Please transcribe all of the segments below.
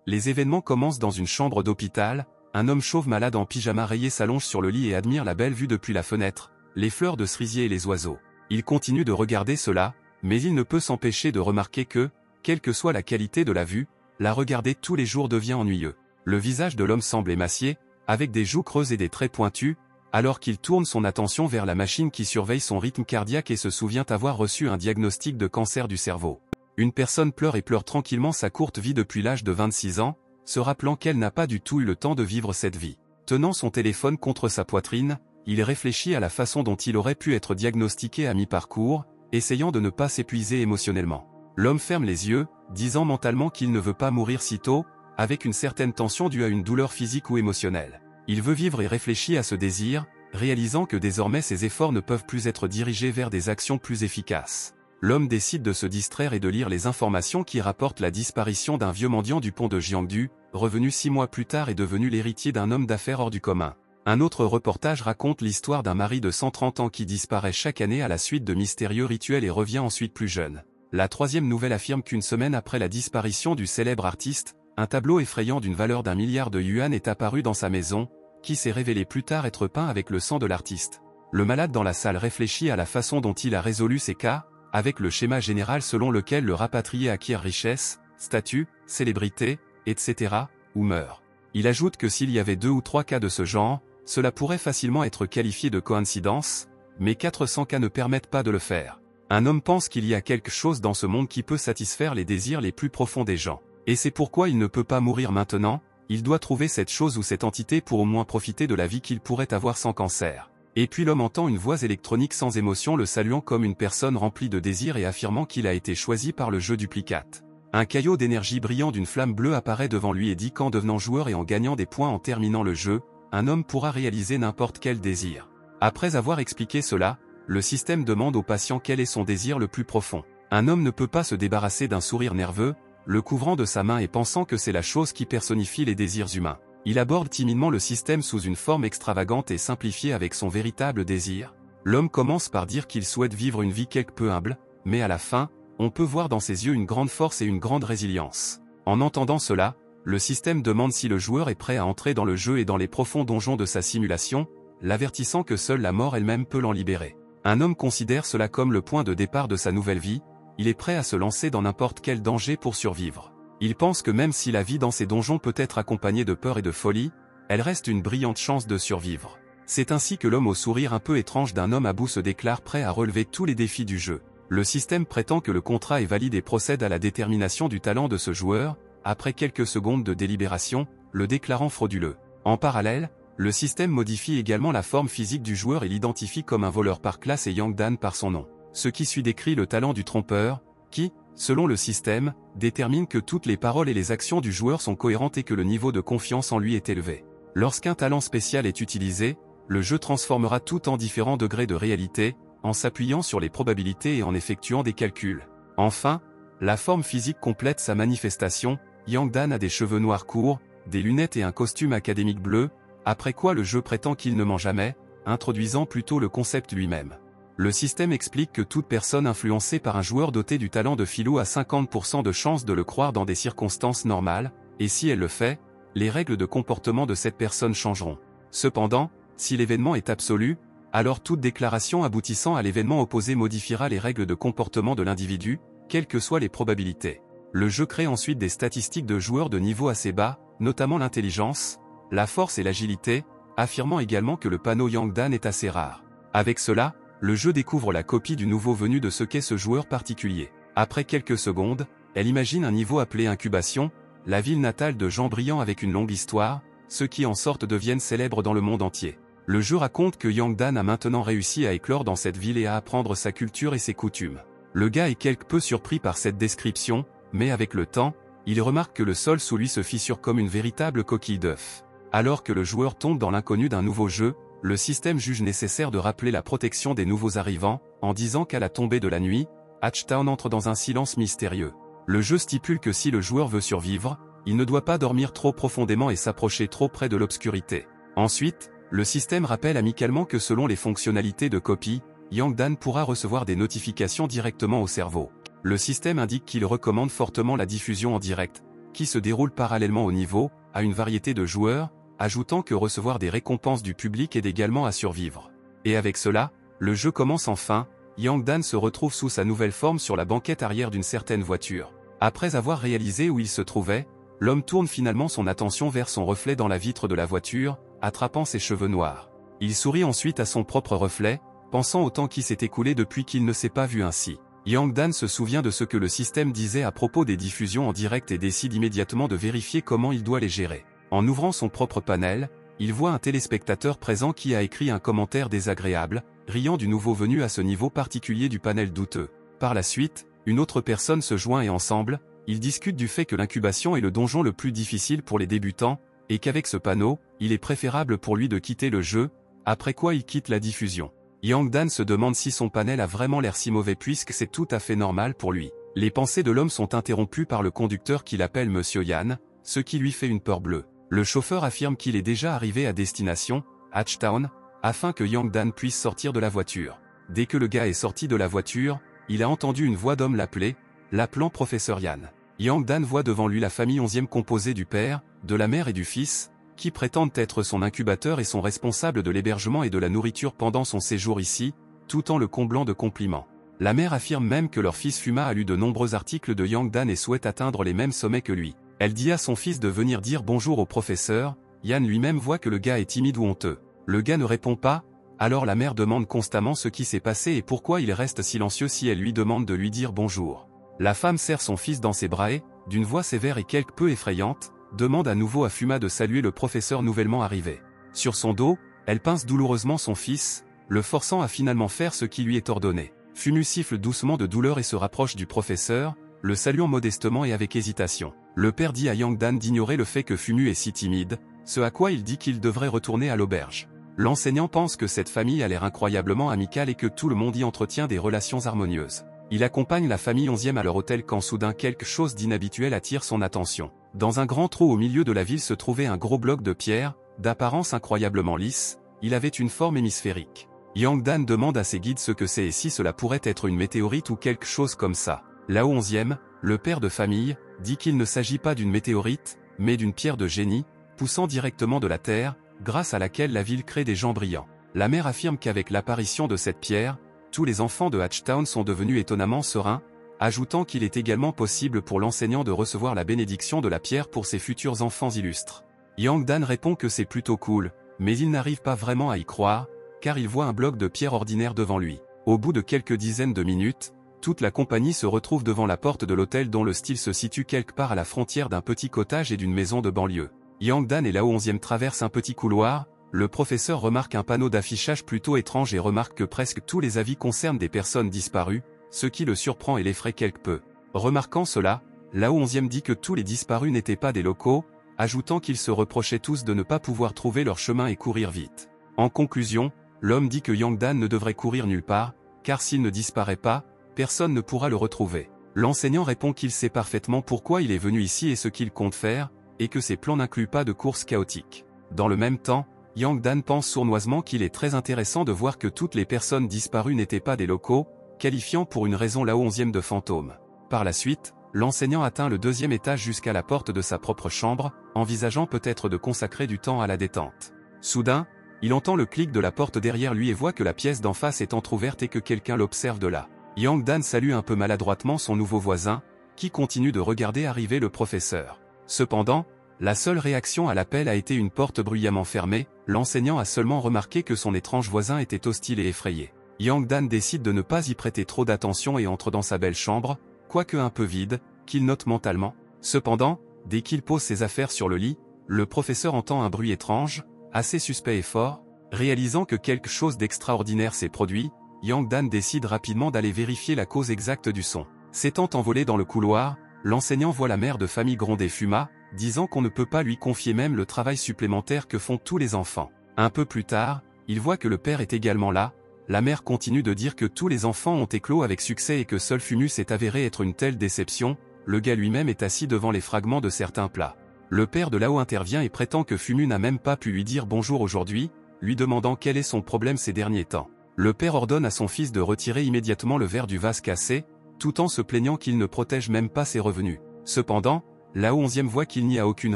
Les événements commencent dans une chambre d'hôpital. Un homme chauve malade en pyjama rayé s'allonge sur le lit et admire la belle vue depuis la fenêtre, les fleurs de cerisier et les oiseaux. Il continue de regarder cela, mais il ne peut s'empêcher de remarquer que, quelle que soit la qualité de la vue, la regarder tous les jours devient ennuyeux. Le visage de l'homme semble émacié, avec des joues creuses et des traits pointus, alors qu'il tourne son attention vers la machine qui surveille son rythme cardiaque et se souvient avoir reçu un diagnostic de cancer du cerveau. Une personne pleure et pleure tranquillement sa courte vie depuis l'âge de 26 ans, se rappelant qu'elle n'a pas du tout eu le temps de vivre cette vie. Tenant son téléphone contre sa poitrine, il réfléchit à la façon dont il aurait pu être diagnostiqué à mi-parcours, essayant de ne pas s'épuiser émotionnellement. L'homme ferme les yeux, disant mentalement qu'il ne veut pas mourir si tôt, avec une certaine tension due à une douleur physique ou émotionnelle. Il veut vivre et réfléchit à ce désir, réalisant que désormais ses efforts ne peuvent plus être dirigés vers des actions plus efficaces. L'homme décide de se distraire et de lire les informations qui rapportent la disparition d'un vieux mendiant du pont de Jiangdu, revenu 6 mois plus tard et devenu l'héritier d'un homme d'affaires hors du commun. Un autre reportage raconte l'histoire d'un mari de 130 ans qui disparaît chaque année à la suite de mystérieux rituels et revient ensuite plus jeune. La troisième nouvelle affirme qu'une semaine après la disparition du célèbre artiste, un tableau effrayant d'une valeur d'1 milliard de yuan est apparu dans sa maison, qui s'est révélé plus tard être peint avec le sang de l'artiste. Le malade dans la salle réfléchit à la façon dont il a résolu ces cas, avec le schéma général selon lequel le rapatrié acquiert richesse, statut, célébrité, etc., ou meurt. Il ajoute que s'il y avait 2 ou 3 cas de ce genre, cela pourrait facilement être qualifié de coïncidence, mais 400 cas ne permettent pas de le faire. Un homme pense qu'il y a quelque chose dans ce monde qui peut satisfaire les désirs les plus profonds des gens. Et c'est pourquoi il ne peut pas mourir maintenant, il doit trouver cette chose ou cette entité pour au moins profiter de la vie qu'il pourrait avoir sans cancer. Et puis l'homme entend une voix électronique sans émotion le saluant comme une personne remplie de désirs et affirmant qu'il a été choisi par le jeu Duplicate. Un caillot d'énergie brillant d'une flamme bleue apparaît devant lui et dit qu'en devenant joueur et en gagnant des points en terminant le jeu, un homme pourra réaliser n'importe quel désir. Après avoir expliqué cela, le système demande au patient quel est son désir le plus profond. Un homme ne peut pas se débarrasser d'un sourire nerveux, le couvrant de sa main et pensant que c'est la chose qui personnifie les désirs humains. Il aborde timidement le système sous une forme extravagante et simplifiée avec son véritable désir. L'homme commence par dire qu'il souhaite vivre une vie quelque peu humble, mais à la fin, on peut voir dans ses yeux une grande force et une grande résilience. En entendant cela, le système demande si le joueur est prêt à entrer dans le jeu et dans les profonds donjons de sa simulation, l'avertissant que seule la mort elle-même peut l'en libérer. Un homme considère cela comme le point de départ de sa nouvelle vie, il est prêt à se lancer dans n'importe quel danger pour survivre. Il pense que même si la vie dans ces donjons peut être accompagnée de peur et de folie, elle reste une brillante chance de survivre. C'est ainsi que l'homme au sourire un peu étrange d'un homme à bout se déclare prêt à relever tous les défis du jeu. Le système prétend que le contrat est valide et procède à la détermination du talent de ce joueur, après quelques secondes de délibération, le déclarant frauduleux. En parallèle, le système modifie également la forme physique du joueur et l'identifie comme un voleur par classe et Yang Dan par son nom. Ce qui suit décrit le talent du trompeur, qui, selon le système, détermine que toutes les paroles et les actions du joueur sont cohérentes et que le niveau de confiance en lui est élevé. Lorsqu'un talent spécial est utilisé, le jeu transformera tout en différents degrés de réalité, en s'appuyant sur les probabilités et en effectuant des calculs. Enfin, la forme physique complète sa manifestation, Yang Dan a des cheveux noirs courts, des lunettes et un costume académique bleu, après quoi le jeu prétend qu'il ne ment jamais, introduisant plutôt le concept lui-même. Le système explique que toute personne influencée par un joueur doté du talent de Filou a 50% de chance de le croire dans des circonstances normales, et si elle le fait, les règles de comportement de cette personne changeront. Cependant, si l'événement est absolu, alors toute déclaration aboutissant à l'événement opposé modifiera les règles de comportement de l'individu, quelles que soient les probabilités. Le jeu crée ensuite des statistiques de joueurs de niveau assez bas, notamment l'intelligence, la force et l'agilité, affirmant également que le panneau Yang Dan est assez rare. Avec cela, le jeu découvre la copie du nouveau venu de ce qu'est ce joueur particulier. Après quelques secondes, elle imagine un niveau appelé Incubation, la ville natale de gens brillants avec une longue histoire, ceux qui en sortent deviennent célèbres dans le monde entier. Le jeu raconte que Yang Dan a maintenant réussi à éclore dans cette ville et à apprendre sa culture et ses coutumes. Le gars est quelque peu surpris par cette description, mais avec le temps, il remarque que le sol sous lui se fissure comme une véritable coquille d'œuf. Alors que le joueur tombe dans l'inconnu d'un nouveau jeu, le système juge nécessaire de rappeler la protection des nouveaux arrivants, en disant qu'à la tombée de la nuit, Hatchtown entre dans un silence mystérieux. Le jeu stipule que si le joueur veut survivre, il ne doit pas dormir trop profondément et s'approcher trop près de l'obscurité. Ensuite, le système rappelle amicalement que selon les fonctionnalités de copie, Yang Dan pourra recevoir des notifications directement au cerveau. Le système indique qu'il recommande fortement la diffusion en direct, qui se déroule parallèlement au niveau, à une variété de joueurs, ajoutant que recevoir des récompenses du public aide également à survivre. Et avec cela, le jeu commence enfin, Yang Dan se retrouve sous sa nouvelle forme sur la banquette arrière d'une certaine voiture. Après avoir réalisé où il se trouvait, l'homme tourne finalement son attention vers son reflet dans la vitre de la voiture, attrapant ses cheveux noirs. Il sourit ensuite à son propre reflet, pensant au temps qui s'est écoulé depuis qu'il ne s'est pas vu ainsi. Yang Dan se souvient de ce que le système disait à propos des diffusions en direct et décide immédiatement de vérifier comment il doit les gérer. En ouvrant son propre panel, il voit un téléspectateur présent qui a écrit un commentaire désagréable, riant du nouveau venu à ce niveau particulier du panel douteux. Par la suite, une autre personne se joint et ensemble, ils discutent du fait que l'incubation est le donjon le plus difficile pour les débutants, et qu'avec ce panneau, il est préférable pour lui de quitter le jeu, après quoi il quitte la diffusion. Yang Dan se demande si son panel a vraiment l'air si mauvais puisque c'est tout à fait normal pour lui. Les pensées de l'homme sont interrompues par le conducteur qui l'appelle Monsieur Yan, ce qui lui fait une peur bleue. Le chauffeur affirme qu'il est déjà arrivé à destination, Hatchtown, afin que Yang Dan puisse sortir de la voiture. Dès que le gars est sorti de la voiture, il a entendu une voix d'homme l'appelant Professeur Yan. Yang Dan voit devant lui la famille 11e composée du père, de la mère et du fils, qui prétendent être son incubateur et sont responsables de l'hébergement et de la nourriture pendant son séjour ici, tout en le comblant de compliments. La mère affirme même que leur fils Fuma a lu de nombreux articles de Yang Dan et souhaite atteindre les mêmes sommets que lui. Elle dit à son fils de venir dire bonjour au professeur. Yan lui-même voit que le gars est timide ou honteux. Le gars ne répond pas, alors la mère demande constamment ce qui s'est passé et pourquoi il reste silencieux si elle lui demande de lui dire bonjour. La femme serre son fils dans ses bras et, d'une voix sévère et quelque peu effrayante, demande à nouveau à Fuma de saluer le professeur nouvellement arrivé. Sur son dos, elle pince douloureusement son fils, le forçant à finalement faire ce qui lui est ordonné. Fumu siffle doucement de douleur et se rapproche du professeur, le saluant modestement et avec hésitation. Le père dit à Yang Dan d'ignorer le fait que Fumu est si timide, ce à quoi il dit qu'il devrait retourner à l'auberge. L'enseignant pense que cette famille a l'air incroyablement amicale et que tout le monde y entretient des relations harmonieuses. Il accompagne la famille 11e à leur hôtel quand soudain quelque chose d'inhabituel attire son attention. Dans un grand trou au milieu de la ville se trouvait un gros bloc de pierre, d'apparence incroyablement lisse, il avait une forme hémisphérique. Yang Dan demande à ses guides ce que c'est et si cela pourrait être une météorite ou quelque chose comme ça. Là-haut 11e, le père de famille, dit qu'il ne s'agit pas d'une météorite, mais d'une pierre de génie, poussant directement de la terre, grâce à laquelle la ville crée des gens brillants. La mère affirme qu'avec l'apparition de cette pierre, tous les enfants de Hatchtown sont devenus étonnamment sereins, ajoutant qu'il est également possible pour l'enseignant de recevoir la bénédiction de la pierre pour ses futurs enfants illustres. Yang Dan répond que c'est plutôt cool, mais il n'arrive pas vraiment à y croire, car il voit un bloc de pierre ordinaire devant lui. Au bout de quelques dizaines de minutes, toute la compagnie se retrouve devant la porte de l'hôtel dont le style se situe quelque part à la frontière d'un petit cottage et d'une maison de banlieue. Yang Dan et Lao 11e traversent un petit couloir, le professeur remarque un panneau d'affichage plutôt étrange et remarque que presque tous les avis concernent des personnes disparues, ce qui le surprend et l'effraie quelque peu. Remarquant cela, Lao 11e dit que tous les disparus n'étaient pas des locaux, ajoutant qu'ils se reprochaient tous de ne pas pouvoir trouver leur chemin et courir vite. En conclusion, l'homme dit que Yang Dan ne devrait courir nulle part, car s'il ne disparaît pas, personne ne pourra le retrouver. L'enseignant répond qu'il sait parfaitement pourquoi il est venu ici et ce qu'il compte faire, et que ses plans n'incluent pas de course chaotique. Dans le même temps, Yang Dan pense sournoisement qu'il est très intéressant de voir que toutes les personnes disparues n'étaient pas des locaux, qualifiant pour une raison Lao 11e de fantôme. Par la suite, l'enseignant atteint le 2e étage jusqu'à la porte de sa propre chambre, envisageant peut-être de consacrer du temps à la détente. Soudain, il entend le clic de la porte derrière lui et voit que la pièce d'en face est entrouverte et que quelqu'un l'observe de là. Yang Dan salue un peu maladroitement son nouveau voisin, qui continue de regarder arriver le professeur. Cependant, la seule réaction à l'appel a été une porte bruyamment fermée, l'enseignant a seulement remarqué que son étrange voisin était hostile et effrayé. Yang Dan décide de ne pas y prêter trop d'attention et entre dans sa belle chambre, quoique un peu vide, qu'il note mentalement. Cependant, dès qu'il pose ses affaires sur le lit, le professeur entend un bruit étrange, assez suspect et fort. Réalisant que quelque chose d'extraordinaire s'est produit, Yang Dan décide rapidement d'aller vérifier la cause exacte du son. S'étant envolé dans le couloir, l'enseignant voit la mère de famille gronder Fuma, disant qu'on ne peut pas lui confier même le travail supplémentaire que font tous les enfants. Un peu plus tard, il voit que le père est également là. La mère continue de dire que tous les enfants ont éclos avec succès et que seul Fumu s'est avéré être une telle déception. Le gars lui-même est assis devant les fragments de certains plats. Le père de Lao intervient et prétend que Fumu n'a même pas pu lui dire bonjour aujourd'hui, lui demandant quel est son problème ces derniers temps. Le père ordonne à son fils de retirer immédiatement le verre du vase cassé, tout en se plaignant qu'il ne protège même pas ses revenus. Cependant, Lao 11e voit qu'il n'y a aucune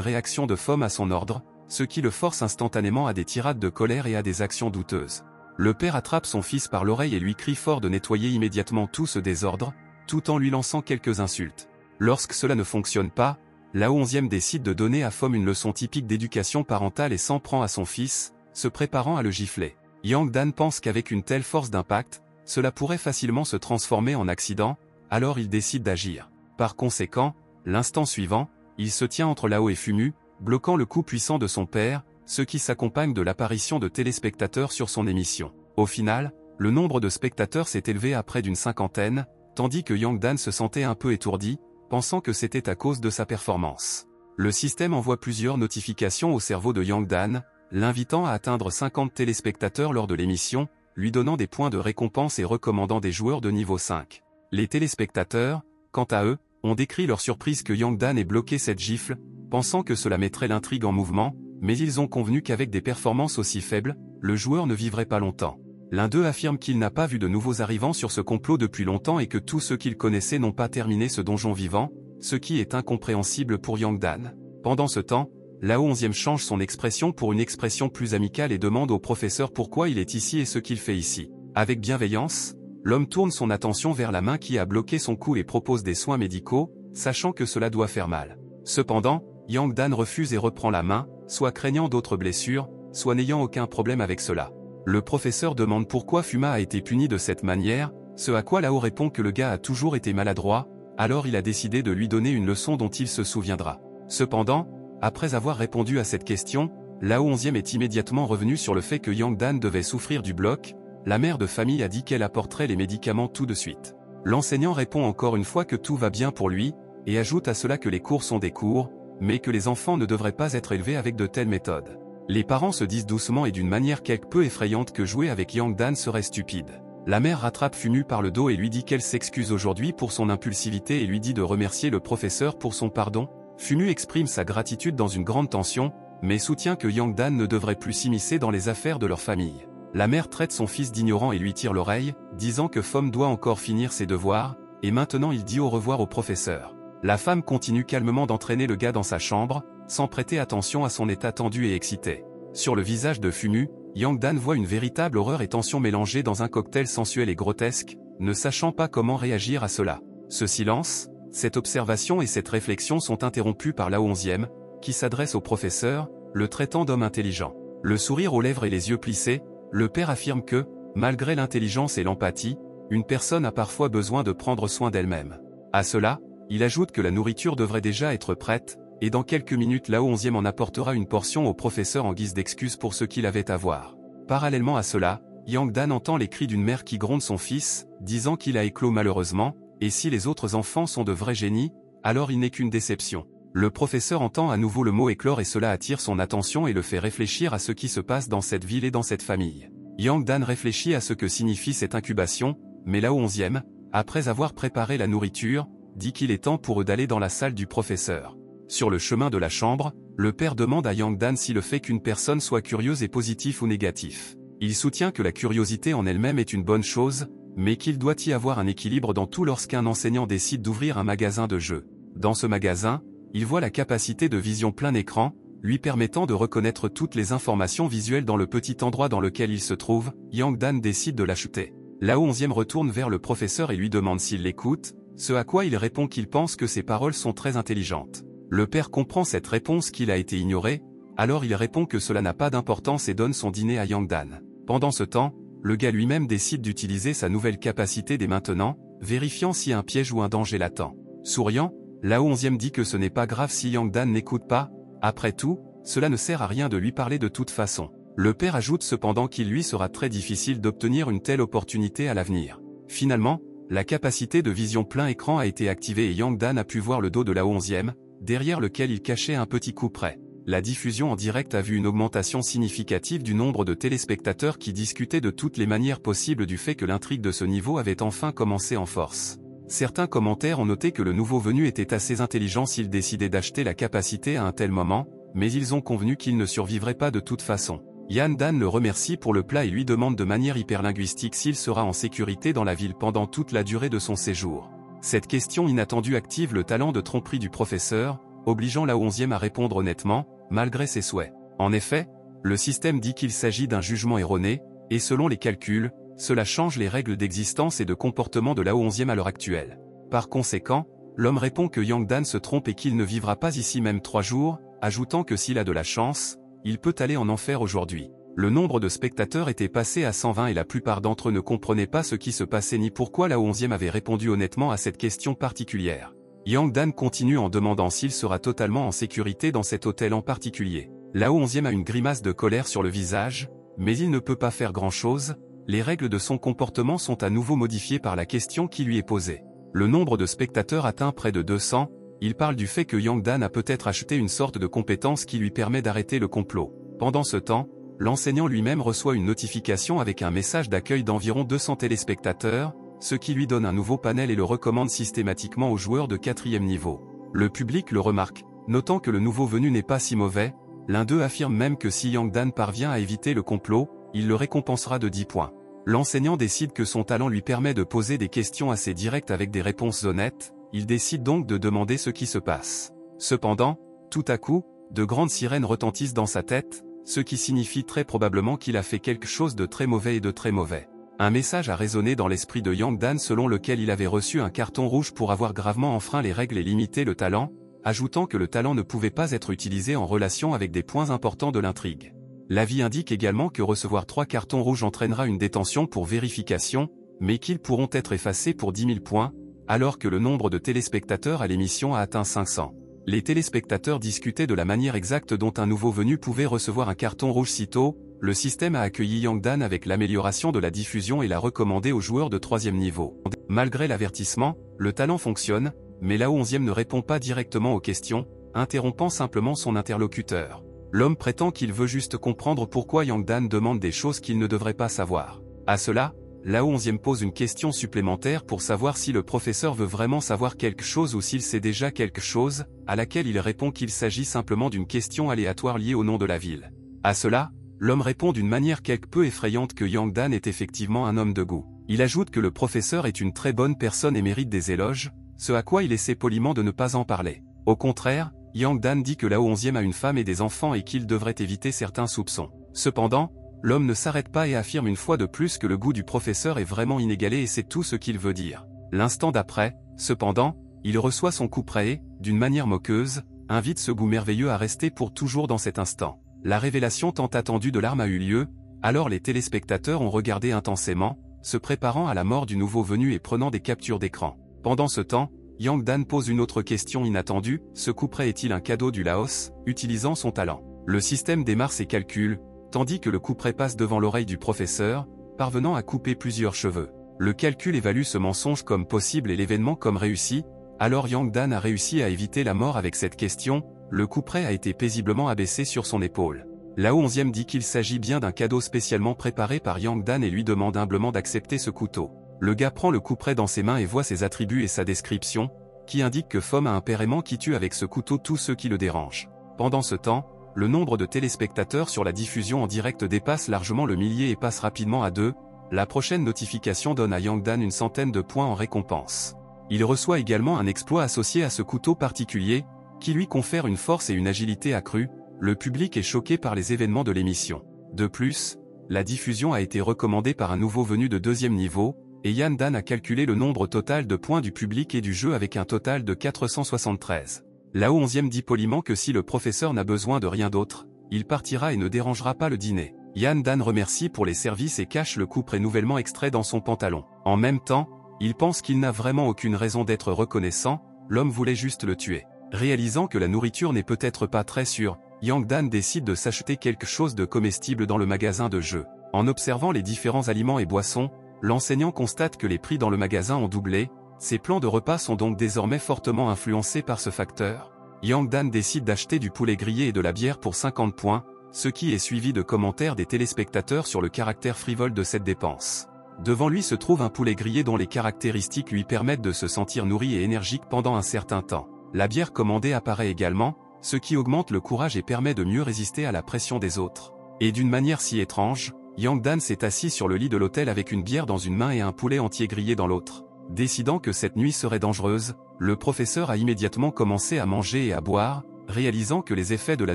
réaction de Fom à son ordre, ce qui le force instantanément à des tirades de colère et à des actions douteuses. Le père attrape son fils par l'oreille et lui crie fort de nettoyer immédiatement tout ce désordre, tout en lui lançant quelques insultes. Lorsque cela ne fonctionne pas, Lao 11e décide de donner à Fom une leçon typique d'éducation parentale et s'en prend à son fils, se préparant à le gifler. Yang Dan pense qu'avec une telle force d'impact, cela pourrait facilement se transformer en accident, alors il décide d'agir. Par conséquent, l'instant suivant, il se tient entre Lao et Fumu, bloquant le coup puissant de son père, ce qui s'accompagne de l'apparition de téléspectateurs sur son émission. Au final, le nombre de spectateurs s'est élevé à près d'une 50aine, tandis que Yang Dan se sentait un peu étourdi, pensant que c'était à cause de sa performance. Le système envoie plusieurs notifications au cerveau de Yang Dan, l'invitant à atteindre 50 téléspectateurs lors de l'émission, lui donnant des points de récompense et recommandant des joueurs de niveau 5. Les téléspectateurs, quant à eux, ont décrit leur surprise que Yang Dan ait bloqué cette gifle, pensant que cela mettrait l'intrigue en mouvement, mais ils ont convenu qu'avec des performances aussi faibles, le joueur ne vivrait pas longtemps. L'un d'eux affirme qu'il n'a pas vu de nouveaux arrivants sur ce complot depuis longtemps et que tous ceux qu'il connaissait n'ont pas terminé ce donjon vivant, ce qui est incompréhensible pour Yang Dan. Pendant ce temps, Lao 11e change son expression pour une expression plus amicale et demande au professeur pourquoi il est ici et ce qu'il fait ici. Avec bienveillance, l'homme tourne son attention vers la main qui a bloqué son cou et propose des soins médicaux, sachant que cela doit faire mal. Cependant, Yang Dan refuse et reprend la main, soit craignant d'autres blessures, soit n'ayant aucun problème avec cela. Le professeur demande pourquoi Fuma a été puni de cette manière, ce à quoi Lao répond que le gars a toujours été maladroit, alors il a décidé de lui donner une leçon dont il se souviendra. Cependant, après avoir répondu à cette question, Lao 11e est immédiatement revenu sur le fait que Yang Dan devait souffrir du bloc. La mère de famille a dit qu'elle apporterait les médicaments tout de suite. L'enseignant répond encore une fois que tout va bien pour lui, et ajoute à cela que les cours sont des cours, mais que les enfants ne devraient pas être élevés avec de telles méthodes. Les parents se disent doucement et d'une manière quelque peu effrayante que jouer avec Yang Dan serait stupide. La mère rattrape Fumu par le dos et lui dit qu'elle s'excuse aujourd'hui pour son impulsivité et lui dit de remercier le professeur pour son pardon. Fumu exprime sa gratitude dans une grande tension, mais soutient que Yang Dan ne devrait plus s'immiscer dans les affaires de leur famille. La mère traite son fils d'ignorant et lui tire l'oreille, disant que Fom doit encore finir ses devoirs, et maintenant il dit au revoir au professeur. La femme continue calmement d'entraîner le gars dans sa chambre, sans prêter attention à son état tendu et excité. Sur le visage de Fumu, Yang Dan voit une véritable horreur et tension mélangées dans un cocktail sensuel et grotesque, ne sachant pas comment réagir à cela. Ce silence, cette observation et cette réflexion sont interrompus par Lao 11e, qui s'adresse au professeur, le traitant d'homme intelligent. Le sourire aux lèvres et les yeux plissés, le père affirme que, malgré l'intelligence et l'empathie, une personne a parfois besoin de prendre soin d'elle-même. À cela, il ajoute que la nourriture devrait déjà être prête, et dans quelques minutes Lao 11e en apportera une portion au professeur en guise d'excuse pour ce qu'il avait à voir. Parallèlement à cela, Yang Dan entend les cris d'une mère qui gronde son fils, disant qu'il a éclos malheureusement, et si les autres enfants sont de vrais génies, alors il n'est qu'une déception. Le professeur entend à nouveau le mot éclore et cela attire son attention et le fait réfléchir à ce qui se passe dans cette ville et dans cette famille. Yang Dan réfléchit à ce que signifie cette incubation, mais Lao 11e, après avoir préparé la nourriture, dit qu'il est temps pour eux d'aller dans la salle du professeur. Sur le chemin de la chambre, le père demande à Yang Dan si le fait qu'une personne soit curieuse est positif ou négatif. Il soutient que la curiosité en elle-même est une bonne chose, mais qu'il doit y avoir un équilibre dans tout lorsqu'un enseignant décide d'ouvrir un magasin de jeux. Dans ce magasin, il voit la capacité de vision plein écran, lui permettant de reconnaître toutes les informations visuelles dans le petit endroit dans lequel il se trouve. Yang Dan décide de l'acheter. Lao 11e retourne vers le professeur et lui demande s'il l'écoute, ce à quoi il répond qu'il pense que ses paroles sont très intelligentes. Le père comprend cette réponse qu'il a été ignorée, alors il répond que cela n'a pas d'importance et donne son dîner à Yang Dan. Pendant ce temps, le gars lui-même décide d'utiliser sa nouvelle capacité dès maintenant, vérifiant si un piège ou un danger l'attend. Souriant, Lao 11e dit que ce n'est pas grave si Yang Dan n'écoute pas, après tout, cela ne sert à rien de lui parler de toute façon. Le père ajoute cependant qu'il lui sera très difficile d'obtenir une telle opportunité à l'avenir. Finalement, la capacité de vision plein écran a été activée et Yang Dan a pu voir le dos de Lao 11e, derrière lequel il cachait un petit coup près. La diffusion en direct a vu une augmentation significative du nombre de téléspectateurs qui discutaient de toutes les manières possibles du fait que l'intrigue de ce niveau avait enfin commencé en force. Certains commentaires ont noté que le nouveau venu était assez intelligent s'il décidait d'acheter la capacité à un tel moment, mais ils ont convenu qu'il ne survivrait pas de toute façon. Yang Dan le remercie pour le plat et lui demande de manière hyperlinguistique s'il sera en sécurité dans la ville pendant toute la durée de son séjour. Cette question inattendue active le talent de tromperie du professeur, obligeant la 11e à répondre honnêtement, malgré ses souhaits. En effet, le système dit qu'il s'agit d'un jugement erroné, et selon les calculs, cela change les règles d'existence et de comportement de la 11e à l'heure actuelle. Par conséquent, l'homme répond que Yang Dan se trompe et qu'il ne vivra pas ici même 3 jours, ajoutant que s'il a de la chance, il peut aller en enfer aujourd'hui. Le nombre de spectateurs était passé à 120 et la plupart d'entre eux ne comprenaient pas ce qui se passait ni pourquoi la 11e avait répondu honnêtement à cette question particulière. Yang Dan continue en demandant s'il sera totalement en sécurité dans cet hôtel en particulier. La 11e a une grimace de colère sur le visage, mais il ne peut pas faire grand-chose, les règles de son comportement sont à nouveau modifiées par la question qui lui est posée. Le nombre de spectateurs atteint près de 200, il parle du fait que Yang Dan a peut-être acheté une sorte de compétence qui lui permet d'arrêter le complot. Pendant ce temps, l'enseignant lui-même reçoit une notification avec un message d'accueil d'environ 200 téléspectateurs, ce qui lui donne un nouveau panel et le recommande systématiquement aux joueurs de 4e niveau. Le public le remarque, notant que le nouveau venu n'est pas si mauvais, l'un d'eux affirme même que si Yang Dan parvient à éviter le complot, il le récompensera de 10 points. L'enseignant décide que son talent lui permet de poser des questions assez directes avec des réponses honnêtes, il décide donc de demander ce qui se passe. Cependant, tout à coup, de grandes sirènes retentissent dans sa tête, ce qui signifie très probablement qu'il a fait quelque chose de très mauvais et de très mauvais. Un message a résonné dans l'esprit de Yang Dan selon lequel il avait reçu un carton rouge pour avoir gravement enfreint les règles et limité le talent, ajoutant que le talent ne pouvait pas être utilisé en relation avec des points importants de l'intrigue. L'avis indique également que recevoir 3 cartons rouges entraînera une détention pour vérification, mais qu'ils pourront être effacés pour 10 000 points, alors que le nombre de téléspectateurs à l'émission a atteint 500. Les téléspectateurs discutaient de la manière exacte dont un nouveau venu pouvait recevoir un carton rouge si tôt, le système a accueilli Yang Dan avec l'amélioration de la diffusion et l'a recommandé aux joueurs de 3e niveau. Malgré l'avertissement, le talent fonctionne, mais la 11e ne répond pas directement aux questions, interrompant simplement son interlocuteur. L'homme prétend qu'il veut juste comprendre pourquoi Yang Dan demande des choses qu'il ne devrait pas savoir. À cela, la 11e pose une question supplémentaire pour savoir si le professeur veut vraiment savoir quelque chose ou s'il sait déjà quelque chose, à laquelle il répond qu'il s'agit simplement d'une question aléatoire liée au nom de la ville. À cela, l'homme répond d'une manière quelque peu effrayante que Yang Dan est effectivement un homme de goût. Il ajoute que le professeur est une très bonne personne et mérite des éloges, ce à quoi il essaie poliment de ne pas en parler. Au contraire, Yang Dan dit que la 11e a une femme et des enfants et qu'il devrait éviter certains soupçons. Cependant, l'homme ne s'arrête pas et affirme une fois de plus que le goût du professeur est vraiment inégalé et c'est tout ce qu'il veut dire. L'instant d'après, cependant, il reçoit son couperet et, d'une manière moqueuse, invite ce goût merveilleux à rester pour toujours dans cet instant. La révélation tant attendue de l'arme a eu lieu, alors les téléspectateurs ont regardé intensément, se préparant à la mort du nouveau venu et prenant des captures d'écran. Pendant ce temps, Yang Dan pose une autre question inattendue, ce couperet est-il un cadeau du Laos, utilisant son talent? Le système démarre ses calculs, tandis que le couperet passe devant l'oreille du professeur, parvenant à couper plusieurs cheveux. Le calcul évalue ce mensonge comme possible et l'événement comme réussi, alors Yang Dan a réussi à éviter la mort avec cette question, le couperet a été paisiblement abaissé sur son épaule. La 11e dit qu'il s'agit bien d'un cadeau spécialement préparé par Yang Dan et lui demande humblement d'accepter ce couteau. Le gars prend le couperet dans ses mains et voit ses attributs et sa description, qui indique que Fom a un père aimant qui tue avec ce couteau tous ceux qui le dérangent. Pendant ce temps, le nombre de téléspectateurs sur la diffusion en direct dépasse largement le millier et passe rapidement à 2. La prochaine notification donne à Yang Dan une centaine de points en récompense. Il reçoit également un exploit associé à ce couteau particulier, qui lui confère une force et une agilité accrues. Le public est choqué par les événements de l'émission. De plus, la diffusion a été recommandée par un nouveau venu de 2e niveau, et Yang Dan a calculé le nombre total de points du public et du jeu avec un total de 473. La 11e dit poliment que si le professeur n'a besoin de rien d'autre, il partira et ne dérangera pas le dîner. Yang Dan remercie pour les services et cache le couperet nouvellement extrait dans son pantalon. En même temps, il pense qu'il n'a vraiment aucune raison d'être reconnaissant, l'homme voulait juste le tuer. Réalisant que la nourriture n'est peut-être pas très sûre, Yang Dan décide de s'acheter quelque chose de comestible dans le magasin de jeux. En observant les différents aliments et boissons, l'enseignant constate que les prix dans le magasin ont doublé, ses plans de repas sont donc désormais fortement influencés par ce facteur. Yang Dan décide d'acheter du poulet grillé et de la bière pour 50 points, ce qui est suivi de commentaires des téléspectateurs sur le caractère frivole de cette dépense. Devant lui se trouve un poulet grillé dont les caractéristiques lui permettent de se sentir nourri et énergique pendant un certain temps. La bière commandée apparaît également, ce qui augmente le courage et permet de mieux résister à la pression des autres. Et d'une manière si étrange, Yang Dan s'est assis sur le lit de l'hôtel avec une bière dans une main et un poulet entier grillé dans l'autre. Décidant que cette nuit serait dangereuse, le professeur a immédiatement commencé à manger et à boire, réalisant que les effets de la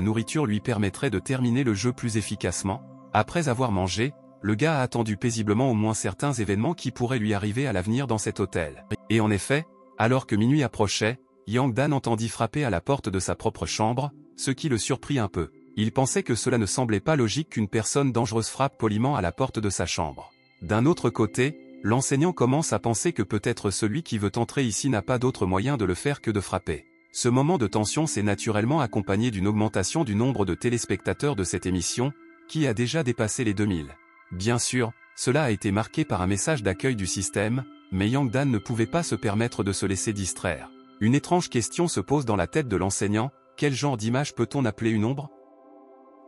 nourriture lui permettraient de terminer le jeu plus efficacement. Après avoir mangé, le gars a attendu paisiblement au moins certains événements qui pourraient lui arriver à l'avenir dans cet hôtel. Et en effet, alors que minuit approchait, Yang Dan entendit frapper à la porte de sa propre chambre, ce qui le surprit un peu. Il pensait que cela ne semblait pas logique qu'une personne dangereuse frappe poliment à la porte de sa chambre. D'un autre côté, l'enseignant commence à penser que peut-être celui qui veut entrer ici n'a pas d'autre moyen de le faire que de frapper. Ce moment de tension s'est naturellement accompagné d'une augmentation du nombre de téléspectateurs de cette émission, qui a déjà dépassé les 2000. Bien sûr, cela a été marqué par un message d'accueil du système, mais Yang Dan ne pouvait pas se permettre de se laisser distraire. Une étrange question se pose dans la tête de l'enseignant, quel genre d'image peut-on appeler une ombre?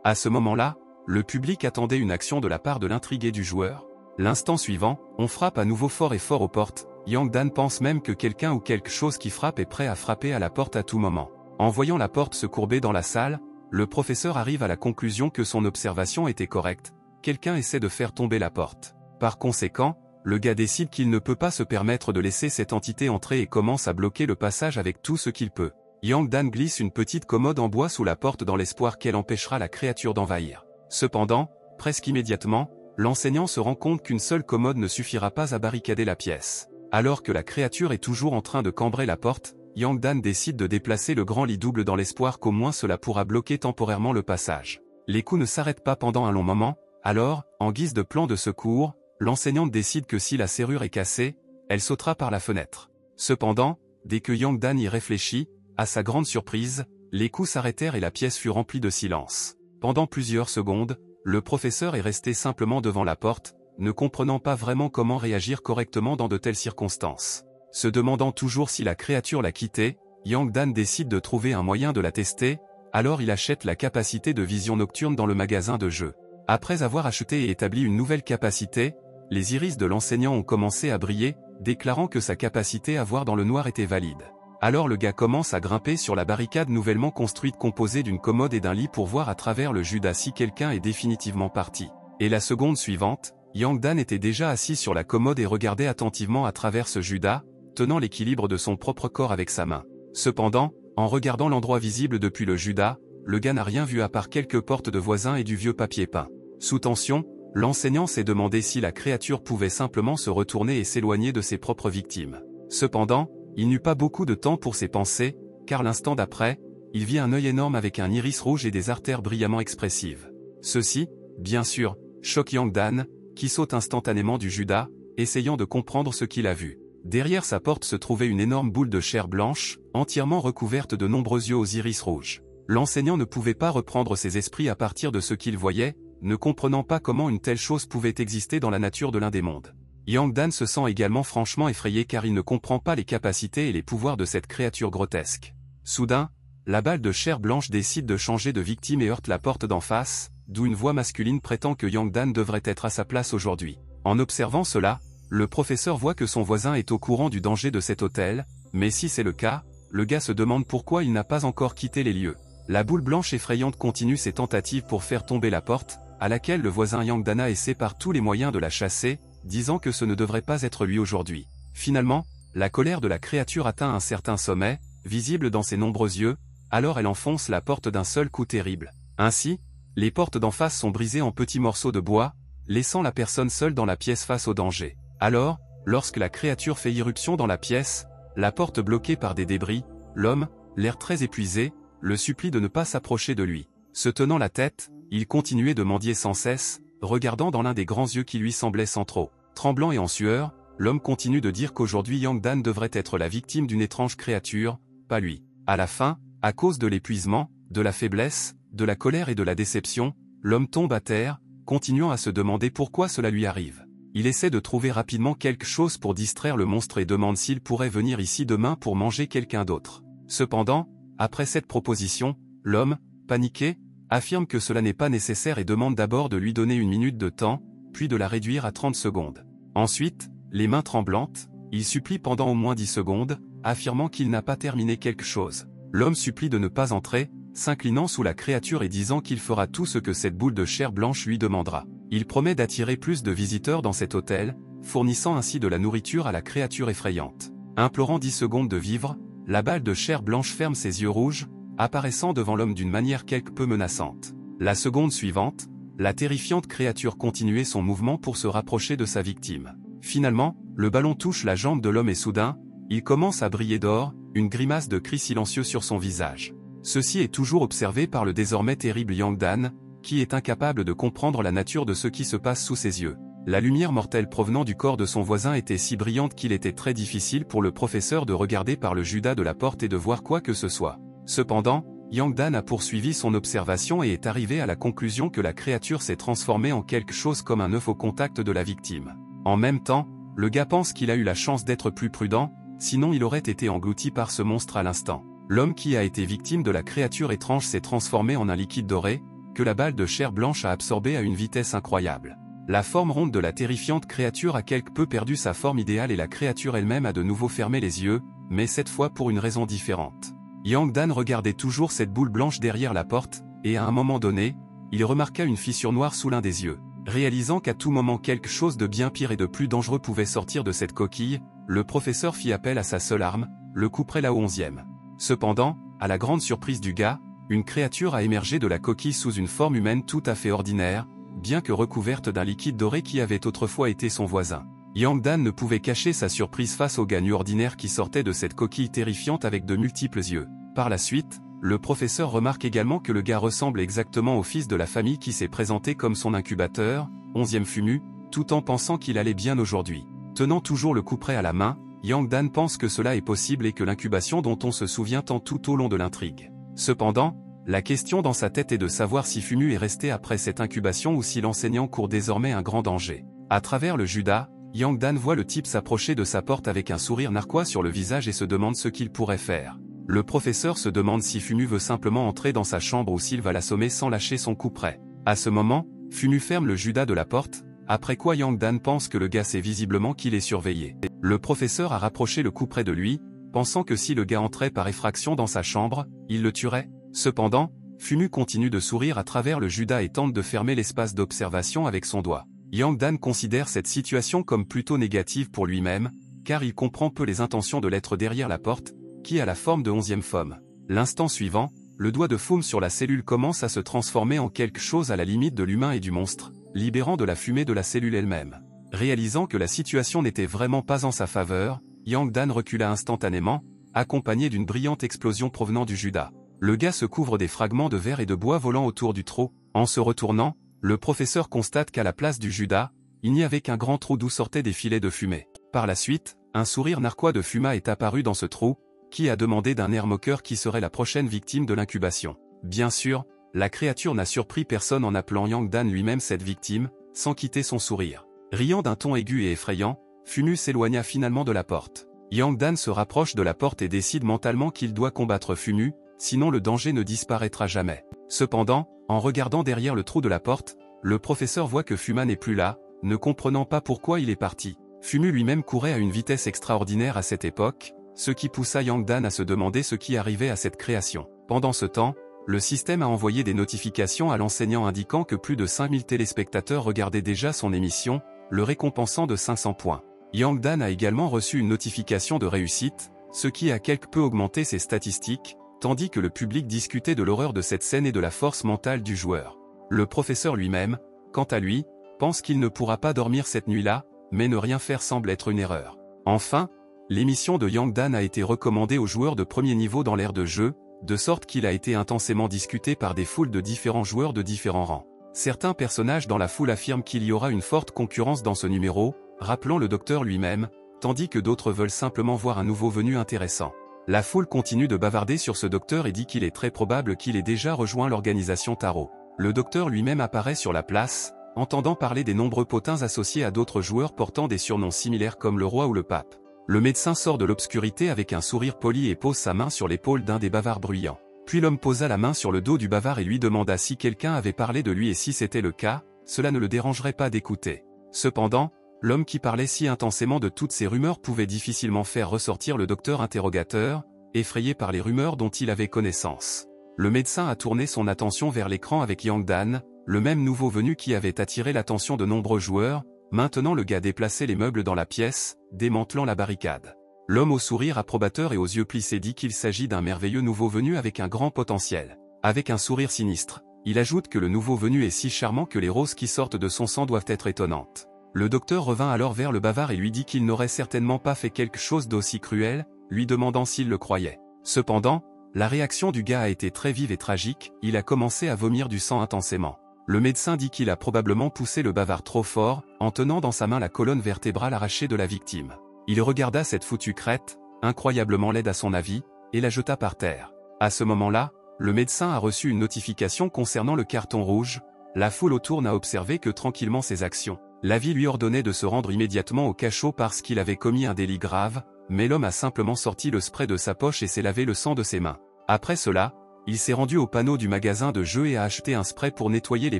À ce moment-là, le public attendait une action de la part de l'intrigué du joueur. L'instant suivant, on frappe à nouveau fort et fort aux portes. Yang Dan pense même que quelqu'un ou quelque chose qui frappe est prêt à frapper à la porte à tout moment. En voyant la porte se courber dans la salle, le professeur arrive à la conclusion que son observation était correcte. Quelqu'un essaie de faire tomber la porte. Par conséquent, le gars décide qu'il ne peut pas se permettre de laisser cette entité entrer et commence à bloquer le passage avec tout ce qu'il peut. Yang Dan glisse une petite commode en bois sous la porte dans l'espoir qu'elle empêchera la créature d'envahir. Cependant, presque immédiatement, l'enseignant se rend compte qu'une seule commode ne suffira pas à barricader la pièce. Alors que la créature est toujours en train de cambrer la porte, Yang Dan décide de déplacer le grand lit double dans l'espoir qu'au moins cela pourra bloquer temporairement le passage. Les coups ne s'arrêtent pas pendant un long moment, alors, en guise de plan de secours, l'enseignante décide que si la serrure est cassée, elle sautera par la fenêtre. Cependant, dès que Yang Dan y réfléchit, à sa grande surprise, les coups s'arrêtèrent et la pièce fut remplie de silence. Pendant plusieurs secondes, le professeur est resté simplement devant la porte, ne comprenant pas vraiment comment réagir correctement dans de telles circonstances. Se demandant toujours si la créature l'a quitté, Yang Dan décide de trouver un moyen de la tester, alors il achète la capacité de vision nocturne dans le magasin de jeux. Après avoir acheté et établi une nouvelle capacité, les iris de l'enseignant ont commencé à briller, déclarant que sa capacité à voir dans le noir était valide. Alors le gars commence à grimper sur la barricade nouvellement construite composée d'une commode et d'un lit pour voir à travers le Judas si quelqu'un est définitivement parti. Et la seconde suivante, Yang Dan était déjà assis sur la commode et regardait attentivement à travers ce Judas, tenant l'équilibre de son propre corps avec sa main. Cependant, en regardant l'endroit visible depuis le Judas, le gars n'a rien vu à part quelques portes de voisins et du vieux papier peint. Sous tension, l'enseignant s'est demandé si la créature pouvait simplement se retourner et s'éloigner de ses propres victimes. Cependant, il n'eut pas beaucoup de temps pour ses pensées, car l'instant d'après, il vit un œil énorme avec un iris rouge et des artères brillamment expressives. Ceci, bien sûr, choque Yang Dan, qui saute instantanément du Judas, essayant de comprendre ce qu'il a vu. Derrière sa porte se trouvait une énorme boule de chair blanche, entièrement recouverte de nombreux yeux aux iris rouges. L'enseignant ne pouvait pas reprendre ses esprits à partir de ce qu'il voyait, ne comprenant pas comment une telle chose pouvait exister dans la nature de l'un des mondes. Yang Dan se sent également franchement effrayé car il ne comprend pas les capacités et les pouvoirs de cette créature grotesque. Soudain, la balle de chair blanche décide de changer de victime et heurte la porte d'en face, d'où une voix masculine prétend que Yang Dan devrait être à sa place aujourd'hui. En observant cela, le professeur voit que son voisin est au courant du danger de cet hôtel, mais si c'est le cas, le gars se demande pourquoi il n'a pas encore quitté les lieux. La boule blanche effrayante continue ses tentatives pour faire tomber la porte, à laquelle le voisin Yang Dana essaie par tous les moyens de la chasser, disant que ce ne devrait pas être lui aujourd'hui. Finalement, la colère de la créature atteint un certain sommet, visible dans ses nombreux yeux, alors elle enfonce la porte d'un seul coup terrible. Ainsi, les portes d'en face sont brisées en petits morceaux de bois, laissant la personne seule dans la pièce face au danger. Alors, lorsque la créature fait irruption dans la pièce, la porte bloquée par des débris, l'homme, l'air très épuisé, le supplie de ne pas s'approcher de lui. Se tenant la tête, il continuait de mendier sans cesse, regardant dans l'un des grands yeux qui lui semblaient centraux. Tremblant et en sueur, l'homme continue de dire qu'aujourd'hui Yang Dan devrait être la victime d'une étrange créature, pas lui. À la fin, à cause de l'épuisement, de la faiblesse, de la colère et de la déception, l'homme tombe à terre, continuant à se demander pourquoi cela lui arrive. Il essaie de trouver rapidement quelque chose pour distraire le monstre et demande s'il pourrait venir ici demain pour manger quelqu'un d'autre. Cependant, après cette proposition, l'homme, paniqué, affirme que cela n'est pas nécessaire et demande d'abord de lui donner une minute de temps, puis de la réduire à 30 secondes. Ensuite, les mains tremblantes, il supplie pendant au moins 10 secondes, affirmant qu'il n'a pas terminé quelque chose. L'homme supplie de ne pas entrer, s'inclinant sous la créature et disant qu'il fera tout ce que cette boule de chair blanche lui demandera. Il promet d'attirer plus de visiteurs dans cet hôtel, fournissant ainsi de la nourriture à la créature effrayante. Implorant 10 secondes de vivre, la balle de chair blanche ferme ses yeux rouges, apparaissant devant l'homme d'une manière quelque peu menaçante. La seconde suivante, la terrifiante créature continuait son mouvement pour se rapprocher de sa victime. Finalement, le ballon touche la jambe de l'homme et soudain, il commence à briller d'or, une grimace de cri silencieux sur son visage. Ceci est toujours observé par le désormais terrible Yang Dan, qui est incapable de comprendre la nature de ce qui se passe sous ses yeux. La lumière mortelle provenant du corps de son voisin était si brillante qu'il était très difficile pour le professeur de regarder par le judas de la porte et de voir quoi que ce soit. Cependant, Yang Dan a poursuivi son observation et est arrivé à la conclusion que la créature s'est transformée en quelque chose comme un œuf au contact de la victime. En même temps, le gars pense qu'il a eu la chance d'être plus prudent, sinon il aurait été englouti par ce monstre à l'instant. L'homme qui a été victime de la créature étrange s'est transformé en un liquide doré, que la balle de chair blanche a absorbé à une vitesse incroyable. La forme ronde de la terrifiante créature a quelque peu perdu sa forme idéale et la créature elle-même a de nouveau fermé les yeux, mais cette fois pour une raison différente. Yang Dan regardait toujours cette boule blanche derrière la porte, et à un moment donné, il remarqua une fissure noire sous l'un des yeux. Réalisant qu'à tout moment quelque chose de bien pire et de plus dangereux pouvait sortir de cette coquille, le professeur fit appel à sa seule arme, le couperet la 11e. Cependant, à la grande surprise du gars, une créature a émergé de la coquille sous une forme humaine tout à fait ordinaire, bien que recouverte d'un liquide doré qui avait autrefois été son voisin. Yang Dan ne pouvait cacher sa surprise face au gars nu ordinaire qui sortait de cette coquille terrifiante avec de multiples yeux. Par la suite, le professeur remarque également que le gars ressemble exactement au fils de la famille qui s'est présenté comme son incubateur, 11e Fumu, tout en pensant qu'il allait bien aujourd'hui. Tenant toujours le couperet à la main, Yang Dan pense que cela est possible et que l'incubation dont on se souvient tant tout au long de l'intrigue. Cependant, la question dans sa tête est de savoir si Fumu est resté après cette incubation ou si l'enseignant court désormais un grand danger. À travers le judas, Yang Dan voit le type s'approcher de sa porte avec un sourire narquois sur le visage et se demande ce qu'il pourrait faire. Le professeur se demande si Fumu veut simplement entrer dans sa chambre ou s'il va l'assommer sans lâcher son couperet. À ce moment, Fumu ferme le judas de la porte, après quoi Yang Dan pense que le gars sait visiblement qu'il est surveillé. Le professeur a rapproché le couperet de lui, pensant que si le gars entrait par effraction dans sa chambre, il le tuerait. Cependant, Fumu continue de sourire à travers le judas et tente de fermer l'espace d'observation avec son doigt. Yang Dan considère cette situation comme plutôt négative pour lui-même, car il comprend peu les intentions de l'être derrière la porte, qui a la forme de 11e femme. L'instant suivant, le doigt de Fume sur la cellule commence à se transformer en quelque chose à la limite de l'humain et du monstre, libérant de la fumée de la cellule elle-même. Réalisant que la situation n'était vraiment pas en sa faveur, Yang Dan recula instantanément, accompagné d'une brillante explosion provenant du judas. Le gars se couvre des fragments de verre et de bois volant autour du trou. En se retournant, le professeur constate qu'à la place du judas, il n'y avait qu'un grand trou d'où sortaient des filets de fumée. Par la suite, un sourire narquois de Fuma est apparu dans ce trou, qui a demandé d'un air moqueur qui serait la prochaine victime de l'incubation. Bien sûr, la créature n'a surpris personne en appelant Yang Dan lui-même cette victime, sans quitter son sourire. Riant d'un ton aigu et effrayant, Fumu s'éloigna finalement de la porte. Yang Dan se rapproche de la porte et décide mentalement qu'il doit combattre Fumu, sinon le danger ne disparaîtra jamais. Cependant, en regardant derrière le trou de la porte, le professeur voit que Fuma n'est plus là, ne comprenant pas pourquoi il est parti. Fumu lui-même courait à une vitesse extraordinaire à cette époque, ce qui poussa Yang Dan à se demander ce qui arrivait à cette création. Pendant ce temps, le système a envoyé des notifications à l'enseignant indiquant que plus de 5000 téléspectateurs regardaient déjà son émission, le récompensant de 500 points. Yang Dan a également reçu une notification de réussite, ce qui a quelque peu augmenté ses statistiques, tandis que le public discutait de l'horreur de cette scène et de la force mentale du joueur. Le professeur lui-même, quant à lui, pense qu'il ne pourra pas dormir cette nuit-là, mais ne rien faire semble être une erreur. Enfin, l'émission de Yang Dan a été recommandée aux joueurs de premier niveau dans l'ère de jeu, de sorte qu'il a été intensément discuté par des foules de différents joueurs de différents rangs. Certains personnages dans la foule affirment qu'il y aura une forte concurrence dans ce numéro, rappelant le docteur lui-même, tandis que d'autres veulent simplement voir un nouveau venu intéressant. La foule continue de bavarder sur ce docteur et dit qu'il est très probable qu'il ait déjà rejoint l'organisation Tarot. Le docteur lui-même apparaît sur la place, entendant parler des nombreux potins associés à d'autres joueurs portant des surnoms similaires comme le roi ou le pape. Le médecin sort de l'obscurité avec un sourire poli et pose sa main sur l'épaule d'un des bavards bruyants. Puis l'homme posa la main sur le dos du bavard et lui demanda si quelqu'un avait parlé de lui et si c'était le cas, cela ne le dérangerait pas d'écouter. Cependant, l'homme qui parlait si intensément de toutes ces rumeurs pouvait difficilement faire ressortir le docteur interrogateur, effrayé par les rumeurs dont il avait connaissance. Le médecin a tourné son attention vers l'écran avec Yang Dan, le même nouveau venu qui avait attiré l'attention de nombreux joueurs, Maintenant le gars déplaçait les meubles dans la pièce, démantelant la barricade. L'homme au sourire approbateur et aux yeux plissés dit qu'il s'agit d'un merveilleux nouveau venu avec un grand potentiel. Avec un sourire sinistre, il ajoute que le nouveau venu est si charmant que les roses qui sortent de son sang doivent être étonnantes. Le docteur revint alors vers le bavard et lui dit qu'il n'aurait certainement pas fait quelque chose d'aussi cruel, lui demandant s'il le croyait. Cependant, la réaction du gars a été très vive et tragique, il a commencé à vomir du sang intensément. Le médecin dit qu'il a probablement poussé le bavard trop fort, en tenant dans sa main la colonne vertébrale arrachée de la victime. Il regarda cette foutue crête, incroyablement laide à son avis, et la jeta par terre. À ce moment-là, le médecin a reçu une notification concernant le carton rouge, la foule autour n'a observé que tranquillement ses actions. L'avis lui ordonnait de se rendre immédiatement au cachot parce qu'il avait commis un délit grave, mais l'homme a simplement sorti le spray de sa poche et s'est lavé le sang de ses mains. Après cela, il s'est rendu au panneau du magasin de jeux et a acheté un spray pour nettoyer les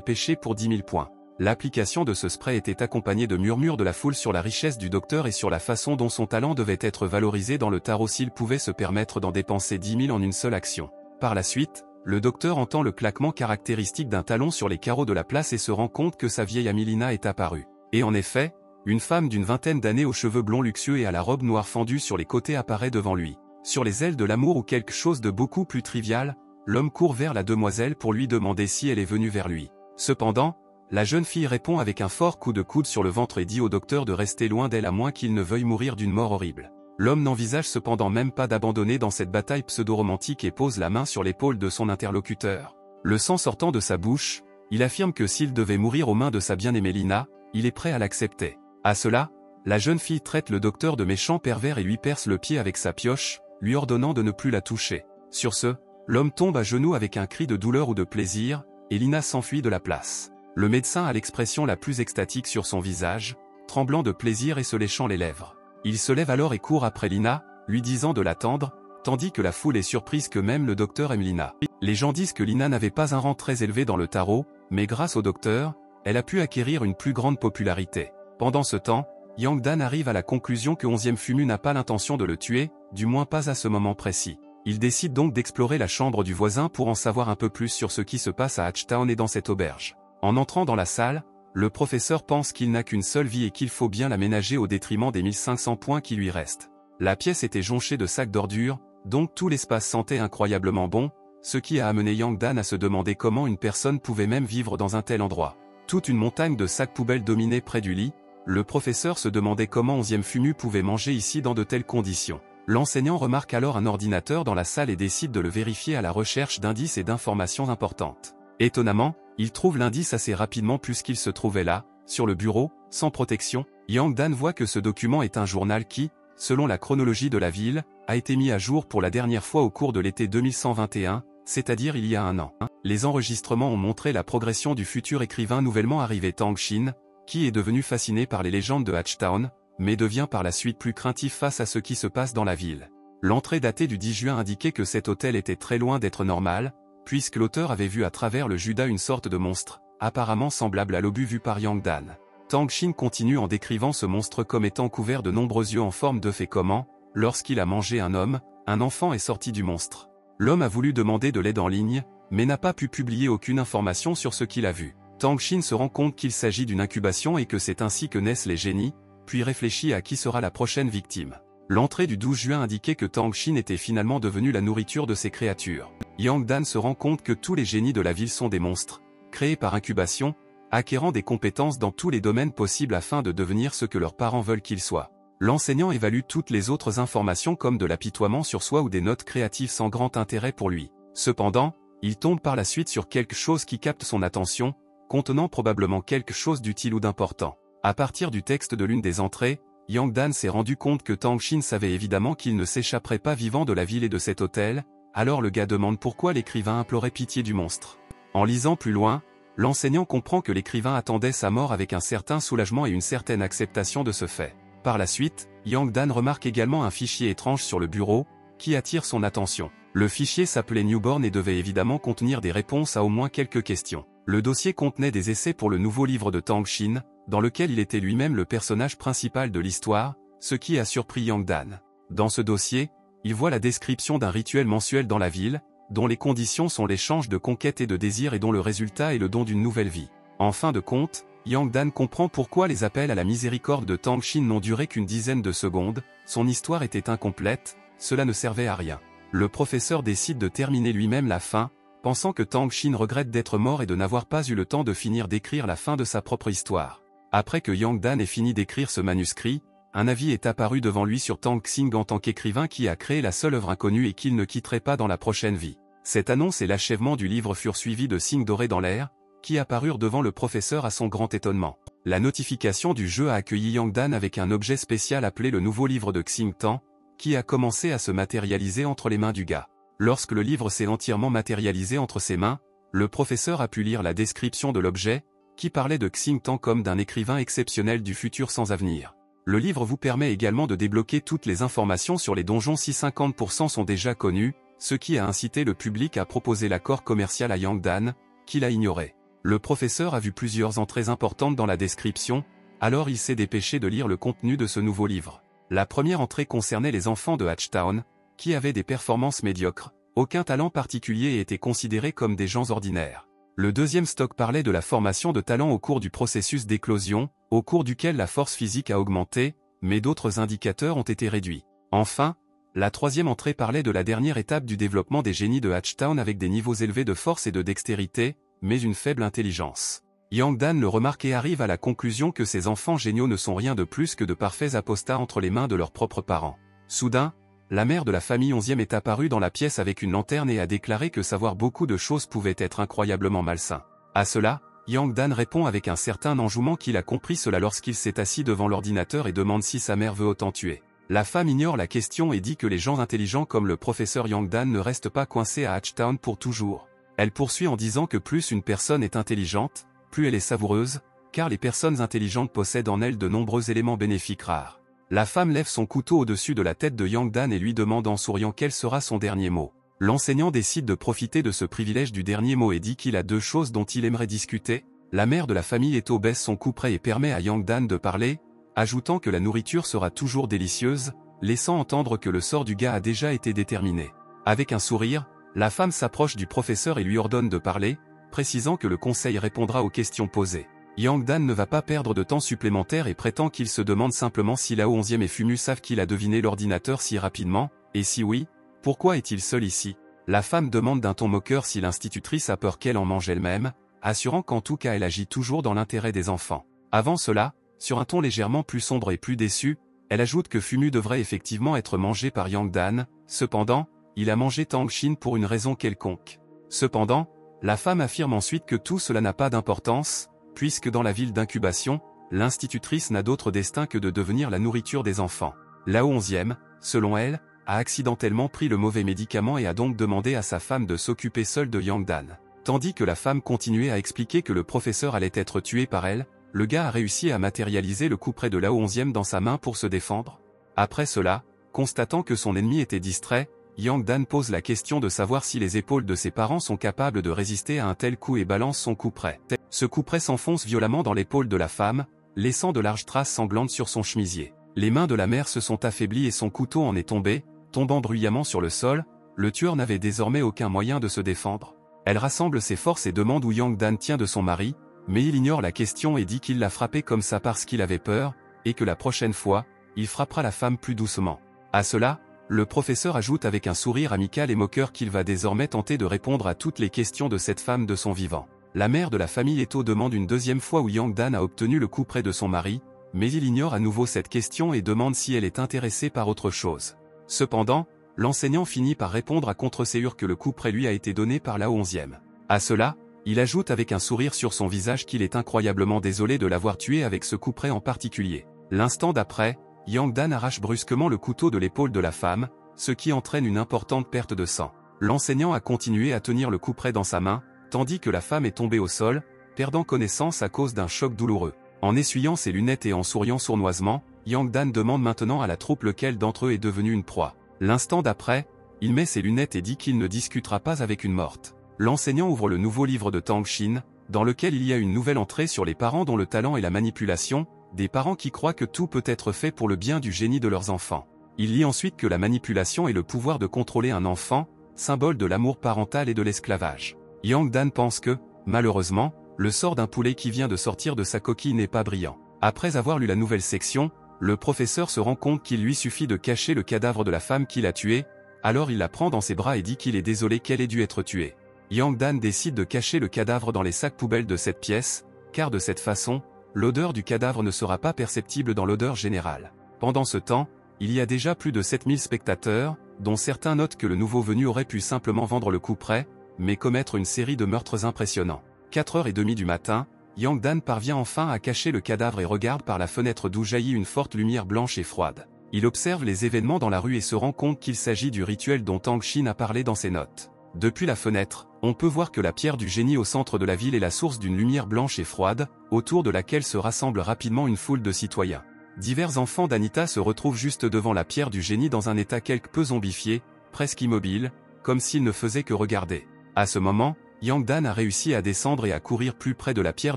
péchés pour 10 000 points. L'application de ce spray était accompagnée de murmures de la foule sur la richesse du docteur et sur la façon dont son talent devait être valorisé dans le tarot s'il pouvait se permettre d'en dépenser 10 000 en une seule action. Par la suite, le docteur entend le claquement caractéristique d'un talon sur les carreaux de la place et se rend compte que sa vieille amie Lina est apparue. Et en effet, une femme d'une vingtaine d'années aux cheveux blonds luxueux et à la robe noire fendue sur les côtés apparaît devant lui. Sur les ailes de l'amour ou quelque chose de beaucoup plus trivial, l'homme court vers la demoiselle pour lui demander si elle est venue vers lui. Cependant, la jeune fille répond avec un fort coup de coude sur le ventre et dit au docteur de rester loin d'elle à moins qu'il ne veuille mourir d'une mort horrible. L'homme n'envisage cependant même pas d'abandonner dans cette bataille pseudo-romantique et pose la main sur l'épaule de son interlocuteur. Le sang sortant de sa bouche, il affirme que s'il devait mourir aux mains de sa bien-aimée Lina, il est prêt à l'accepter. À cela, la jeune fille traite le docteur de méchant pervers et lui perce le pied avec sa pioche, lui ordonnant de ne plus la toucher. Sur ce, l'homme tombe à genoux avec un cri de douleur ou de plaisir, et Lina s'enfuit de la place. Le médecin a l'expression la plus extatique sur son visage, tremblant de plaisir et se léchant les lèvres. Il se lève alors et court après Lina, lui disant de l'attendre, tandis que la foule est surprise que même le docteur aime Lina. Les gens disent que Lina n'avait pas un rang très élevé dans le tarot, mais grâce au docteur, elle a pu acquérir une plus grande popularité. Pendant ce temps, Yang Dan arrive à la conclusion que 11e Fumu n'a pas l'intention de le tuer, du moins pas à ce moment précis. Il décide donc d'explorer la chambre du voisin pour en savoir un peu plus sur ce qui se passe à Hatchtown et dans cette auberge. En entrant dans la salle, le professeur pense qu'il n'a qu'une seule vie et qu'il faut bien l'aménager au détriment des 1500 points qui lui restent. La pièce était jonchée de sacs d'ordures, donc tout l'espace sentait incroyablement bon, ce qui a amené Yang Dan à se demander comment une personne pouvait même vivre dans un tel endroit. Toute une montagne de sacs poubelles dominait près du lit, le professeur se demandait comment 11e Fumu pouvait manger ici dans de telles conditions. L'enseignant remarque alors un ordinateur dans la salle et décide de le vérifier à la recherche d'indices et d'informations importantes. Étonnamment, il trouve l'indice assez rapidement puisqu'il se trouvait là, sur le bureau, sans protection. Yang Dan voit que ce document est un journal qui, selon la chronologie de la ville, a été mis à jour pour la dernière fois au cours de l'été 2121, c'est-à-dire il y a un an. Les enregistrements ont montré la progression du futur écrivain nouvellement arrivé Tang Xin, qui est devenu fasciné par les légendes de Hatchtown, mais devient par la suite plus craintif face à ce qui se passe dans la ville. L'entrée datée du 10 juin indiquait que cet hôtel était très loin d'être normal, puisque l'auteur avait vu à travers le Judas une sorte de monstre, apparemment semblable à l'obus vu par Yang Dan. Tang Xin continue en décrivant ce monstre comme étant couvert de nombreux yeux en forme d'œuf et comment, lorsqu'il a mangé un homme, un enfant est sorti du monstre. L'homme a voulu demander de l'aide en ligne, mais n'a pas pu publier aucune information sur ce qu'il a vu. Tang Xin se rend compte qu'il s'agit d'une incubation et que c'est ainsi que naissent les génies, puis réfléchit à qui sera la prochaine victime. L'entrée du 12 juin indiquait que Tang Xin était finalement devenu la nourriture de ces créatures. Yang Dan se rend compte que tous les génies de la ville sont des monstres, créés par incubation, acquérant des compétences dans tous les domaines possibles afin de devenir ce que leurs parents veulent qu'ils soient. L'enseignant évalue toutes les autres informations comme de l'apitoiement sur soi ou des notes créatives sans grand intérêt pour lui. Cependant, il tombe par la suite sur quelque chose qui capte son attention, contenant probablement quelque chose d'utile ou d'important. À partir du texte de l'une des entrées, Yang Dan s'est rendu compte que Tang Xin savait évidemment qu'il ne s'échapperait pas vivant de la ville et de cet hôtel, alors le gars demande pourquoi l'écrivain implorait pitié du monstre. En lisant plus loin, l'enseignant comprend que l'écrivain attendait sa mort avec un certain soulagement et une certaine acceptation de ce fait. Par la suite, Yang Dan remarque également un fichier étrange sur le bureau, qui attire son attention. Le fichier s'appelait Newborn et devait évidemment contenir des réponses à au moins quelques questions. Le dossier contenait des essais pour le nouveau livre de Tang Xin, dans lequel il était lui-même le personnage principal de l'histoire, ce qui a surpris Yang Dan. Dans ce dossier, il voit la description d'un rituel mensuel dans la ville, dont les conditions sont l'échange de conquêtes et de désirs et dont le résultat est le don d'une nouvelle vie. En fin de compte, Yang Dan comprend pourquoi les appels à la miséricorde de Tang Xin n'ont duré qu'une dizaine de secondes, son histoire était incomplète, cela ne servait à rien. Le professeur décide de terminer lui-même la fin, pensant que Tang Xin regrette d'être mort et de n'avoir pas eu le temps de finir d'écrire la fin de sa propre histoire. Après que Yang Dan ait fini d'écrire ce manuscrit, un avis est apparu devant lui sur Tang Xing en tant qu'écrivain qui a créé la seule œuvre inconnue et qu'il ne quitterait pas dans la prochaine vie. Cette annonce et l'achèvement du livre furent suivis de signes dorés dans l'air, qui apparurent devant le professeur à son grand étonnement. La notification du jeu a accueilli Yang Dan avec un objet spécial appelé le nouveau livre de Xing Tang, qui a commencé à se matérialiser entre les mains du gars. Lorsque le livre s'est entièrement matérialisé entre ses mains, le professeur a pu lire la description de l'objet, qui parlait de Xing Tang comme d'un écrivain exceptionnel du futur sans avenir. Le livre vous permet également de débloquer toutes les informations sur les donjons si 50% sont déjà connus, ce qui a incité le public à proposer l'accord commercial à Yang Dan, qu'il a ignoré. Le professeur a vu plusieurs entrées importantes dans la description, alors il s'est dépêché de lire le contenu de ce nouveau livre. La première entrée concernait les enfants de Hatchtown, qui avaient des performances médiocres, aucun talent particulier et étaient considérés comme des gens ordinaires. Le deuxième stock parlait de la formation de talents au cours du processus d'éclosion, au cours duquel la force physique a augmenté, mais d'autres indicateurs ont été réduits. Enfin, la troisième entrée parlait de la dernière étape du développement des génies de Hatchtown avec des niveaux élevés de force et de dextérité, mais une faible intelligence. Yang Dan le remarque et arrive à la conclusion que ces enfants géniaux ne sont rien de plus que de parfaits apostats entre les mains de leurs propres parents. Soudain, la mère de la famille 11e est apparue dans la pièce avec une lanterne et a déclaré que savoir beaucoup de choses pouvait être incroyablement malsain. À cela, Yang Dan répond avec un certain enjouement qu'il a compris cela lorsqu'il s'est assis devant l'ordinateur et demande si sa mère veut autant tuer. La femme ignore la question et dit que les gens intelligents comme le professeur Yang Dan ne restent pas coincés à Hatchtown pour toujours. Elle poursuit en disant que plus une personne est intelligente, plus elle est savoureuse, car les personnes intelligentes possèdent en elles de nombreux éléments bénéfiques rares. La femme lève son couteau au-dessus de la tête de Yang Dan et lui demande en souriant quel sera son dernier mot. L'enseignant décide de profiter de ce privilège du dernier mot et dit qu'il a deux choses dont il aimerait discuter. La mère de la famille Eto baisse son couperet et permet à Yang Dan de parler, ajoutant que la nourriture sera toujours délicieuse, laissant entendre que le sort du gars a déjà été déterminé. Avec un sourire, la femme s'approche du professeur et lui ordonne de parler, précisant que le conseil répondra aux questions posées. Yang Dan ne va pas perdre de temps supplémentaire et prétend qu'il se demande simplement si Lao 11e et Fumu savent qu'il a deviné l'ordinateur si rapidement, et si oui, pourquoi est-il seul ici? La femme demande d'un ton moqueur si l'institutrice a peur qu'elle en mange elle-même, assurant qu'en tout cas elle agit toujours dans l'intérêt des enfants. Avant cela, sur un ton légèrement plus sombre et plus déçu, elle ajoute que Fumu devrait effectivement être mangé par Yang Dan, cependant, il a mangé Tang Xin pour une raison quelconque. Cependant, la femme affirme ensuite que tout cela n'a pas d'importance, puisque dans la ville d'incubation, l'institutrice n'a d'autre destin que de devenir la nourriture des enfants. Lao 11e, selon elle, a accidentellement pris le mauvais médicament et a donc demandé à sa femme de s'occuper seule de Yang Dan. Tandis que la femme continuait à expliquer que le professeur allait être tué par elle, le gars a réussi à matérialiser le couperet de Lao 11e dans sa main pour se défendre. Après cela, constatant que son ennemi était distrait, Yang Dan pose la question de savoir si les épaules de ses parents sont capables de résister à un tel coup et balance son couperet. Ce couperet s'enfonce violemment dans l'épaule de la femme, laissant de larges traces sanglantes sur son chemisier. Les mains de la mère se sont affaiblies et son couteau en est tombé, tombant bruyamment sur le sol. Le tueur n'avait désormais aucun moyen de se défendre. Elle rassemble ses forces et demande où Yang Dan tient de son mari, mais il ignore la question et dit qu'il l'a frappé comme ça parce qu'il avait peur, et que la prochaine fois, il frappera la femme plus doucement. À cela, le professeur ajoute avec un sourire amical et moqueur qu'il va désormais tenter de répondre à toutes les questions de cette femme de son vivant. La mère de la famille Eto demande une deuxième fois où Yang Dan a obtenu le coup près de son mari, mais il ignore à nouveau cette question et demande si elle est intéressée par autre chose. Cependant, l'enseignant finit par répondre à contre-séure que le coup près lui a été donné par Lao 11e. À cela, il ajoute avec un sourire sur son visage qu'il est incroyablement désolé de l'avoir tué avec ce coup près en particulier. L'instant d'après, Yang Dan arrache brusquement le couteau de l'épaule de la femme, ce qui entraîne une importante perte de sang. L'enseignant a continué à tenir le couperet dans sa main, tandis que la femme est tombée au sol, perdant connaissance à cause d'un choc douloureux. En essuyant ses lunettes et en souriant sournoisement, Yang Dan demande maintenant à la troupe lequel d'entre eux est devenu une proie. L'instant d'après, il met ses lunettes et dit qu'il ne discutera pas avec une morte. L'enseignant ouvre le nouveau livre de Tang Xin, dans lequel il y a une nouvelle entrée sur les parents dont le talent est la manipulation, des parents qui croient que tout peut être fait pour le bien du génie de leurs enfants. Il lit ensuite que la manipulation est le pouvoir de contrôler un enfant, symbole de l'amour parental et de l'esclavage. Yang Dan pense que, malheureusement, le sort d'un poulet qui vient de sortir de sa coquille n'est pas brillant. Après avoir lu la nouvelle section, le professeur se rend compte qu'il lui suffit de cacher le cadavre de la femme qu'il a tuée, alors il la prend dans ses bras et dit qu'il est désolé qu'elle ait dû être tuée. Yang Dan décide de cacher le cadavre dans les sacs poubelles de cette pièce, car de cette façon, l'odeur du cadavre ne sera pas perceptible dans l'odeur générale. Pendant ce temps, il y a déjà plus de 7000 spectateurs, dont certains notent que le nouveau venu aurait pu simplement vendre le coup près, mais commettre une série de meurtres impressionnants. 4h30 du matin, Yang Dan parvient enfin à cacher le cadavre et regarde par la fenêtre d'où jaillit une forte lumière blanche et froide. Il observe les événements dans la rue et se rend compte qu'il s'agit du rituel dont Tang Xin a parlé dans ses notes. Depuis la fenêtre, on peut voir que la pierre du génie au centre de la ville est la source d'une lumière blanche et froide, autour de laquelle se rassemble rapidement une foule de citoyens. Divers enfants d'Anita se retrouvent juste devant la pierre du génie dans un état quelque peu zombifié, presque immobile, comme s'ils ne faisaient que regarder. À ce moment, Yang Dan a réussi à descendre et à courir plus près de la pierre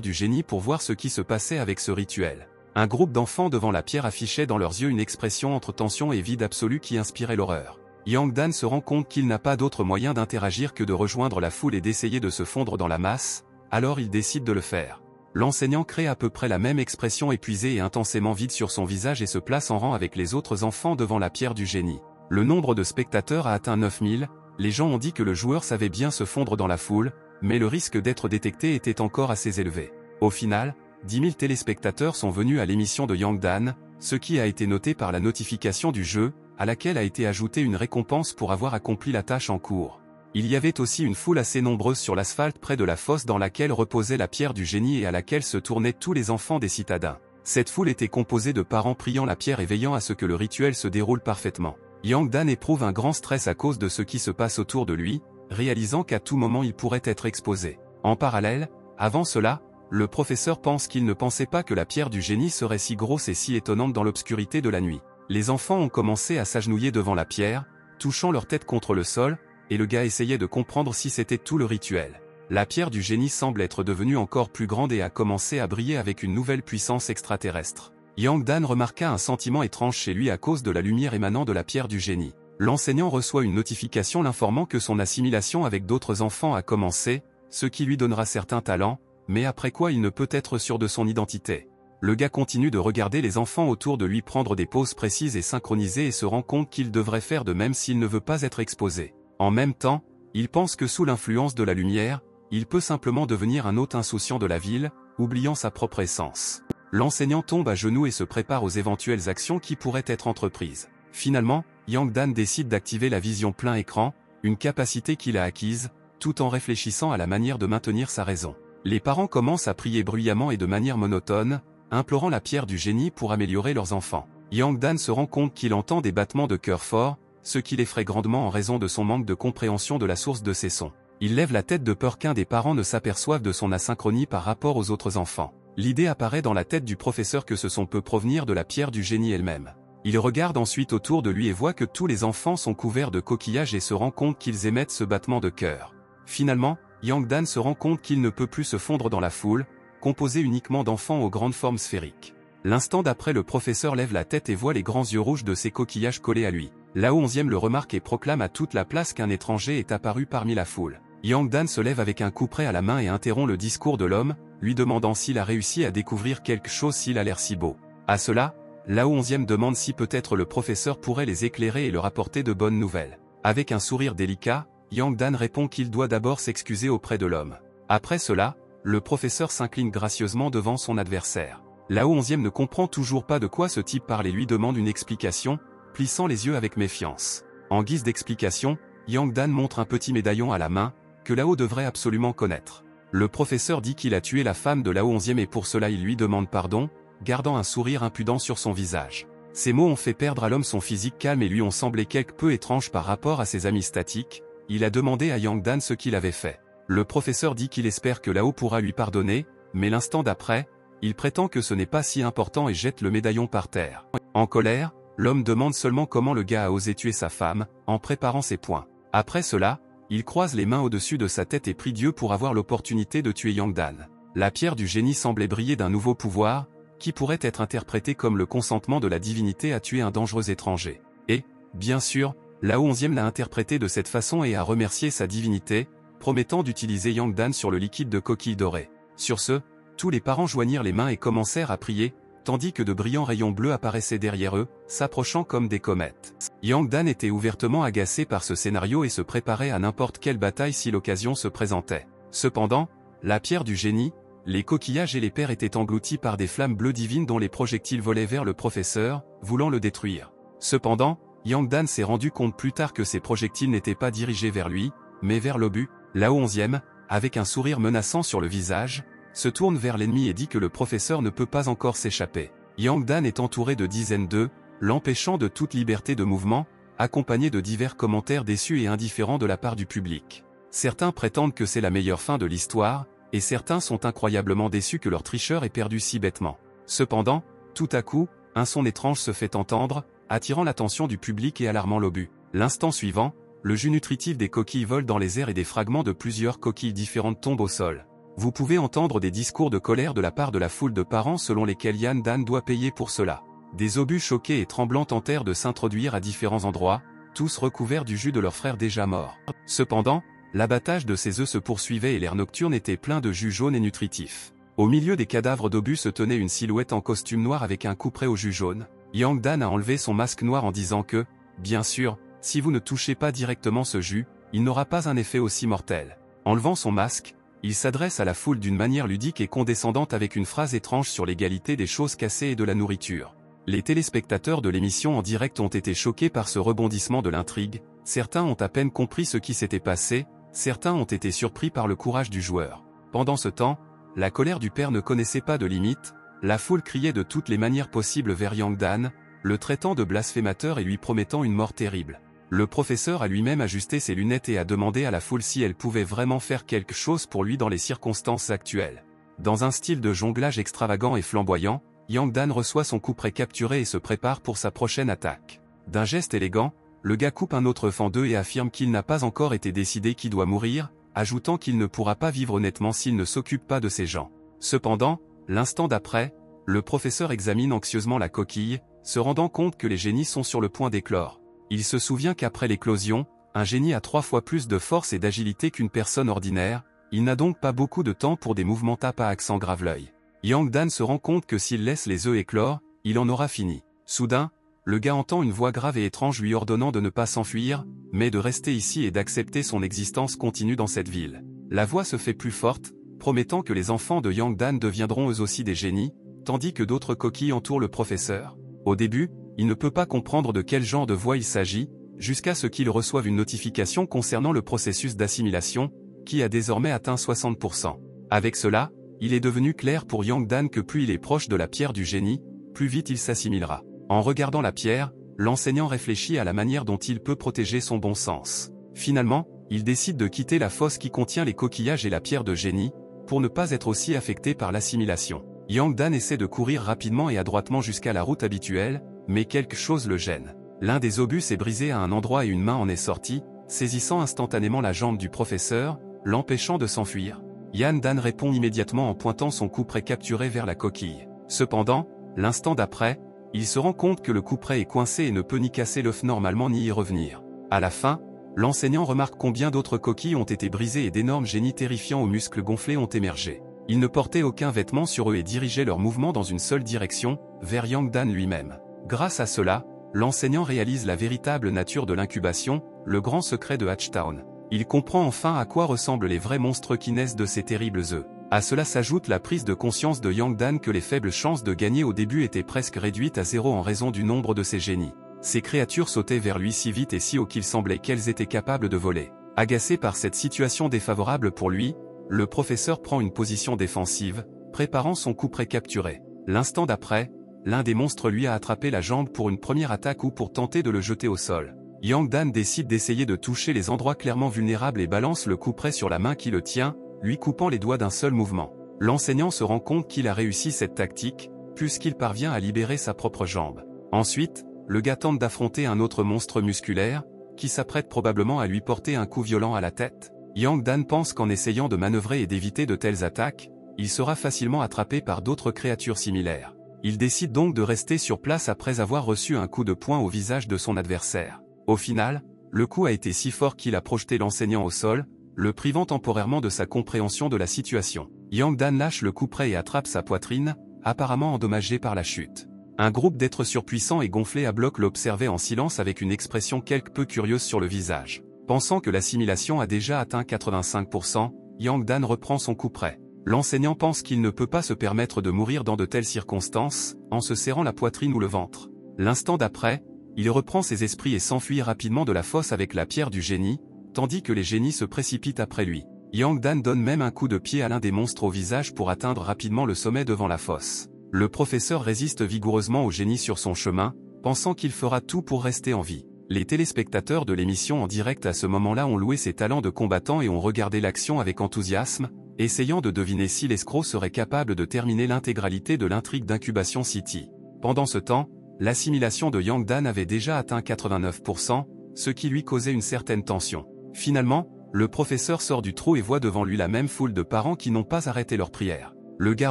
du génie pour voir ce qui se passait avec ce rituel. Un groupe d'enfants devant la pierre affichait dans leurs yeux une expression entre tension et vide absolu qui inspirait l'horreur. Yang Dan se rend compte qu'il n'a pas d'autre moyen d'interagir que de rejoindre la foule et d'essayer de se fondre dans la masse, alors il décide de le faire. L'enseignant crée à peu près la même expression épuisée et intensément vide sur son visage et se place en rang avec les autres enfants devant la pierre du génie. Le nombre de spectateurs a atteint 9000, les gens ont dit que le joueur savait bien se fondre dans la foule, mais le risque d'être détecté était encore assez élevé. Au final, 10 000 téléspectateurs sont venus à l'émission de Yang Dan, ce qui a été noté par la notification du jeu, à laquelle a été ajoutée une récompense pour avoir accompli la tâche en cours. Il y avait aussi une foule assez nombreuse sur l'asphalte près de la fosse dans laquelle reposait la pierre du génie et à laquelle se tournaient tous les enfants des citadins. Cette foule était composée de parents priant la pierre et veillant à ce que le rituel se déroule parfaitement. Yang Dan éprouve un grand stress à cause de ce qui se passe autour de lui, réalisant qu'à tout moment il pourrait être exposé. En parallèle, avant cela, le professeur pense qu'il ne pensait pas que la pierre du génie serait si grosse et si étonnante dans l'obscurité de la nuit. Les enfants ont commencé à s'agenouiller devant la pierre, touchant leur tête contre le sol, et le gars essayait de comprendre si c'était tout le rituel. La pierre du génie semble être devenue encore plus grande et a commencé à briller avec une nouvelle puissance extraterrestre. Yang Dan remarqua un sentiment étrange chez lui à cause de la lumière émanant de la pierre du génie. L'enseignant reçoit une notification l'informant que son assimilation avec d'autres enfants a commencé, ce qui lui donnera certains talents, mais après quoi il ne peut être sûr de son identité. Le gars continue de regarder les enfants autour de lui prendre des poses précises et synchronisées et se rend compte qu'il devrait faire de même s'il ne veut pas être exposé. En même temps, il pense que sous l'influence de la lumière, il peut simplement devenir un hôte insouciant de la ville, oubliant sa propre essence. L'enseignant tombe à genoux et se prépare aux éventuelles actions qui pourraient être entreprises. Finalement, Yang Dan décide d'activer la vision plein écran, une capacité qu'il a acquise, tout en réfléchissant à la manière de maintenir sa raison. Les parents commencent à prier bruyamment et de manière monotone, implorant la pierre du génie pour améliorer leurs enfants. Yang Dan se rend compte qu'il entend des battements de cœur forts, ce qui l'effraie grandement en raison de son manque de compréhension de la source de ces sons. Il lève la tête de peur qu'un des parents ne s'aperçoive de son asynchronie par rapport aux autres enfants. L'idée apparaît dans la tête du professeur que ce son peut provenir de la pierre du génie elle-même. Il regarde ensuite autour de lui et voit que tous les enfants sont couverts de coquillages et se rend compte qu'ils émettent ce battement de cœur. Finalement, Yang Dan se rend compte qu'il ne peut plus se fondre dans la foule, composée uniquement d'enfants aux grandes formes sphériques. L'instant d'après, le professeur lève la tête et voit les grands yeux rouges de ces coquillages collés à lui. Lao 11e le remarque et proclame à toute la place qu'un étranger est apparu parmi la foule. Yang Dan se lève avec un couperet à la main et interrompt le discours de l'homme, lui demandant s'il a réussi à découvrir quelque chose s'il a l'air si beau. À cela, Lao 11e demande si peut-être le professeur pourrait les éclairer et leur apporter de bonnes nouvelles. Avec un sourire délicat, Yang Dan répond qu'il doit d'abord s'excuser auprès de l'homme. Après cela, le professeur s'incline gracieusement devant son adversaire. Lao 11e ne comprend toujours pas de quoi ce type parle et lui demande une explication, plissant les yeux avec méfiance. En guise d'explication, Yang Dan montre un petit médaillon à la main, que Lao devrait absolument connaître. Le professeur dit qu'il a tué la femme de Lao 11e et pour cela il lui demande pardon, gardant un sourire impudent sur son visage. Ces mots ont fait perdre à l'homme son physique calme et lui ont semblé quelque peu étranges par rapport à ses amis statiques. Il a demandé à Yang Dan ce qu'il avait fait. Le professeur dit qu'il espère que Lao pourra lui pardonner, mais l'instant d'après, il prétend que ce n'est pas si important et jette le médaillon par terre. En colère, l'homme demande seulement comment le gars a osé tuer sa femme, en préparant ses poings. Après cela, il croise les mains au-dessus de sa tête et prie Dieu pour avoir l'opportunité de tuer Yang Dan. La pierre du génie semblait briller d'un nouveau pouvoir, qui pourrait être interprété comme le consentement de la divinité à tuer un dangereux étranger. Et, bien sûr, Lao 11e l'a interprété de cette façon et a remercié sa divinité, promettant d'utiliser Yang Dan sur le liquide de coquille dorée. Sur ce, tous les parents joignirent les mains et commencèrent à prier, tandis que de brillants rayons bleus apparaissaient derrière eux, s'approchant comme des comètes. Yang Dan était ouvertement agacé par ce scénario et se préparait à n'importe quelle bataille si l'occasion se présentait. Cependant, la pierre du génie, les coquillages et les pères étaient engloutis par des flammes bleues divines dont les projectiles volaient vers le professeur, voulant le détruire. Cependant, Yang Dan s'est rendu compte plus tard que ces projectiles n'étaient pas dirigés vers lui, mais vers l'obus. Là-haut 11e, avec un sourire menaçant sur le visage, se tourne vers l'ennemi et dit que le professeur ne peut pas encore s'échapper. Yang Dan est entouré de dizaines d'eux, l'empêchant de toute liberté de mouvement, accompagné de divers commentaires déçus et indifférents de la part du public. Certains prétendent que c'est la meilleure fin de l'histoire, et certains sont incroyablement déçus que leur tricheur ait perdu si bêtement. Cependant, tout à coup, un son étrange se fait entendre, attirant l'attention du public et alarmant l'obus. L'instant suivant, le jus nutritif des coquilles vole dans les airs et des fragments de plusieurs coquilles différentes tombent au sol. Vous pouvez entendre des discours de colère de la part de la foule de parents selon lesquels Yang Dan doit payer pour cela. Des obus choqués et tremblants tentèrent de s'introduire à différents endroits, tous recouverts du jus de leur frère déjà mort. Cependant, l'abattage de ces œufs se poursuivait et l'air nocturne était plein de jus jaune et nutritif. Au milieu des cadavres d'obus se tenait une silhouette en costume noir avec un couperet au jus jaune. Yang Dan a enlevé son masque noir en disant que, bien sûr, si vous ne touchez pas directement ce jus, il n'aura pas un effet aussi mortel. Enlevant son masque, il s'adresse à la foule d'une manière ludique et condescendante avec une phrase étrange sur l'égalité des choses cassées et de la nourriture. Les téléspectateurs de l'émission en direct ont été choqués par ce rebondissement de l'intrigue, certains ont à peine compris ce qui s'était passé, certains ont été surpris par le courage du joueur. Pendant ce temps, la colère du père ne connaissait pas de limite, la foule criait de toutes les manières possibles vers Yang Dan, le traitant de blasphémateur et lui promettant une mort terrible. Le professeur a lui-même ajusté ses lunettes et a demandé à la foule si elle pouvait vraiment faire quelque chose pour lui dans les circonstances actuelles. Dans un style de jonglage extravagant et flamboyant, Yang Dan reçoit son couperet capturé et se prépare pour sa prochaine attaque. D'un geste élégant, le gars coupe un autre œuf en deux et affirme qu'il n'a pas encore été décidé qui doit mourir, ajoutant qu'il ne pourra pas vivre honnêtement s'il ne s'occupe pas de ces gens. Cependant, l'instant d'après, le professeur examine anxieusement la coquille, se rendant compte que les génies sont sur le point d'éclore. Il se souvient qu'après l'éclosion, un génie a 3 fois plus de force et d'agilité qu'une personne ordinaire, il n'a donc pas beaucoup de temps pour des mouvements tape à accent grave-l'œil. Yang Dan se rend compte que s'il laisse les œufs éclore, il en aura fini. Soudain, le gars entend une voix grave et étrange lui ordonnant de ne pas s'enfuir, mais de rester ici et d'accepter son existence continue dans cette ville. La voix se fait plus forte, promettant que les enfants de Yang Dan deviendront eux aussi des génies, tandis que d'autres coquilles entourent le professeur. Au début, il ne peut pas comprendre de quel genre de voix il s'agit, jusqu'à ce qu'il reçoive une notification concernant le processus d'assimilation, qui a désormais atteint 60%. Avec cela, il est devenu clair pour Yang Dan que plus il est proche de la pierre du génie, plus vite il s'assimilera. En regardant la pierre, l'enseignant réfléchit à la manière dont il peut protéger son bon sens. Finalement, il décide de quitter la fosse qui contient les coquillages et la pierre de génie, pour ne pas être aussi affecté par l'assimilation. Yang Dan essaie de courir rapidement et adroitement jusqu'à la route habituelle, mais quelque chose le gêne. L'un des obus s'est brisé à un endroit et une main en est sortie, saisissant instantanément la jambe du professeur, l'empêchant de s'enfuir. Yang Dan répond immédiatement en pointant son couperet capturé vers la coquille. Cependant, l'instant d'après, il se rend compte que le couperet est coincé et ne peut ni casser l'œuf normalement ni y revenir. À la fin, l'enseignant remarque combien d'autres coquilles ont été brisées et d'énormes génies terrifiants aux muscles gonflés ont émergé. Ils ne portaient aucun vêtement sur eux et dirigeaient leurs mouvements dans une seule direction, vers Yang Dan lui-même. Grâce à cela, l'enseignant réalise la véritable nature de l'incubation, le grand secret de Hatchtown. Il comprend enfin à quoi ressemblent les vrais monstres qui naissent de ces terribles œufs. À cela s'ajoute la prise de conscience de Yang Dan que les faibles chances de gagner au début étaient presque réduites à 0 en raison du nombre de ces génies. Ces créatures sautaient vers lui si vite et si haut qu'il semblait qu'elles étaient capables de voler. Agacé par cette situation défavorable pour lui, le professeur prend une position défensive, préparant son couperet capturé. L'instant d'après, l'un des monstres lui a attrapé la jambe pour une première attaque ou pour tenter de le jeter au sol. Yang Dan décide d'essayer de toucher les endroits clairement vulnérables et balance le couperet sur la main qui le tient, lui coupant les doigts d'un seul mouvement. L'enseignant se rend compte qu'il a réussi cette tactique, puisqu'il parvient à libérer sa propre jambe. Ensuite, le gars tente d'affronter un autre monstre musculaire, qui s'apprête probablement à lui porter un coup violent à la tête. Yang Dan pense qu'en essayant de manœuvrer et d'éviter de telles attaques, il sera facilement attrapé par d'autres créatures similaires. Il décide donc de rester sur place après avoir reçu un coup de poing au visage de son adversaire. Au final, le coup a été si fort qu'il a projeté l'enseignant au sol, le privant temporairement de sa compréhension de la situation. Yang Dan lâche le coup près et attrape sa poitrine, apparemment endommagée par la chute. Un groupe d'êtres surpuissants et gonflés à bloc l'observait en silence avec une expression quelque peu curieuse sur le visage. Pensant que l'assimilation a déjà atteint 85%, Yang Dan reprend son coup près. L'enseignant pense qu'il ne peut pas se permettre de mourir dans de telles circonstances, en se serrant la poitrine ou le ventre. L'instant d'après, il reprend ses esprits et s'enfuit rapidement de la fosse avec la pierre du génie, tandis que les génies se précipitent après lui. Yang Dan donne même un coup de pied à l'un des monstres au visage pour atteindre rapidement le sommet devant la fosse. Le professeur résiste vigoureusement au génie sur son chemin, pensant qu'il fera tout pour rester en vie. Les téléspectateurs de l'émission en direct à ce moment-là ont loué ses talents de combattant et ont regardé l'action avec enthousiasme, essayant de deviner si l'escroc serait capable de terminer l'intégralité de l'intrigue d'Incubation City. Pendant ce temps, l'assimilation de Yang Dan avait déjà atteint 89%, ce qui lui causait une certaine tension. Finalement, le professeur sort du trou et voit devant lui la même foule de parents qui n'ont pas arrêté leur prière. Le gars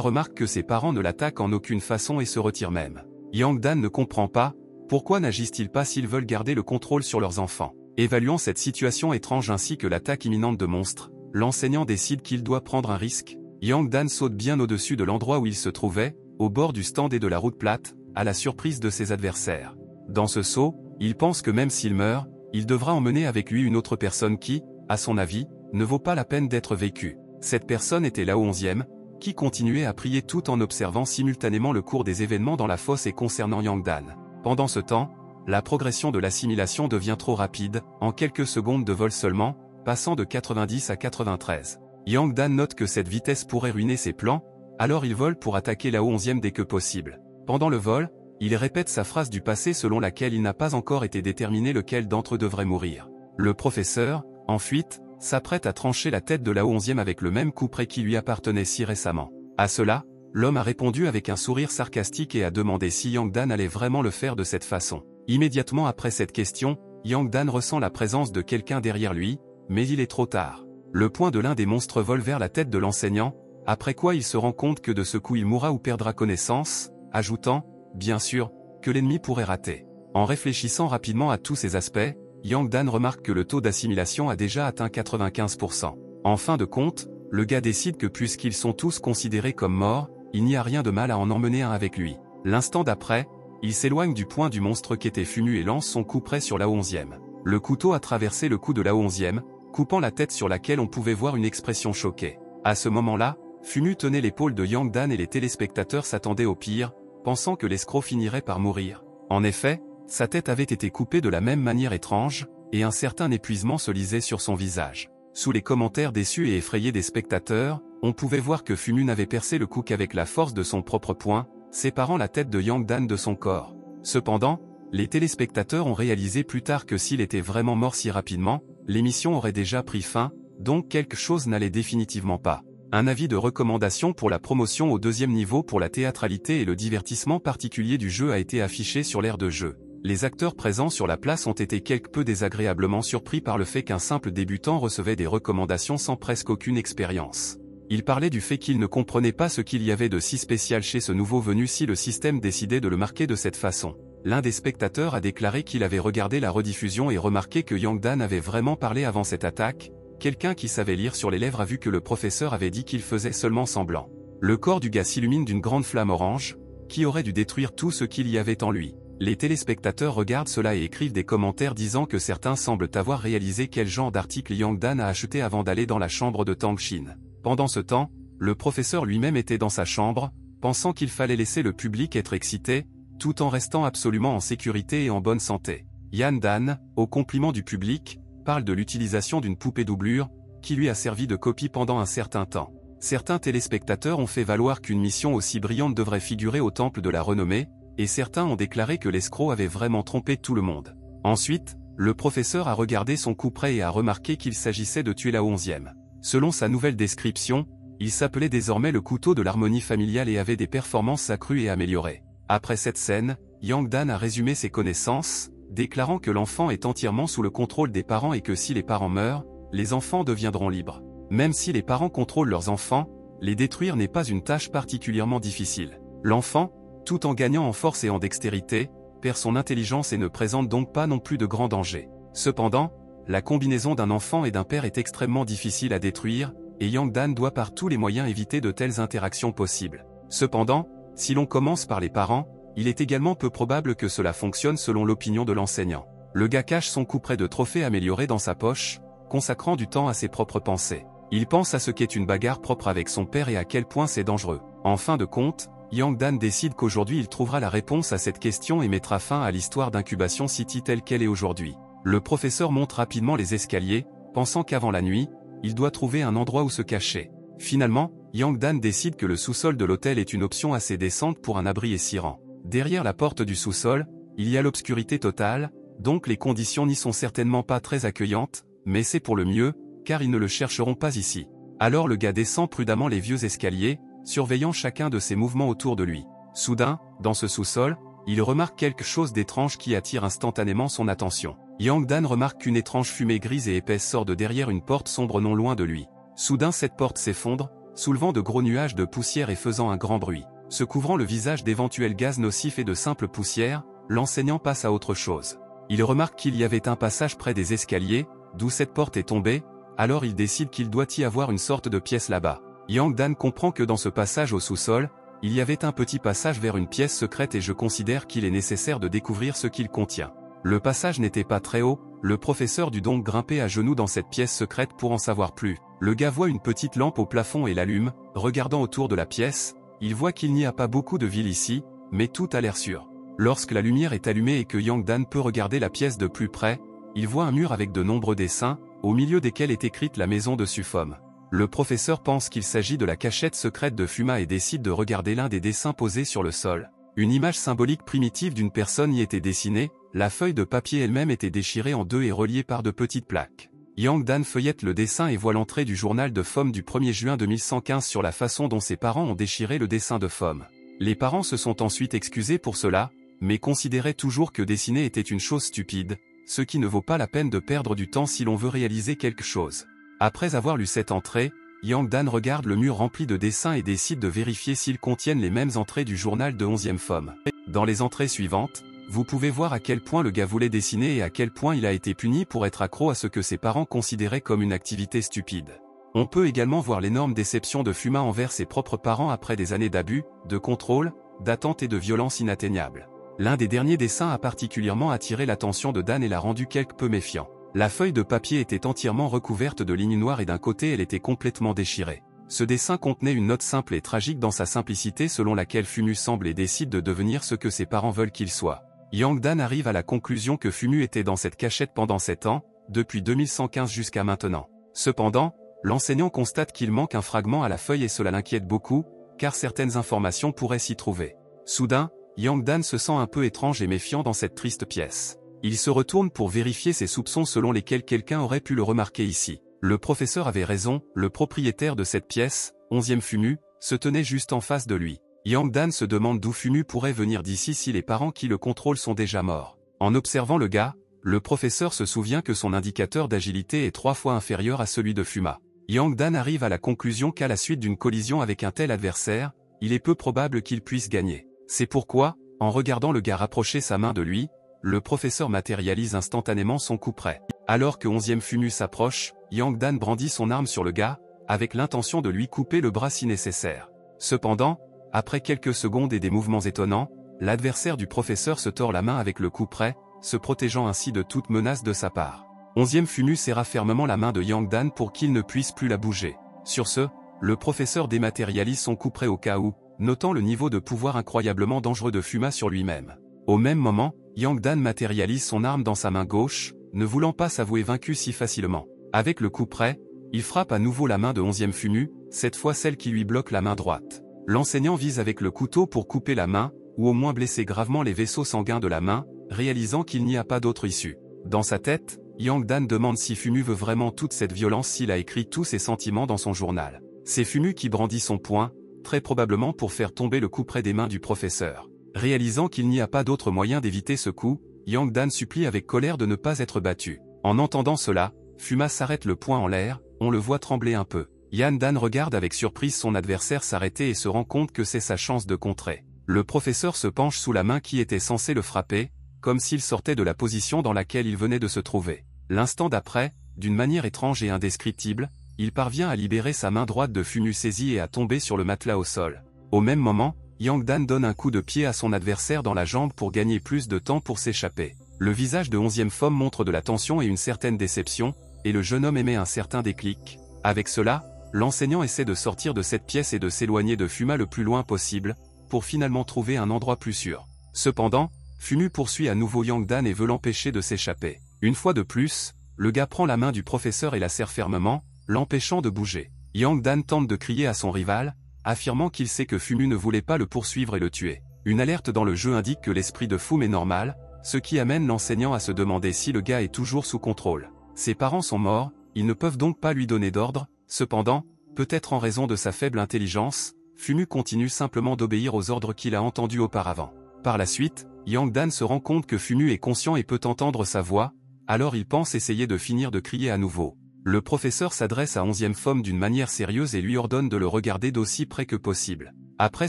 remarque que ses parents ne l'attaquent en aucune façon et se retire même. Yang Dan ne comprend pas, pourquoi n'agissent-ils pas s'ils veulent garder le contrôle sur leurs enfants? Évaluant cette situation étrange ainsi que l'attaque imminente de monstres, l'enseignant décide qu'il doit prendre un risque. Yang Dan saute bien au-dessus de l'endroit où il se trouvait, au bord du stand et de la route plate, à la surprise de ses adversaires. Dans ce saut, il pense que même s'il meurt, il devra emmener avec lui une autre personne qui, à son avis, ne vaut pas la peine d'être vécue. Cette personne était Lao 11e, qui continuait à prier tout en observant simultanément le cours des événements dans la fosse et concernant Yang Dan. Pendant ce temps, la progression de l'assimilation devient trop rapide, en quelques secondes de vol seulement, passant de 90 à 93. Yang Dan note que cette vitesse pourrait ruiner ses plans, alors il vole pour attaquer Lao 11e dès que possible. Pendant le vol, il répète sa phrase du passé selon laquelle il n'a pas encore été déterminé lequel d'entre eux devrait mourir. Le professeur, en fuite, s'apprête à trancher la tête de Lao 11e avec le même coup près qui lui appartenait si récemment. À cela, l'homme a répondu avec un sourire sarcastique et a demandé si Yang Dan allait vraiment le faire de cette façon. Immédiatement après cette question, Yang Dan ressent la présence de quelqu'un derrière lui, mais il est trop tard. Le poing de l'un des monstres vole vers la tête de l'enseignant, après quoi il se rend compte que de ce coup il mourra ou perdra connaissance, ajoutant, bien sûr, que l'ennemi pourrait rater. En réfléchissant rapidement à tous ces aspects, Yang Dan remarque que le taux d'assimilation a déjà atteint 95%. En fin de compte, le gars décide que puisqu'ils sont tous considérés comme morts, il n'y a rien de mal à en emmener un avec lui. L'instant d'après, il s'éloigne du point du monstre qu'était Fumu et lance son coup près sur Lao 11e. Le couteau a traversé le cou de Lao 11e, coupant la tête sur laquelle on pouvait voir une expression choquée. À ce moment-là, Fumu tenait l'épaule de Yang Dan et les téléspectateurs s'attendaient au pire, pensant que l'escroc finirait par mourir. En effet, sa tête avait été coupée de la même manière étrange, et un certain épuisement se lisait sur son visage. Sous les commentaires déçus et effrayés des spectateurs, on pouvait voir que Fumu n'avait percé le cou qu'avec la force de son propre poing, séparant la tête de Yang Dan de son corps. Cependant, les téléspectateurs ont réalisé plus tard que s'il était vraiment mort si rapidement, l'émission aurait déjà pris fin, donc quelque chose n'allait définitivement pas. Un avis de recommandation pour la promotion au deuxième niveau pour la théâtralité et le divertissement particulier du jeu a été affiché sur l'aire de jeu. Les acteurs présents sur la place ont été quelque peu désagréablement surpris par le fait qu'un simple débutant recevait des recommandations sans presque aucune expérience. Ils parlaient du fait qu'ils ne comprenaient pas ce qu'il y avait de si spécial chez ce nouveau venu si le système décidait de le marquer de cette façon. L'un des spectateurs a déclaré qu'il avait regardé la rediffusion et remarqué que Yang Dan avait vraiment parlé avant cette attaque. Quelqu'un qui savait lire sur les lèvres a vu que le professeur avait dit qu'il faisait seulement semblant. Le corps du gars s'illumine d'une grande flamme orange, qui aurait dû détruire tout ce qu'il y avait en lui. Les téléspectateurs regardent cela et écrivent des commentaires disant que certains semblent avoir réalisé quel genre d'article Yang Dan a acheté avant d'aller dans la chambre de Tang Shin. Pendant ce temps, le professeur lui-même était dans sa chambre, pensant qu'il fallait laisser le public être excité, tout en restant absolument en sécurité et en bonne santé. Yan Dan, au compliment du public, parle de l'utilisation d'une poupée doublure, qui lui a servi de copie pendant un certain temps. Certains téléspectateurs ont fait valoir qu'une mission aussi brillante devrait figurer au temple de la renommée, et certains ont déclaré que l'escroc avait vraiment trompé tout le monde. Ensuite, le professeur a regardé son coup près et a remarqué qu'il s'agissait de tuer Lao 11e. Selon sa nouvelle description, il s'appelait désormais le couteau de l'harmonie familiale et avait des performances accrues et améliorées. Après cette scène, Yang Dan a résumé ses connaissances, déclarant que l'enfant est entièrement sous le contrôle des parents et que si les parents meurent, les enfants deviendront libres. Même si les parents contrôlent leurs enfants, les détruire n'est pas une tâche particulièrement difficile. L'enfant, tout en gagnant en force et en dextérité, perd son intelligence et ne présente donc pas non plus de grands dangers. Cependant, la combinaison d'un enfant et d'un père est extrêmement difficile à détruire, et Yang Dan doit par tous les moyens éviter de telles interactions possibles. Cependant, si l'on commence par les parents, il est également peu probable que cela fonctionne selon l'opinion de l'enseignant. Le gars cache son couperet de trophée amélioré dans sa poche, consacrant du temps à ses propres pensées. Il pense à ce qu'est une bagarre propre avec son père et à quel point c'est dangereux. En fin de compte, Yang Dan décide qu'aujourd'hui il trouvera la réponse à cette question et mettra fin à l'histoire d'Incubation City telle qu'elle est aujourd'hui. Le professeur monte rapidement les escaliers, pensant qu'avant la nuit, il doit trouver un endroit où se cacher. Finalement, Yang Dan décide que le sous-sol de l'hôtel est une option assez décente pour un abri et s'y rend. Derrière la porte du sous-sol, il y a l'obscurité totale, donc les conditions n'y sont certainement pas très accueillantes, mais c'est pour le mieux, car ils ne le chercheront pas ici. Alors le gars descend prudemment les vieux escaliers, surveillant chacun de ses mouvements autour de lui. Soudain, dans ce sous-sol, il remarque quelque chose d'étrange qui attire instantanément son attention. Yang Dan remarque qu'une étrange fumée grise et épaisse sort de derrière une porte sombre non loin de lui. Soudain cette porte s'effondre, soulevant de gros nuages de poussière et faisant un grand bruit. Se couvrant le visage d'éventuels gaz nocifs et de simple poussière, l'enseignant passe à autre chose. Il remarque qu'il y avait un passage près des escaliers, d'où cette porte est tombée, alors il décide qu'il doit y avoir une sorte de pièce là-bas. Yang Dan comprend que dans ce passage au sous-sol, il y avait un petit passage vers une pièce secrète et je considère qu'il est nécessaire de découvrir ce qu'il contient. Le passage n'était pas très haut, le professeur dut donc grimper à genoux dans cette pièce secrète pour en savoir plus. Le gars voit une petite lampe au plafond et l'allume, regardant autour de la pièce, il voit qu'il n'y a pas beaucoup de ville ici, mais tout a l'air sûr. Lorsque la lumière est allumée et que Yang Dan peut regarder la pièce de plus près, il voit un mur avec de nombreux dessins, au milieu desquels est écrite la maison de Sufom. Le professeur pense qu'il s'agit de la cachette secrète de Fuma et décide de regarder l'un des dessins posés sur le sol. Une image symbolique primitive d'une personne y était dessinée, la feuille de papier elle-même était déchirée en deux et reliée par de petites plaques. Yang Dan feuillette le dessin et voit l'entrée du journal de Fom du 1er juin 2115 sur la façon dont ses parents ont déchiré le dessin de Fom. Les parents se sont ensuite excusés pour cela, mais considéraient toujours que dessiner était une chose stupide, ce qui ne vaut pas la peine de perdre du temps si l'on veut réaliser quelque chose. Après avoir lu cette entrée, Yang Dan regarde le mur rempli de dessins et décide de vérifier s'ils contiennent les mêmes entrées du journal de 11e Fom. Dans les entrées suivantes, vous pouvez voir à quel point le gars voulait dessiner et à quel point il a été puni pour être accro à ce que ses parents considéraient comme une activité stupide. On peut également voir l'énorme déception de Fuma envers ses propres parents après des années d'abus, de contrôle, d'attente et de violence inatteignables. L'un des derniers dessins a particulièrement attiré l'attention de Dan et l'a rendu quelque peu méfiant. La feuille de papier était entièrement recouverte de lignes noires et d'un côté elle était complètement déchirée. Ce dessin contenait une note simple et tragique dans sa simplicité selon laquelle Fumu semble et décide de devenir ce que ses parents veulent qu'il soit. Yang Dan arrive à la conclusion que Fumu était dans cette cachette pendant 7 ans, depuis 2115 jusqu'à maintenant. Cependant, l'enseignant constate qu'il manque un fragment à la feuille et cela l'inquiète beaucoup, car certaines informations pourraient s'y trouver. Soudain, Yang Dan se sent un peu étrange et méfiant dans cette triste pièce. Il se retourne pour vérifier ses soupçons selon lesquels quelqu'un aurait pu le remarquer ici. Le professeur avait raison, le propriétaire de cette pièce, 11e Fumu, se tenait juste en face de lui. Yang Dan se demande d'où Fumu pourrait venir d'ici si les parents qui le contrôlent sont déjà morts. En observant le gars, le professeur se souvient que son indicateur d'agilité est 3 fois inférieur à celui de Fuma. Yang Dan arrive à la conclusion qu'à la suite d'une collision avec un tel adversaire, il est peu probable qu'il puisse gagner. C'est pourquoi, en regardant le gars rapprocher sa main de lui, le professeur matérialise instantanément son coup près. Alors que 11e Fumu s'approche, Yang Dan brandit son arme sur le gars, avec l'intention de lui couper le bras si nécessaire. Cependant, après quelques secondes et des mouvements étonnants, l'adversaire du professeur se tord la main avec le coup près, se protégeant ainsi de toute menace de sa part. 11e Fumu serra fermement la main de Yang Dan pour qu'il ne puisse plus la bouger. Sur ce, le professeur dématérialise son coup près au cas où, notant le niveau de pouvoir incroyablement dangereux de Fuma sur lui-même. Au même moment, Yang Dan matérialise son arme dans sa main gauche, ne voulant pas s'avouer vaincu si facilement. Avec le coup près, il frappe à nouveau la main de 11e Fumu, cette fois celle qui lui bloque la main droite. L'enseignant vise avec le couteau pour couper la main, ou au moins blesser gravement les vaisseaux sanguins de la main, réalisant qu'il n'y a pas d'autre issue. Dans sa tête, Yang Dan demande si Fumu veut vraiment toute cette violence s'il a écrit tous ses sentiments dans son journal. C'est Fumu qui brandit son poing, très probablement pour faire tomber le coup près des mains du professeur. Réalisant qu'il n'y a pas d'autre moyen d'éviter ce coup, Yang Dan supplie avec colère de ne pas être battu. En entendant cela, Fuma s'arrête le poing en l'air, on le voit trembler un peu. Yang Dan regarde avec surprise son adversaire s'arrêter et se rend compte que c'est sa chance de contrer. Le professeur se penche sous la main qui était censée le frapper, comme s'il sortait de la position dans laquelle il venait de se trouver. L'instant d'après, d'une manière étrange et indescriptible, il parvient à libérer sa main droite de Fumu saisie et à tomber sur le matelas au sol. Au même moment, Yang Dan donne un coup de pied à son adversaire dans la jambe pour gagner plus de temps pour s'échapper. Le visage de 11e Femme montre de la tension et une certaine déception, et le jeune homme émet un certain déclic. Avec cela, l'enseignant essaie de sortir de cette pièce et de s'éloigner de Fuma le plus loin possible, pour finalement trouver un endroit plus sûr. Cependant, Fumu poursuit à nouveau Yang Dan et veut l'empêcher de s'échapper. Une fois de plus, le gars prend la main du professeur et la serre fermement, l'empêchant de bouger. Yang Dan tente de crier à son rival, affirmant qu'il sait que Fumu ne voulait pas le poursuivre et le tuer. Une alerte dans le jeu indique que l'esprit de Fum est normal, ce qui amène l'enseignant à se demander si le gars est toujours sous contrôle. Ses parents sont morts, ils ne peuvent donc pas lui donner d'ordre, cependant, peut-être en raison de sa faible intelligence, Fumu continue simplement d'obéir aux ordres qu'il a entendus auparavant. Par la suite, Yang Dan se rend compte que Fumu est conscient et peut entendre sa voix, alors il pense essayer de finir de crier à nouveau. Le professeur s'adresse à 11e Femme d'une manière sérieuse et lui ordonne de le regarder d'aussi près que possible. Après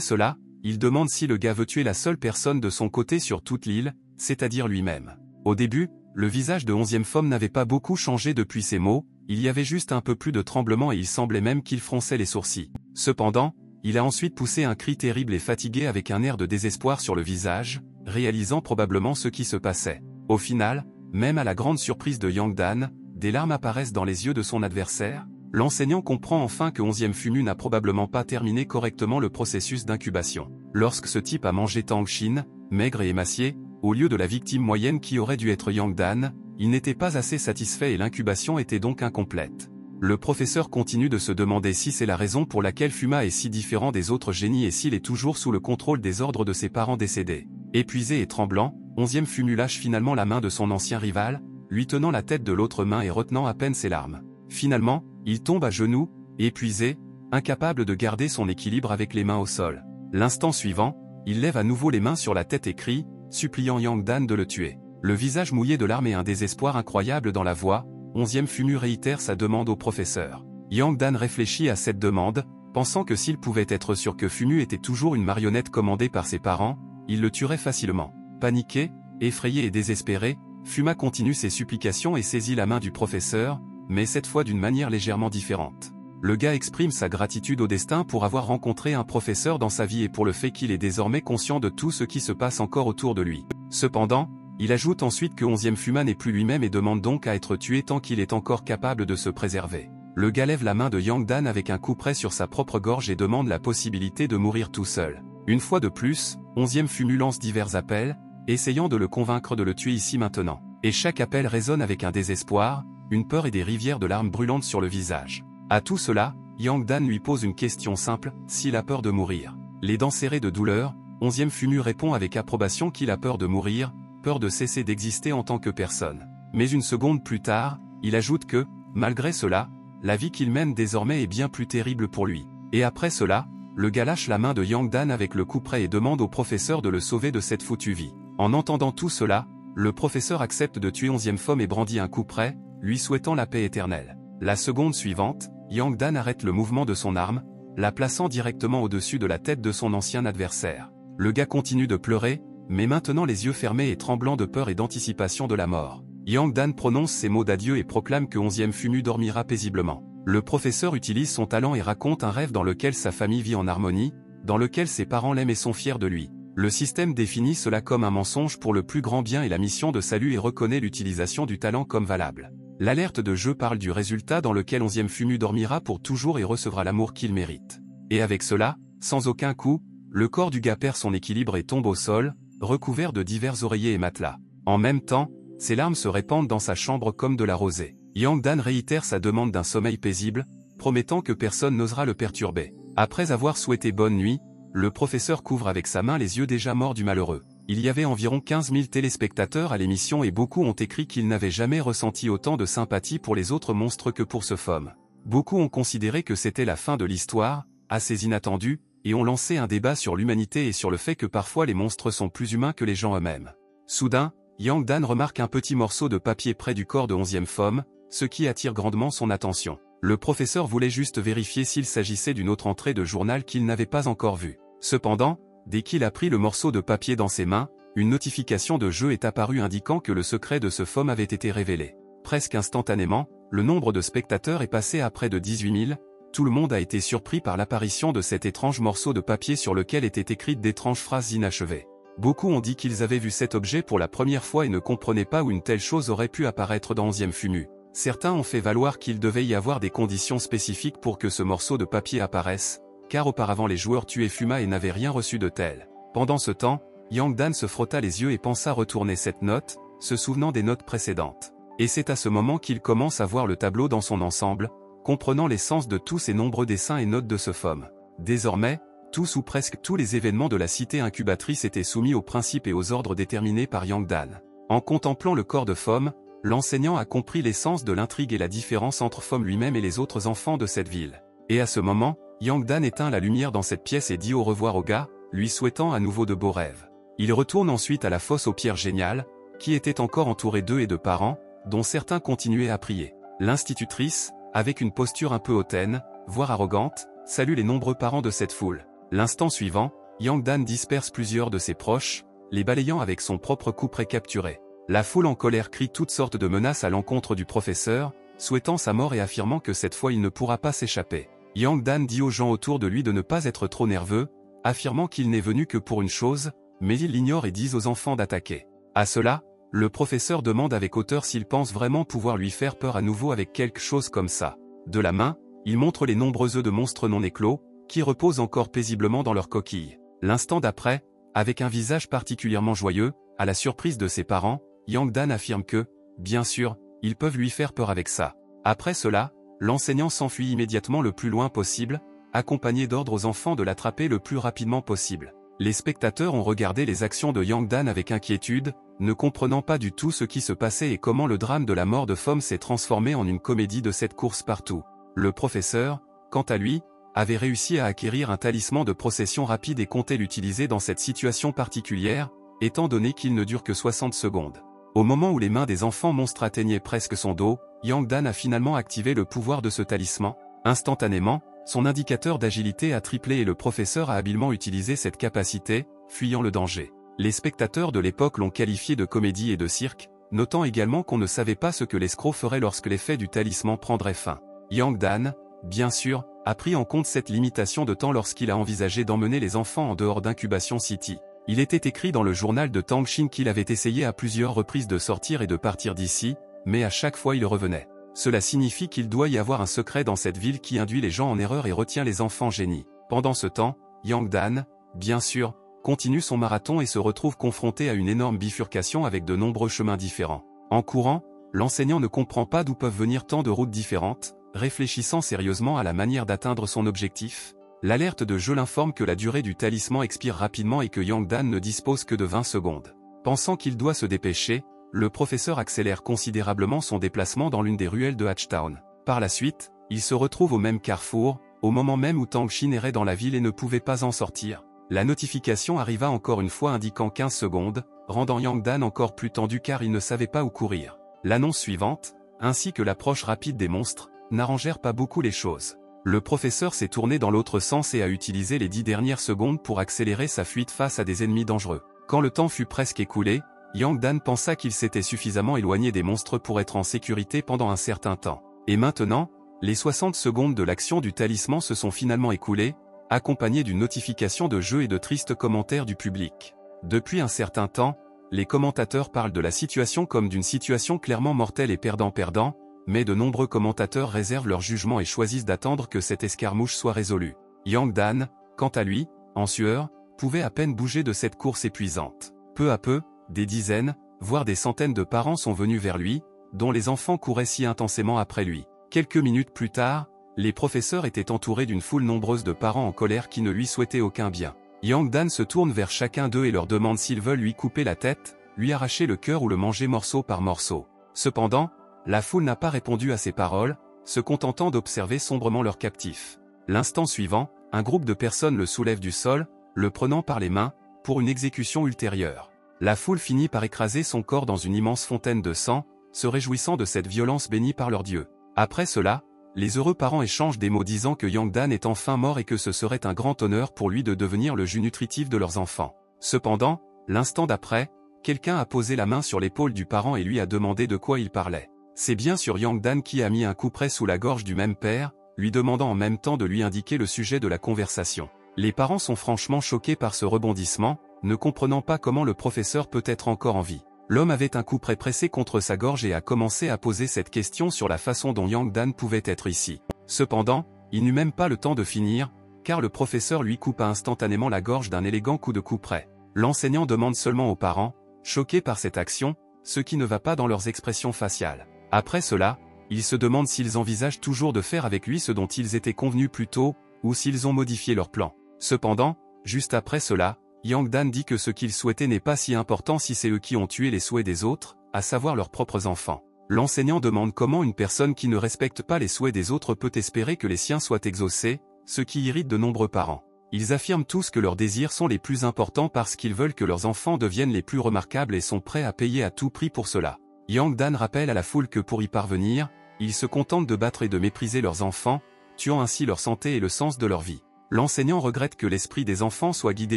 cela, il demande si le gars veut tuer la seule personne de son côté sur toute l'île, c'est-à-dire lui-même. Au début, le visage de 11e Femme n'avait pas beaucoup changé depuis ces mots, il y avait juste un peu plus de tremblement et il semblait même qu'il fronçait les sourcils. Cependant, il a ensuite poussé un cri terrible et fatigué avec un air de désespoir sur le visage, réalisant probablement ce qui se passait. Au final, même à la grande surprise de Yang Dan, des larmes apparaissent dans les yeux de son adversaire. L'enseignant comprend enfin que 11e Fumu n'a probablement pas terminé correctement le processus d'incubation. Lorsque ce type a mangé Tang Xin, maigre et émacié, au lieu de la victime moyenne qui aurait dû être Yang Dan, il n'était pas assez satisfait et l'incubation était donc incomplète. Le professeur continue de se demander si c'est la raison pour laquelle Fuma est si différent des autres génies et s'il est toujours sous le contrôle des ordres de ses parents décédés. Épuisé et tremblant, 11e Fumu lâche finalement la main de son ancien rival, lui tenant la tête de l'autre main et retenant à peine ses larmes. Finalement, il tombe à genoux, épuisé, incapable de garder son équilibre avec les mains au sol. L'instant suivant, il lève à nouveau les mains sur la tête et crie, suppliant Yang Dan de le tuer. Le visage mouillé de larmes et un désespoir incroyable dans la voix, 11e Fumu réitère sa demande au professeur. Yang Dan réfléchit à cette demande, pensant que s'il pouvait être sûr que Fumu était toujours une marionnette commandée par ses parents, il le tuerait facilement. Paniqué, effrayé et désespéré, Fuma continue ses supplications et saisit la main du professeur, mais cette fois d'une manière légèrement différente. Le gars exprime sa gratitude au destin pour avoir rencontré un professeur dans sa vie et pour le fait qu'il est désormais conscient de tout ce qui se passe encore autour de lui. Cependant, il ajoute ensuite que 11e Fuma n'est plus lui-même et demande donc à être tué tant qu'il est encore capable de se préserver. Le gars lève la main de Yang Dan avec un coup près sur sa propre gorge et demande la possibilité de mourir tout seul. Une fois de plus, 11e Fumu lance divers appels, essayant de le convaincre de le tuer ici maintenant. Et chaque appel résonne avec un désespoir, une peur et des rivières de larmes brûlantes sur le visage. À tout cela, Yang Dan lui pose une question simple, s'il a peur de mourir. Les dents serrées de douleur, 11e Fumu répond avec approbation qu'il a peur de mourir, peur de cesser d'exister en tant que personne. Mais une seconde plus tard, il ajoute que, malgré cela, la vie qu'il mène désormais est bien plus terrible pour lui. Et après cela, le gars lâche la main de Yang Dan avec le coup près et demande au professeur de le sauver de cette foutue vie. En entendant tout cela, le professeur accepte de tuer 11e Femme et brandit un coup près, lui souhaitant la paix éternelle. La seconde suivante, Yang Dan arrête le mouvement de son arme, la plaçant directement au-dessus de la tête de son ancien adversaire. Le gars continue de pleurer, mais maintenant les yeux fermés et tremblant de peur et d'anticipation de la mort. Yang Dan prononce ces mots d'adieu et proclame que 11e Fumu dormira paisiblement. Le professeur utilise son talent et raconte un rêve dans lequel sa famille vit en harmonie, dans lequel ses parents l'aiment et sont fiers de lui. Le système définit cela comme un mensonge pour le plus grand bien et la mission de salut et reconnaît l'utilisation du talent comme valable. L'alerte de jeu parle du résultat dans lequel 11e Fumu dormira pour toujours et recevra l'amour qu'il mérite. Et avec cela, sans aucun coup, le corps du gars perd son équilibre et tombe au sol, recouvert de divers oreillers et matelas. En même temps, ses larmes se répandent dans sa chambre comme de la rosée. Yang Dan réitère sa demande d'un sommeil paisible, promettant que personne n'osera le perturber. Après avoir souhaité bonne nuit, le professeur couvre avec sa main les yeux déjà morts du malheureux. Il y avait environ 15 000 téléspectateurs à l'émission et beaucoup ont écrit qu'ils n'avaient jamais ressenti autant de sympathie pour les autres monstres que pour ce Fome. Beaucoup ont considéré que c'était la fin de l'histoire, assez inattendue, et ont lancé un débat sur l'humanité et sur le fait que parfois les monstres sont plus humains que les gens eux-mêmes. Soudain, Yang Dan remarque un petit morceau de papier près du corps de 11e Fome, ce qui attire grandement son attention. Le professeur voulait juste vérifier s'il s'agissait d'une autre entrée de journal qu'il n'avait pas encore vue. Cependant, dès qu'il a pris le morceau de papier dans ses mains, une notification de jeu est apparue indiquant que le secret de ce Fome avait été révélé. Presque instantanément, le nombre de spectateurs est passé à près de 18 000, tout le monde a été surpris par l'apparition de cet étrange morceau de papier sur lequel étaient écrites d'étranges phrases inachevées. Beaucoup ont dit qu'ils avaient vu cet objet pour la première fois et ne comprenaient pas où une telle chose aurait pu apparaître dans 11e FUMU. Certains ont fait valoir qu'il devait y avoir des conditions spécifiques pour que ce morceau de papier apparaisse, car auparavant les joueurs tuaient Fuma et n'avaient rien reçu de tel. Pendant ce temps, Yang Dan se frotta les yeux et pensa retourner cette note, se souvenant des notes précédentes. Et c'est à ce moment qu'il commence à voir le tableau dans son ensemble, comprenant l'essence de tous ces nombreux dessins et notes de ce FOM. Désormais, tous ou presque tous les événements de la cité incubatrice étaient soumis aux principes et aux ordres déterminés par Yang Dan. En contemplant le corps de FOM, l'enseignant a compris l'essence de l'intrigue et la différence entre FOM lui-même et les autres enfants de cette ville. Et à ce moment, Yang Dan éteint la lumière dans cette pièce et dit au revoir au gars, lui souhaitant à nouveau de beaux rêves. Il retourne ensuite à la fosse aux pierres géniales, qui était encore entourée d'eux et de parents, dont certains continuaient à prier. L'institutrice, avec une posture un peu hautaine, voire arrogante, salue les nombreux parents de cette foule. L'instant suivant, Yang Dan disperse plusieurs de ses proches, les balayant avec son propre coup précapturé. La foule en colère crie toutes sortes de menaces à l'encontre du professeur, souhaitant sa mort et affirmant que cette fois il ne pourra pas s'échapper. Yang Dan dit aux gens autour de lui de ne pas être trop nerveux, affirmant qu'il n'est venu que pour une chose, mais il l'ignore et dit aux enfants d'attaquer. À cela, le professeur demande avec hauteur s'il pense vraiment pouvoir lui faire peur à nouveau avec quelque chose comme ça. De la main, il montre les nombreux œufs de monstres non éclos, qui reposent encore paisiblement dans leurs coquilles. L'instant d'après, avec un visage particulièrement joyeux, à la surprise de ses parents, Yang Dan affirme que, bien sûr, ils peuvent lui faire peur avec ça. Après cela, l'enseignant s'enfuit immédiatement le plus loin possible, accompagné d'ordres aux enfants de l'attraper le plus rapidement possible. Les spectateurs ont regardé les actions de Yang Dan avec inquiétude, ne comprenant pas du tout ce qui se passait et comment le drame de la mort de FOM s'est transformé en une comédie de cette course partout. Le professeur, quant à lui, avait réussi à acquérir un talisman de procession rapide et comptait l'utiliser dans cette situation particulière, étant donné qu'il ne dure que 60 secondes. Au moment où les mains des enfants monstres atteignaient presque son dos, Yang Dan a finalement activé le pouvoir de ce talisman. Instantanément, son indicateur d'agilité a triplé et le professeur a habilement utilisé cette capacité, fuyant le danger. Les spectateurs de l'époque l'ont qualifié de comédie et de cirque, notant également qu'on ne savait pas ce que l'escroc ferait lorsque l'effet du talisman prendrait fin. Yang Dan, bien sûr, a pris en compte cette limitation de temps lorsqu'il a envisagé d'emmener les enfants en dehors d'Incubation City. Il était écrit dans le journal de Tang Xin qu'il avait essayé à plusieurs reprises de sortir et de partir d'ici, mais à chaque fois il revenait. Cela signifie qu'il doit y avoir un secret dans cette ville qui induit les gens en erreur et retient les enfants génies. Pendant ce temps, Yang Dan, bien sûr, continue son marathon et se retrouve confronté à une énorme bifurcation avec de nombreux chemins différents. En courant, l'enseignant ne comprend pas d'où peuvent venir tant de routes différentes, réfléchissant sérieusement à la manière d'atteindre son objectif. L'alerte de jeu l'informe que la durée du talisman expire rapidement et que Yang Dan ne dispose que de 20 secondes. Pensant qu'il doit se dépêcher, le professeur accélère considérablement son déplacement dans l'une des ruelles de Hatchtown. Par la suite, il se retrouve au même carrefour, au moment même où Tang Xin errait dans la ville et ne pouvait pas en sortir. La notification arriva encore une fois indiquant 15 secondes, rendant Yang Dan encore plus tendu car il ne savait pas où courir. L'annonce suivante, ainsi que l'approche rapide des monstres, n'arrangèrent pas beaucoup les choses. Le professeur s'est tourné dans l'autre sens et a utilisé les 10 dernières secondes pour accélérer sa fuite face à des ennemis dangereux. Quand le temps fut presque écoulé, Yang Dan pensa qu'il s'était suffisamment éloigné des monstres pour être en sécurité pendant un certain temps. Et maintenant, les 60 secondes de l'action du talisman se sont finalement écoulées, accompagnées d'une notification de jeu et de tristes commentaires du public. Depuis un certain temps, les commentateurs parlent de la situation comme d'une situation clairement mortelle et perdant-perdant, mais de nombreux commentateurs réservent leur jugement et choisissent d'attendre que cette escarmouche soit résolue. Yang Dan, quant à lui, en sueur, pouvait à peine bouger de cette course épuisante. Peu à peu, des dizaines, voire des centaines de parents sont venus vers lui, dont les enfants couraient si intensément après lui. Quelques minutes plus tard, les professeurs étaient entourés d'une foule nombreuse de parents en colère qui ne lui souhaitaient aucun bien. Yang Dan se tourne vers chacun d'eux et leur demande s'ils veulent lui couper la tête, lui arracher le cœur ou le manger morceau par morceau. Cependant, la foule n'a pas répondu à ces paroles, se contentant d'observer sombrement leur captif. L'instant suivant, un groupe de personnes le soulève du sol, le prenant par les mains, pour une exécution ultérieure. La foule finit par écraser son corps dans une immense fontaine de sang, se réjouissant de cette violence bénie par leur Dieu. Après cela, les heureux parents échangent des mots disant que Yang Dan est enfin mort et que ce serait un grand honneur pour lui de devenir le jus nutritif de leurs enfants. Cependant, l'instant d'après, quelqu'un a posé la main sur l'épaule du parent et lui a demandé de quoi il parlait. C'est bien sûr Yang Dan qui a mis un coup près sous la gorge du même père, lui demandant en même temps de lui indiquer le sujet de la conversation. Les parents sont franchement choqués par ce rebondissement, ne comprenant pas comment le professeur peut être encore en vie. L'homme avait un coup près pressé contre sa gorge et a commencé à poser cette question sur la façon dont Yang Dan pouvait être ici. Cependant, il n'eut même pas le temps de finir, car le professeur lui coupa instantanément la gorge d'un élégant coup de couperet. L'enseignant demande seulement aux parents, choqués par cette action, ce qui ne va pas dans leurs expressions faciales. Après cela, ils se demandent s'ils envisagent toujours de faire avec lui ce dont ils étaient convenus plus tôt, ou s'ils ont modifié leur plan. Cependant, juste après cela, Yang Dan dit que ce qu'il souhaitait n'est pas si important si c'est eux qui ont tué les souhaits des autres, à savoir leurs propres enfants. L'enseignant demande comment une personne qui ne respecte pas les souhaits des autres peut espérer que les siens soient exaucés, ce qui irrite de nombreux parents. Ils affirment tous que leurs désirs sont les plus importants parce qu'ils veulent que leurs enfants deviennent les plus remarquables et sont prêts à payer à tout prix pour cela. Yang Dan rappelle à la foule que pour y parvenir, ils se contentent de battre et de mépriser leurs enfants, tuant ainsi leur santé et le sens de leur vie. L'enseignant regrette que l'esprit des enfants soit guidé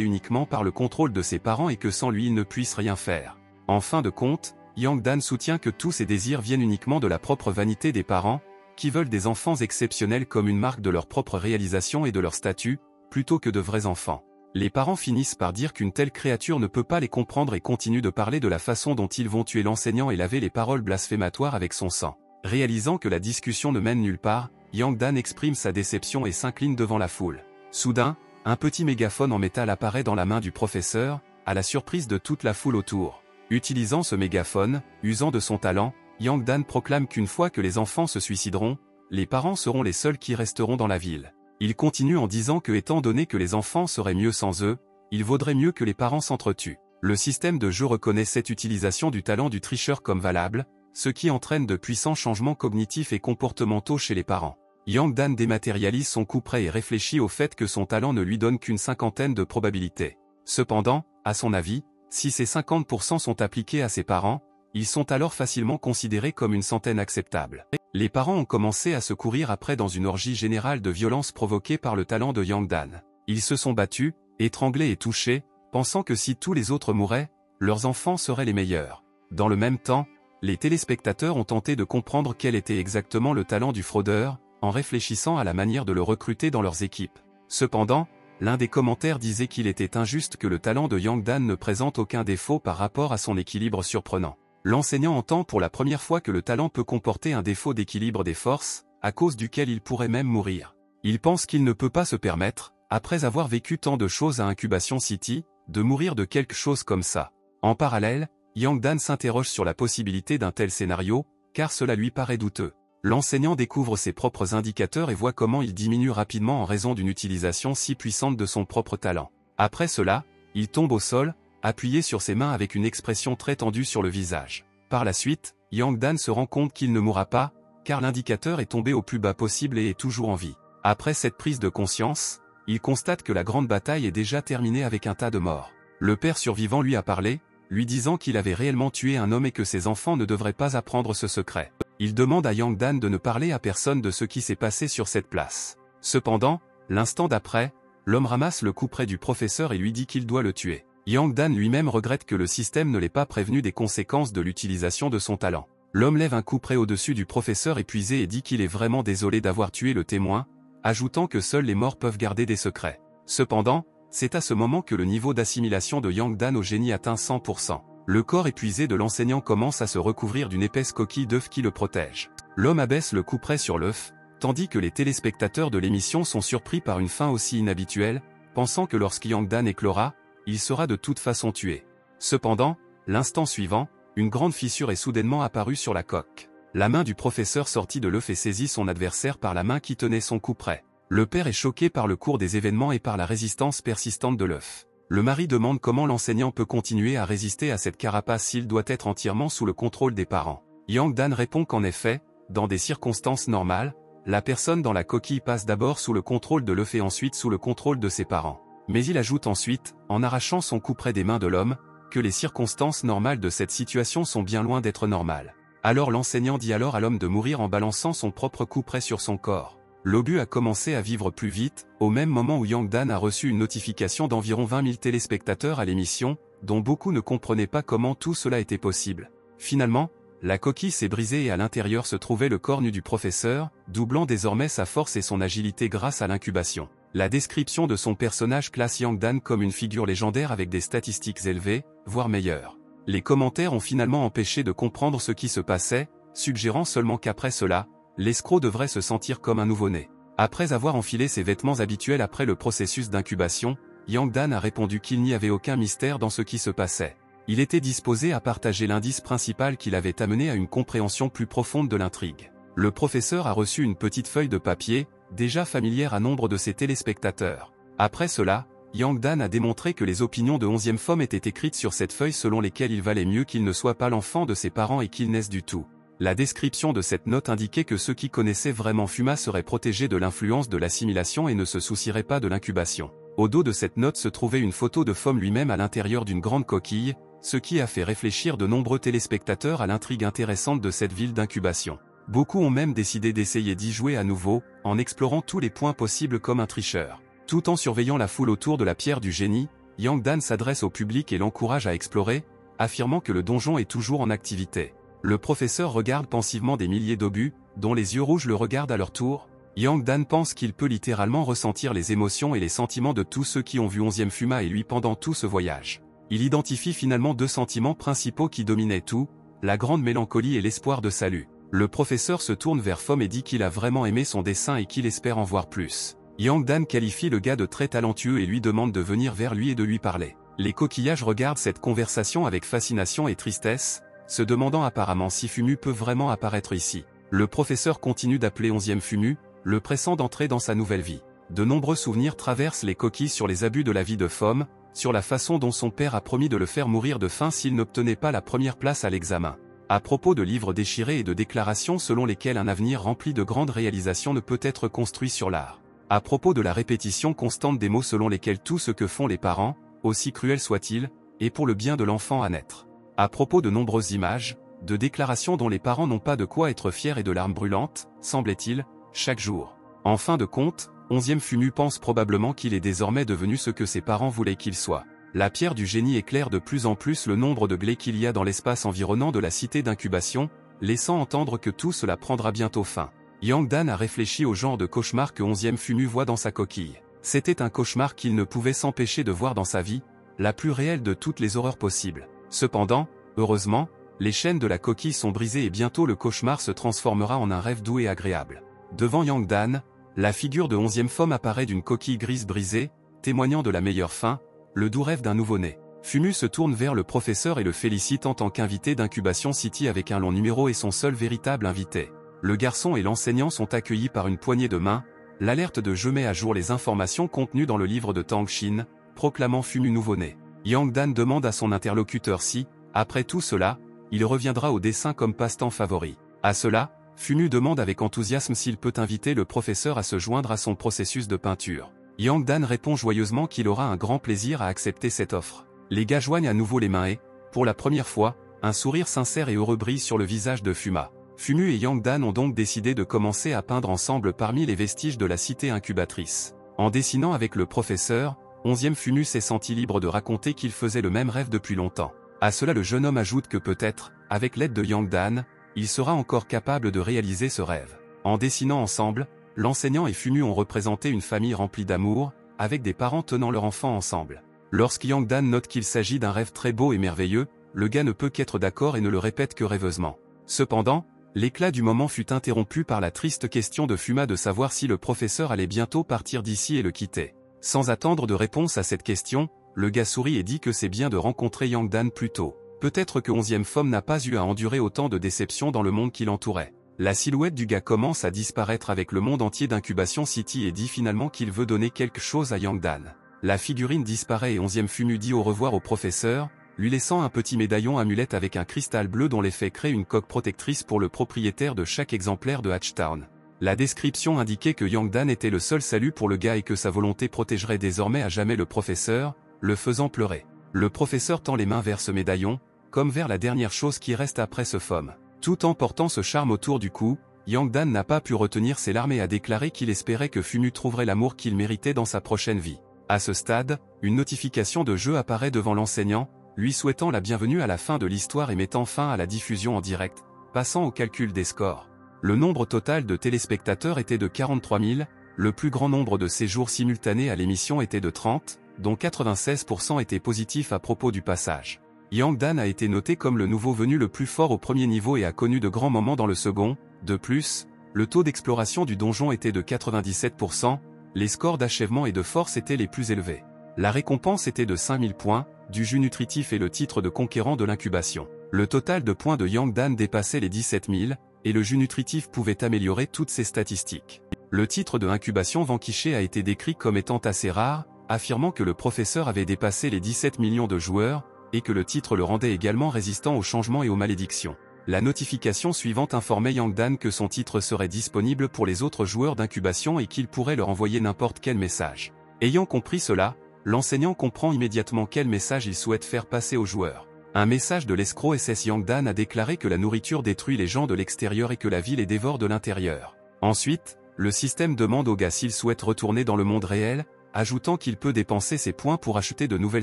uniquement par le contrôle de ses parents et que sans lui ils ne puissent rien faire. En fin de compte, Yang Dan soutient que tous ces désirs viennent uniquement de la propre vanité des parents, qui veulent des enfants exceptionnels comme une marque de leur propre réalisation et de leur statut, plutôt que de vrais enfants. Les parents finissent par dire qu'une telle créature ne peut pas les comprendre et continuent de parler de la façon dont ils vont tuer l'enseignant et laver les paroles blasphématoires avec son sang. Réalisant que la discussion ne mène nulle part, Yang Dan exprime sa déception et s'incline devant la foule. Soudain, un petit mégaphone en métal apparaît dans la main du professeur, à la surprise de toute la foule autour. Utilisant ce mégaphone, usant de son talent, Yang Dan proclame qu'une fois que les enfants se suicideront, les parents seront les seuls qui resteront dans la ville. Il continue en disant que étant donné que les enfants seraient mieux sans eux, il vaudrait mieux que les parents s'entretuent. Le système de jeu reconnaît cette utilisation du talent du tricheur comme valable, ce qui entraîne de puissants changements cognitifs et comportementaux chez les parents. Yang Dan dématérialise son coup près et réfléchit au fait que son talent ne lui donne qu'une cinquantaine de probabilités. Cependant, à son avis, si ces 50% sont appliqués à ses parents, ils sont alors facilement considérés comme une centaine acceptable. Les parents ont commencé à se courir après dans une orgie générale de violence provoquée par le talent de Yang Dan. Ils se sont battus, étranglés et touchés, pensant que si tous les autres mouraient, leurs enfants seraient les meilleurs. Dans le même temps, les téléspectateurs ont tenté de comprendre quel était exactement le talent du fraudeur, en réfléchissant à la manière de le recruter dans leurs équipes. Cependant, l'un des commentaires disait qu'il était injuste que le talent de Yang Dan ne présente aucun défaut par rapport à son équilibre surprenant. L'enseignant entend pour la première fois que le talent peut comporter un défaut d'équilibre des forces, à cause duquel il pourrait même mourir. Il pense qu'il ne peut pas se permettre, après avoir vécu tant de choses à Incubation City, de mourir de quelque chose comme ça. En parallèle, Yang Dan s'interroge sur la possibilité d'un tel scénario, car cela lui paraît douteux. L'enseignant découvre ses propres indicateurs et voit comment il diminue rapidement en raison d'une utilisation si puissante de son propre talent. Après cela, il tombe au sol, appuyé sur ses mains avec une expression très tendue sur le visage. Par la suite, Yang Dan se rend compte qu'il ne mourra pas, car l'indicateur est tombé au plus bas possible et est toujours en vie. Après cette prise de conscience, il constate que la grande bataille est déjà terminée avec un tas de morts. Le père survivant lui a parlé, lui disant qu'il avait réellement tué un homme et que ses enfants ne devraient pas apprendre ce secret. Il demande à Yang Dan de ne parler à personne de ce qui s'est passé sur cette place. Cependant, l'instant d'après, l'homme ramasse le coup près du professeur et lui dit qu'il doit le tuer. Yang Dan lui-même regrette que le système ne l'ait pas prévenu des conséquences de l'utilisation de son talent. L'homme lève un coup près au-dessus du professeur épuisé et dit qu'il est vraiment désolé d'avoir tué le témoin, ajoutant que seuls les morts peuvent garder des secrets. Cependant, c'est à ce moment que le niveau d'assimilation de Yang Dan au génie atteint 100%. Le corps épuisé de l'enseignant commence à se recouvrir d'une épaisse coquille d'œuf qui le protège. L'homme abaisse le couperet sur l'œuf, tandis que les téléspectateurs de l'émission sont surpris par une fin aussi inhabituelle, pensant que lorsque Yang Dan éclora, il sera de toute façon tué. Cependant, l'instant suivant, une grande fissure est soudainement apparue sur la coque. La main du professeur sortit de l'œuf et saisit son adversaire par la main qui tenait son couperet. Le père est choqué par le cours des événements et par la résistance persistante de l'œuf. Le mari demande comment l'enseignant peut continuer à résister à cette carapace s'il doit être entièrement sous le contrôle des parents. Yang Dan répond qu'en effet, dans des circonstances normales, la personne dans la coquille passe d'abord sous le contrôle de l'œuf et ensuite sous le contrôle de ses parents. Mais il ajoute ensuite, en arrachant son couperet des mains de l'homme, que les circonstances normales de cette situation sont bien loin d'être normales. Alors l'enseignant dit alors à l'homme de mourir en balançant son propre couperet sur son corps. L'obus a commencé à vivre plus vite, au même moment où Yang Dan a reçu une notification d'environ 20 000 téléspectateurs à l'émission, dont beaucoup ne comprenaient pas comment tout cela était possible. Finalement, La coquille s'est brisée et à l'intérieur se trouvait le corps nu du professeur, doublant désormais sa force et son agilité grâce à l'incubation. La description de son personnage classe Yang Dan comme une figure légendaire avec des statistiques élevées, voire meilleures. Les commentaires ont finalement empêché de comprendre ce qui se passait, suggérant seulement qu'après cela, l'escroc devrait se sentir comme un nouveau-né. Après avoir enfilé ses vêtements habituels après le processus d'incubation, Yang Dan a répondu qu'il n'y avait aucun mystère dans ce qui se passait. Il était disposé à partager l'indice principal qui l'avait amené à une compréhension plus profonde de l'intrigue. Le professeur a reçu une petite feuille de papier, déjà familière à nombre de ses téléspectateurs. Après cela, Yang Dan a démontré que les opinions de 11e Femme étaient écrites sur cette feuille selon lesquelles il valait mieux qu'il ne soit pas l'enfant de ses parents et qu'il naisse du tout. La description de cette note indiquait que ceux qui connaissaient vraiment Fuma seraient protégés de l'influence de l'assimilation et ne se soucieraient pas de l'incubation. Au dos de cette note se trouvait une photo de Fome lui-même à l'intérieur d'une grande coquille, ce qui a fait réfléchir de nombreux téléspectateurs à l'intrigue intéressante de cette ville d'incubation. Beaucoup ont même décidé d'essayer d'y jouer à nouveau, en explorant tous les points possibles comme un tricheur. Tout en surveillant la foule autour de la pierre du génie, Yang Dan s'adresse au public et l'encourage à explorer, affirmant que le donjon est toujours en activité. Le professeur regarde pensivement des milliers d'obus, dont les yeux rouges le regardent à leur tour. Yang Dan pense qu'il peut littéralement ressentir les émotions et les sentiments de tous ceux qui ont vu 11e Fuma et lui pendant tout ce voyage. Il identifie finalement deux sentiments principaux qui dominaient tout, la grande mélancolie et l'espoir de salut. Le professeur se tourne vers Fome et dit qu'il a vraiment aimé son dessin et qu'il espère en voir plus. Yang Dan qualifie le gars de très talentueux et lui demande de venir vers lui et de lui parler. Les coquillages regardent cette conversation avec fascination et tristesse, se demandant apparemment si Fumu peut vraiment apparaître ici. Le professeur continue d'appeler 11e Fumu, le pressant d'entrer dans sa nouvelle vie. De nombreux souvenirs traversent les coquilles sur les abus de la vie de Fome, sur la façon dont son père a promis de le faire mourir de faim s'il n'obtenait pas la première place à l'examen. À propos de livres déchirés et de déclarations selon lesquelles un avenir rempli de grandes réalisations ne peut être construit sur l'art. À propos de la répétition constante des mots selon lesquels tout ce que font les parents, aussi cruels soient-ils, est pour le bien de l'enfant à naître. À propos de nombreuses images, de déclarations dont les parents n'ont pas de quoi être fiers et de larmes brûlantes, semblait-il, chaque jour. En fin de compte, 11e Fumu pense probablement qu'il est désormais devenu ce que ses parents voulaient qu'il soit. La pierre du génie éclaire de plus en plus le nombre de glaies qu'il y a dans l'espace environnant de la cité d'incubation, laissant entendre que tout cela prendra bientôt fin. Yang Dan a réfléchi au genre de cauchemar que 11e Fumu voit dans sa coquille. C'était un cauchemar qu'il ne pouvait s'empêcher de voir dans sa vie, la plus réelle de toutes les horreurs possibles. Cependant, heureusement, les chaînes de la coquille sont brisées et bientôt le cauchemar se transformera en un rêve doux et agréable. Devant Yang Dan, la figure de 11e Femme apparaît d'une coquille grise brisée, témoignant de la meilleure fin, le doux rêve d'un nouveau-né. Fumu se tourne vers le professeur et le félicite en tant qu'invité d'Incubation City avec un long numéro et son seul véritable invité. Le garçon et l'enseignant sont accueillis par une poignée de main, l'alerte de jeu met à jour les informations contenues dans le livre de Tang Xin, proclamant Fumu nouveau-né. Yang Dan demande à son interlocuteur si, après tout cela, il reviendra au dessin comme passe-temps favori. À cela, Fumu demande avec enthousiasme s'il peut inviter le professeur à se joindre à son processus de peinture. Yang Dan répond joyeusement qu'il aura un grand plaisir à accepter cette offre. Les gars joignent à nouveau les mains et, pour la première fois, un sourire sincère et heureux brille sur le visage de Fuma. Fumu et Yang Dan ont donc décidé de commencer à peindre ensemble parmi les vestiges de la cité incubatrice. En dessinant avec le professeur, 11e Fumu s'est senti libre de raconter qu'il faisait le même rêve depuis longtemps. À cela le jeune homme ajoute que peut-être, avec l'aide de Yang Dan, il sera encore capable de réaliser ce rêve. En dessinant ensemble, l'enseignant et Fumu ont représenté une famille remplie d'amour, avec des parents tenant leur enfant ensemble. Lorsque Yang Dan note qu'il s'agit d'un rêve très beau et merveilleux, le gars ne peut qu'être d'accord et ne le répète que rêveusement. Cependant, l'éclat du moment fut interrompu par la triste question de Fuma de savoir si le professeur allait bientôt partir d'ici et le quitter. Sans attendre de réponse à cette question, le gars sourit et dit que c'est bien de rencontrer Yang Dan plus tôt. Peut-être que 11e Femme n'a pas eu à endurer autant de déceptions dans le monde qui l'entourait. La silhouette du gars commence à disparaître avec le monde entier d'Incubation City et dit finalement qu'il veut donner quelque chose à Yang Dan. La figurine disparaît et 11e Fumu dit au revoir au professeur, lui laissant un petit médaillon amulette avec un cristal bleu dont l'effet crée une coque protectrice pour le propriétaire de chaque exemplaire de Hatchtown. La description indiquait que Yang Dan était le seul salut pour le gars et que sa volonté protégerait désormais à jamais le professeur, le faisant pleurer. Le professeur tend les mains vers ce médaillon, comme vers la dernière chose qui reste après ce Fome. Tout en portant ce charme autour du cou, Yang Dan n'a pas pu retenir ses larmes et a déclaré qu'il espérait que Fumu trouverait l'amour qu'il méritait dans sa prochaine vie. À ce stade, une notification de jeu apparaît devant l'enseignant, lui souhaitant la bienvenue à la fin de l'histoire et mettant fin à la diffusion en direct. Passant au calcul des scores. Le nombre total de téléspectateurs était de 43 000, le plus grand nombre de séjours simultanés à l'émission était de 30, dont 96% étaient positifs à propos du passage. Yang Dan a été noté comme le nouveau venu le plus fort au premier niveau et a connu de grands moments dans le second. De plus, le taux d'exploration du donjon était de 97%, les scores d'achèvement et de force étaient les plus élevés. La récompense était de 5000 points, du jus nutritif et le titre de conquérant de l'incubation. Le total de points de Yang Dan dépassait les 17 000, et le jus nutritif pouvait améliorer toutes ses statistiques. Le titre de incubation vanquiché a été décrit comme étant assez rare, affirmant que le professeur avait dépassé les 17 millions de joueurs, et que le titre le rendait également résistant aux changements et aux malédictions. La notification suivante informait Yang Dan que son titre serait disponible pour les autres joueurs d'incubation et qu'il pourrait leur envoyer n'importe quel message. Ayant compris cela, l'enseignant comprend immédiatement quel message il souhaite faire passer aux joueurs. Un message de l'escroc SS Yang Dan a déclaré que la nourriture détruit les gens de l'extérieur et que la vie les dévore de l'intérieur. Ensuite, le système demande au gars s'il souhaite retourner dans le monde réel, ajoutant qu'il peut dépenser ses points pour acheter de nouvelles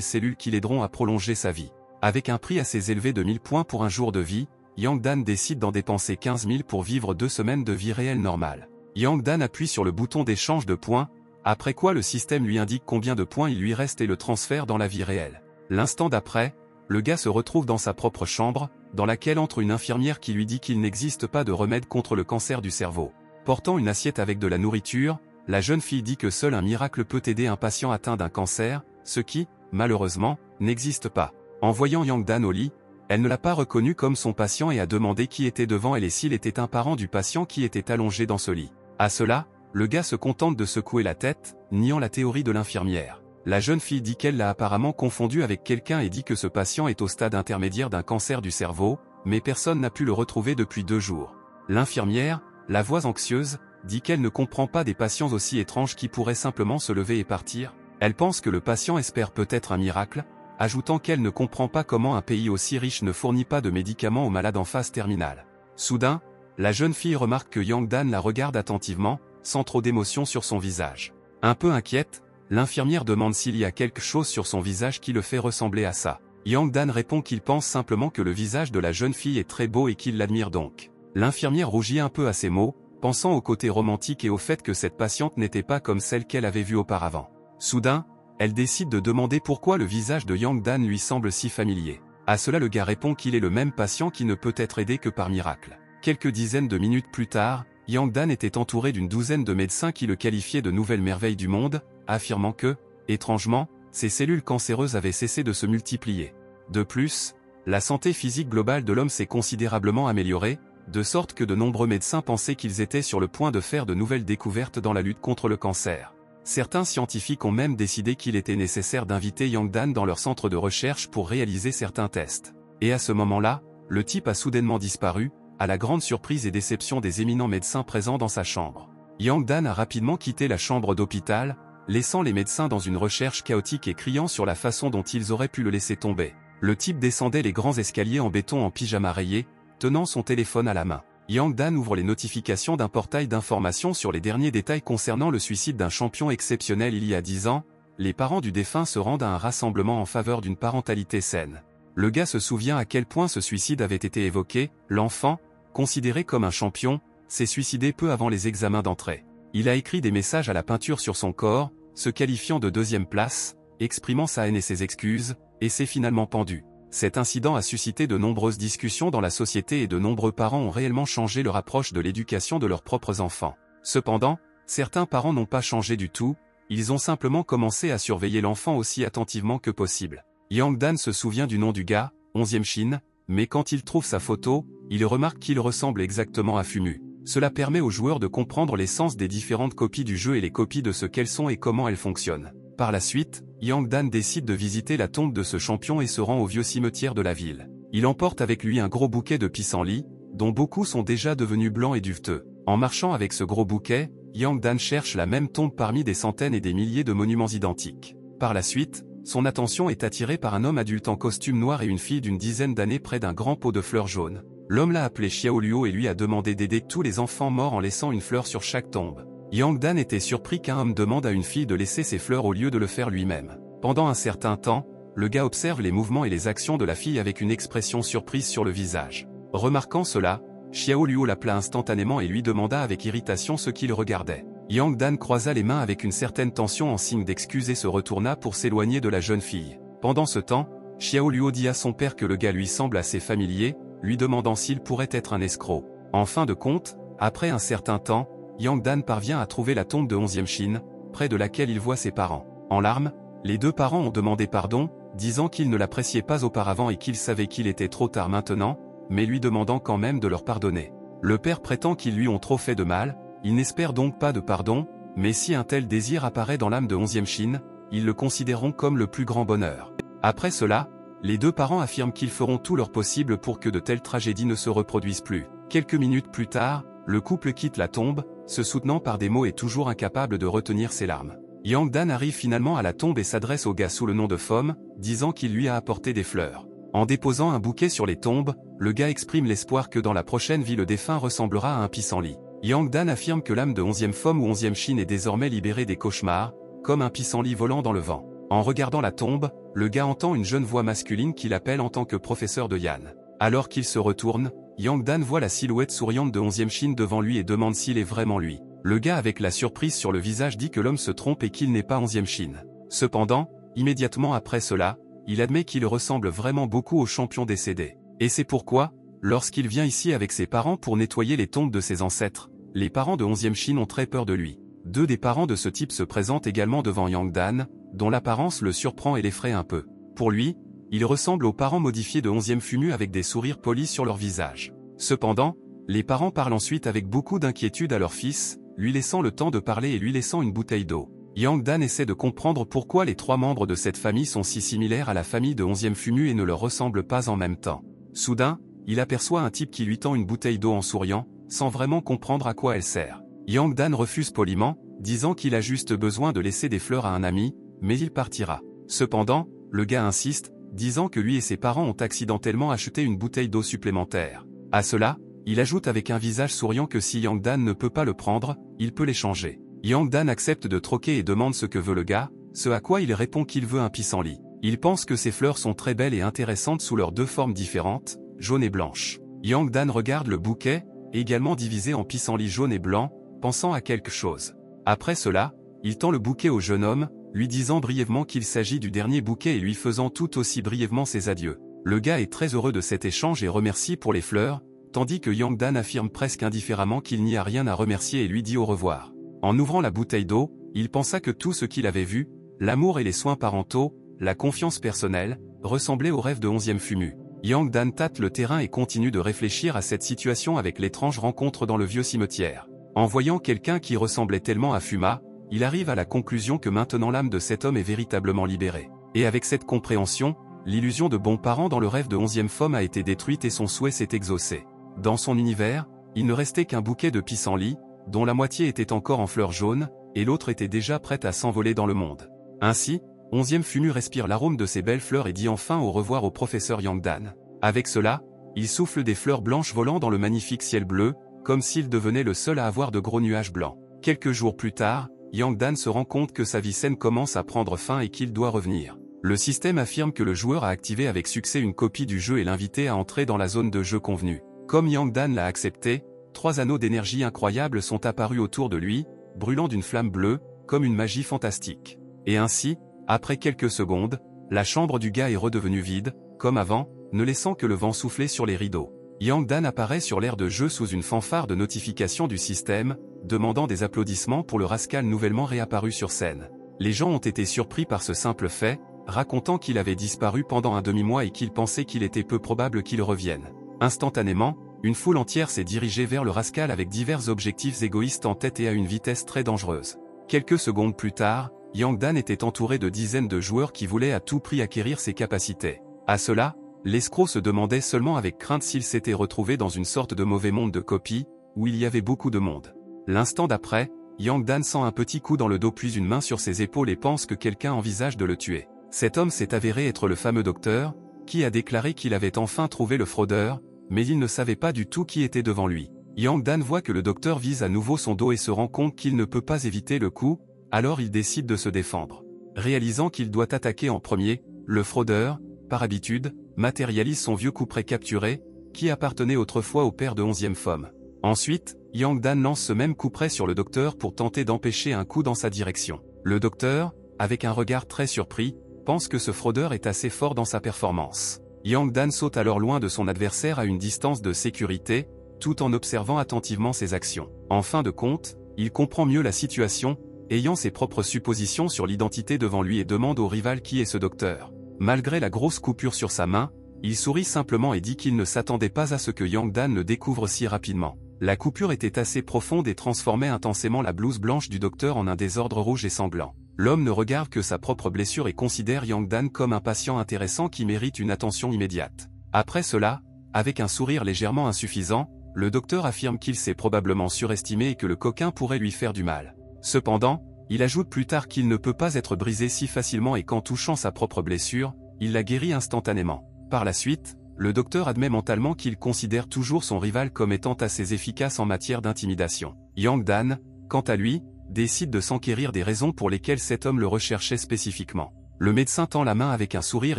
cellules qui l'aideront à prolonger sa vie. Avec un prix assez élevé de 1000 points pour un jour de vie, Yang Dan décide d'en dépenser 15 000 pour vivre 2 semaines de vie réelle normale. Yang Dan appuie sur le bouton d'échange de points, après quoi le système lui indique combien de points il lui reste et le transfère dans la vie réelle. L'instant d'après, le gars se retrouve dans sa propre chambre, dans laquelle entre une infirmière qui lui dit qu'il n'existe pas de remède contre le cancer du cerveau. Portant une assiette avec de la nourriture, la jeune fille dit que seul un miracle peut aider un patient atteint d'un cancer, ce qui, malheureusement, n'existe pas. En voyant Yang Dan au lit, elle ne l'a pas reconnu comme son patient et a demandé qui était devant elle et s'il était un parent du patient qui était allongé dans ce lit. À cela, le gars se contente de secouer la tête, niant la théorie de l'infirmière. La jeune fille dit qu'elle l'a apparemment confondu avec quelqu'un et dit que ce patient est au stade intermédiaire d'un cancer du cerveau, mais personne n'a pu le retrouver depuis 2 jours. L'infirmière, la voix anxieuse, dit qu'elle ne comprend pas des patients aussi étranges qui pourraient simplement se lever et partir. Elle pense que le patient espère peut-être un miracle, ajoutant qu'elle ne comprend pas comment un pays aussi riche ne fournit pas de médicaments aux malades en phase terminale. Soudain, la jeune fille remarque que Yang Dan la regarde attentivement, sans trop d'émotion sur son visage. Un peu inquiète, l'infirmière demande s'il y a quelque chose sur son visage qui le fait ressembler à ça. Yang Dan répond qu'il pense simplement que le visage de la jeune fille est très beau et qu'il l'admire donc. L'infirmière rougit un peu à ces mots, pensant au côté romantique et au fait que cette patiente n'était pas comme celle qu'elle avait vue auparavant. Soudain, elle décide de demander pourquoi le visage de Yang Dan lui semble si familier. À cela le gars répond qu'il est le même patient qui ne peut être aidé que par miracle. Quelques dizaines de minutes plus tard, Yang Dan était entouré d'une douzaine de médecins qui le qualifiaient de nouvelle merveille du monde, affirmant que, étrangement, ces cellules cancéreuses avaient cessé de se multiplier. De plus, la santé physique globale de l'homme s'est considérablement améliorée, de sorte que de nombreux médecins pensaient qu'ils étaient sur le point de faire de nouvelles découvertes dans la lutte contre le cancer. Certains scientifiques ont même décidé qu'il était nécessaire d'inviter Yang Dan dans leur centre de recherche pour réaliser certains tests. Et à ce moment-là, le type a soudainement disparu, à la grande surprise et déception des éminents médecins présents dans sa chambre. Yang Dan a rapidement quitté la chambre d'hôpital, laissant les médecins dans une recherche chaotique et criant sur la façon dont ils auraient pu le laisser tomber. Le type descendait les grands escaliers en béton en pyjama rayé, tenant son téléphone à la main. Yang Dan ouvre les notifications d'un portail d'information sur les derniers détails concernant le suicide d'un champion exceptionnel il y a 10 ans. Les parents du défunt se rendent à un rassemblement en faveur d'une parentalité saine. Le gars se souvient à quel point ce suicide avait été évoqué. L'enfant, considéré comme un champion, s'est suicidé peu avant les examens d'entrée. Il a écrit des messages à la peinture sur son corps, se qualifiant de 2e place, exprimant sa haine et ses excuses, et s'est finalement pendu. Cet incident a suscité de nombreuses discussions dans la société et de nombreux parents ont réellement changé leur approche de l'éducation de leurs propres enfants. Cependant, certains parents n'ont pas changé du tout, ils ont simplement commencé à surveiller l'enfant aussi attentivement que possible. Yang Dan se souvient du nom du gars, 11e Chine, mais quand il trouve sa photo, il remarque qu'il ressemble exactement à Fumu. Cela permet aux joueurs de comprendre l'essence des différentes copies du jeu et les copies de ce qu'elles sont et comment elles fonctionnent. Par la suite, Yang Dan décide de visiter la tombe de ce champion et se rend au vieux cimetière de la ville. Il emporte avec lui un gros bouquet de pissenlits, dont beaucoup sont déjà devenus blancs et duveteux. En marchant avec ce gros bouquet, Yang Dan cherche la même tombe parmi des centaines et des milliers de monuments identiques. Par la suite, son attention est attirée par un homme adulte en costume noir et une fille d'une dizaine d'années près d'un grand pot de fleurs jaunes. L'homme l'a appelé Xiao Luo et lui a demandé d'aider tous les enfants morts en laissant une fleur sur chaque tombe. Yang Dan était surpris qu'un homme demande à une fille de laisser ses fleurs au lieu de le faire lui-même. Pendant un certain temps, le gars observe les mouvements et les actions de la fille avec une expression surprise sur le visage. Remarquant cela, Xiao Luo l'appela instantanément et lui demanda avec irritation ce qu'il regardait. Yang Dan croisa les mains avec une certaine tension en signe d'excuse et se retourna pour s'éloigner de la jeune fille. Pendant ce temps, Xiao Luo dit à son père que le gars lui semble assez familier, lui demandant s'il pourrait être un escroc. En fin de compte, après un certain temps, Yang Dan parvient à trouver la tombe de 11e Shin, près de laquelle il voit ses parents. En larmes, les deux parents ont demandé pardon, disant qu'ils ne l'appréciaient pas auparavant et qu'ils savaient qu'il était trop tard maintenant, mais lui demandant quand même de leur pardonner. Le père prétend qu'ils lui ont trop fait de mal, il n'espère donc pas de pardon, mais si un tel désir apparaît dans l'âme de 11e Shin, ils le considéreront comme le plus grand bonheur. Après cela, les deux parents affirment qu'ils feront tout leur possible pour que de telles tragédies ne se reproduisent plus. Quelques minutes plus tard, le couple quitte la tombe, se soutenant par des mots et toujours incapable de retenir ses larmes. Yang Dan arrive finalement à la tombe et s'adresse au gars sous le nom de Fom, disant qu'il lui a apporté des fleurs. En déposant un bouquet sur les tombes, le gars exprime l'espoir que dans la prochaine vie le défunt ressemblera à un pissenlit. Yang Dan affirme que l'âme de 11e Fom ou 11e Shin est désormais libérée des cauchemars, comme un pissenlit volant dans le vent. En regardant la tombe, le gars entend une jeune voix masculine qui l'appelle en tant que professeur de Yan. Alors qu'il se retourne, Yang Dan voit la silhouette souriante de 11e Shin devant lui et demande s'il est vraiment lui. Le gars avec la surprise sur le visage dit que l'homme se trompe et qu'il n'est pas 11e Shin. Cependant, immédiatement après cela, il admet qu'il ressemble vraiment beaucoup au champion décédé. Et c'est pourquoi, lorsqu'il vient ici avec ses parents pour nettoyer les tombes de ses ancêtres, les parents de 11e Shin ont très peur de lui. Deux des parents de ce type se présentent également devant Yang Dan, dont l'apparence le surprend et l'effraie un peu. Pour lui, il ressemble aux parents modifiés de 11e Fumu avec des sourires polis sur leur visage. Cependant, les parents parlent ensuite avec beaucoup d'inquiétude à leur fils, lui laissant le temps de parler et lui laissant une bouteille d'eau. Yang Dan essaie de comprendre pourquoi les trois membres de cette famille sont si similaires à la famille de 11e Fumu et ne leur ressemblent pas en même temps. Soudain, il aperçoit un type qui lui tend une bouteille d'eau en souriant, sans vraiment comprendre à quoi elle sert. Yang Dan refuse poliment, disant qu'il a juste besoin de laisser des fleurs à un ami, mais il partira. Cependant, le gars insiste, disant que lui et ses parents ont accidentellement acheté une bouteille d'eau supplémentaire. À cela, il ajoute avec un visage souriant que si Yang Dan ne peut pas le prendre, il peut l'échanger. Yang Dan accepte de troquer et demande ce que veut le gars, ce à quoi il répond qu'il veut un pissenlit. Il pense que ces fleurs sont très belles et intéressantes sous leurs deux formes différentes, jaune et blanche. Yang Dan regarde le bouquet, également divisé en pissenlits jaune et blanc, pensant à quelque chose. Après cela, il tend le bouquet au jeune homme, lui disant brièvement qu'il s'agit du dernier bouquet et lui faisant tout aussi brièvement ses adieux. Le gars est très heureux de cet échange et remercie pour les fleurs, tandis que Yang Dan affirme presque indifféremment qu'il n'y a rien à remercier et lui dit au revoir. En ouvrant la bouteille d'eau, il pensa que tout ce qu'il avait vu, l'amour et les soins parentaux, la confiance personnelle, ressemblait au rêve de 11e Fumu. Yang Dan tâte le terrain et continue de réfléchir à cette situation avec l'étrange rencontre dans le vieux cimetière. En voyant quelqu'un qui ressemblait tellement à Fuma, il arrive à la conclusion que maintenant l'âme de cet homme est véritablement libérée. Et avec cette compréhension, l'illusion de bons parents dans le rêve de 11e Femme a été détruite et son souhait s'est exaucé. Dans son univers, il ne restait qu'un bouquet de pissenlits, dont la moitié était encore en fleurs jaunes, et l'autre était déjà prête à s'envoler dans le monde. Ainsi, 11e Fumu respire l'arôme de ces belles fleurs et dit enfin au revoir au professeur Yang Dan. Avec cela, il souffle des fleurs blanches volant dans le magnifique ciel bleu, comme s'il devenait le seul à avoir de gros nuages blancs. Quelques jours plus tard, Yang Dan se rend compte que sa vie saine commence à prendre fin et qu'il doit revenir. Le système affirme que le joueur a activé avec succès une copie du jeu et l'invité à entrer dans la zone de jeu convenue. Comme Yang Dan l'a accepté, 3 anneaux d'énergie incroyables sont apparus autour de lui, brûlant d'une flamme bleue, comme une magie fantastique. Et ainsi, après quelques secondes, la chambre du gars est redevenue vide, comme avant, ne laissant que le vent souffler sur les rideaux. Yang Dan apparaît sur l'aire de jeu sous une fanfare de notification du système, demandant des applaudissements pour le rascal nouvellement réapparu sur scène. Les gens ont été surpris par ce simple fait, racontant qu'il avait disparu pendant un demi-mois et qu'ils pensaient qu'il était peu probable qu'il revienne. Instantanément, une foule entière s'est dirigée vers le rascal avec divers objectifs égoïstes en tête et à une vitesse très dangereuse. Quelques secondes plus tard, Yang Dan était entouré de dizaines de joueurs qui voulaient à tout prix acquérir ses capacités. À cela, l'escroc se demandait seulement avec crainte s'il s'était retrouvé dans une sorte de mauvais monde de copie, où il y avait beaucoup de monde. L'instant d'après, Yang Dan sent un petit coup dans le dos puis une main sur ses épaules et pense que quelqu'un envisage de le tuer. Cet homme s'est avéré être le fameux docteur, qui a déclaré qu'il avait enfin trouvé le fraudeur, mais il ne savait pas du tout qui était devant lui. Yang Dan voit que le docteur vise à nouveau son dos et se rend compte qu'il ne peut pas éviter le coup, alors il décide de se défendre. Réalisant qu'il doit attaquer en premier, le fraudeur, par habitude, matérialise son vieux couperet capturé, qui appartenait autrefois au père de 11e femme. Ensuite, Yang Dan lance ce même coup près sur le docteur pour tenter d'empêcher un coup dans sa direction. Le docteur, avec un regard très surpris, pense que ce fraudeur est assez fort dans sa performance. Yang Dan saute alors loin de son adversaire à une distance de sécurité, tout en observant attentivement ses actions. En fin de compte, il comprend mieux la situation, ayant ses propres suppositions sur l'identité devant lui et demande au rival qui est ce docteur. Malgré la grosse coupure sur sa main, il sourit simplement et dit qu'il ne s'attendait pas à ce que Yang Dan le découvre si rapidement. La coupure était assez profonde et transformait intensément la blouse blanche du docteur en un désordre rouge et sanglant. L'homme ne regarde que sa propre blessure et considère Yang Dan comme un patient intéressant qui mérite une attention immédiate. Après cela, avec un sourire légèrement insuffisant, le docteur affirme qu'il s'est probablement surestimé et que le coquin pourrait lui faire du mal. Cependant, il ajoute plus tard qu'il ne peut pas être brisé si facilement et qu'en touchant sa propre blessure, il la guérit instantanément. Par la suite, le docteur admet mentalement qu'il considère toujours son rival comme étant assez efficace en matière d'intimidation. Yang Dan, quant à lui, décide de s'enquérir des raisons pour lesquelles cet homme le recherchait spécifiquement. Le médecin tend la main avec un sourire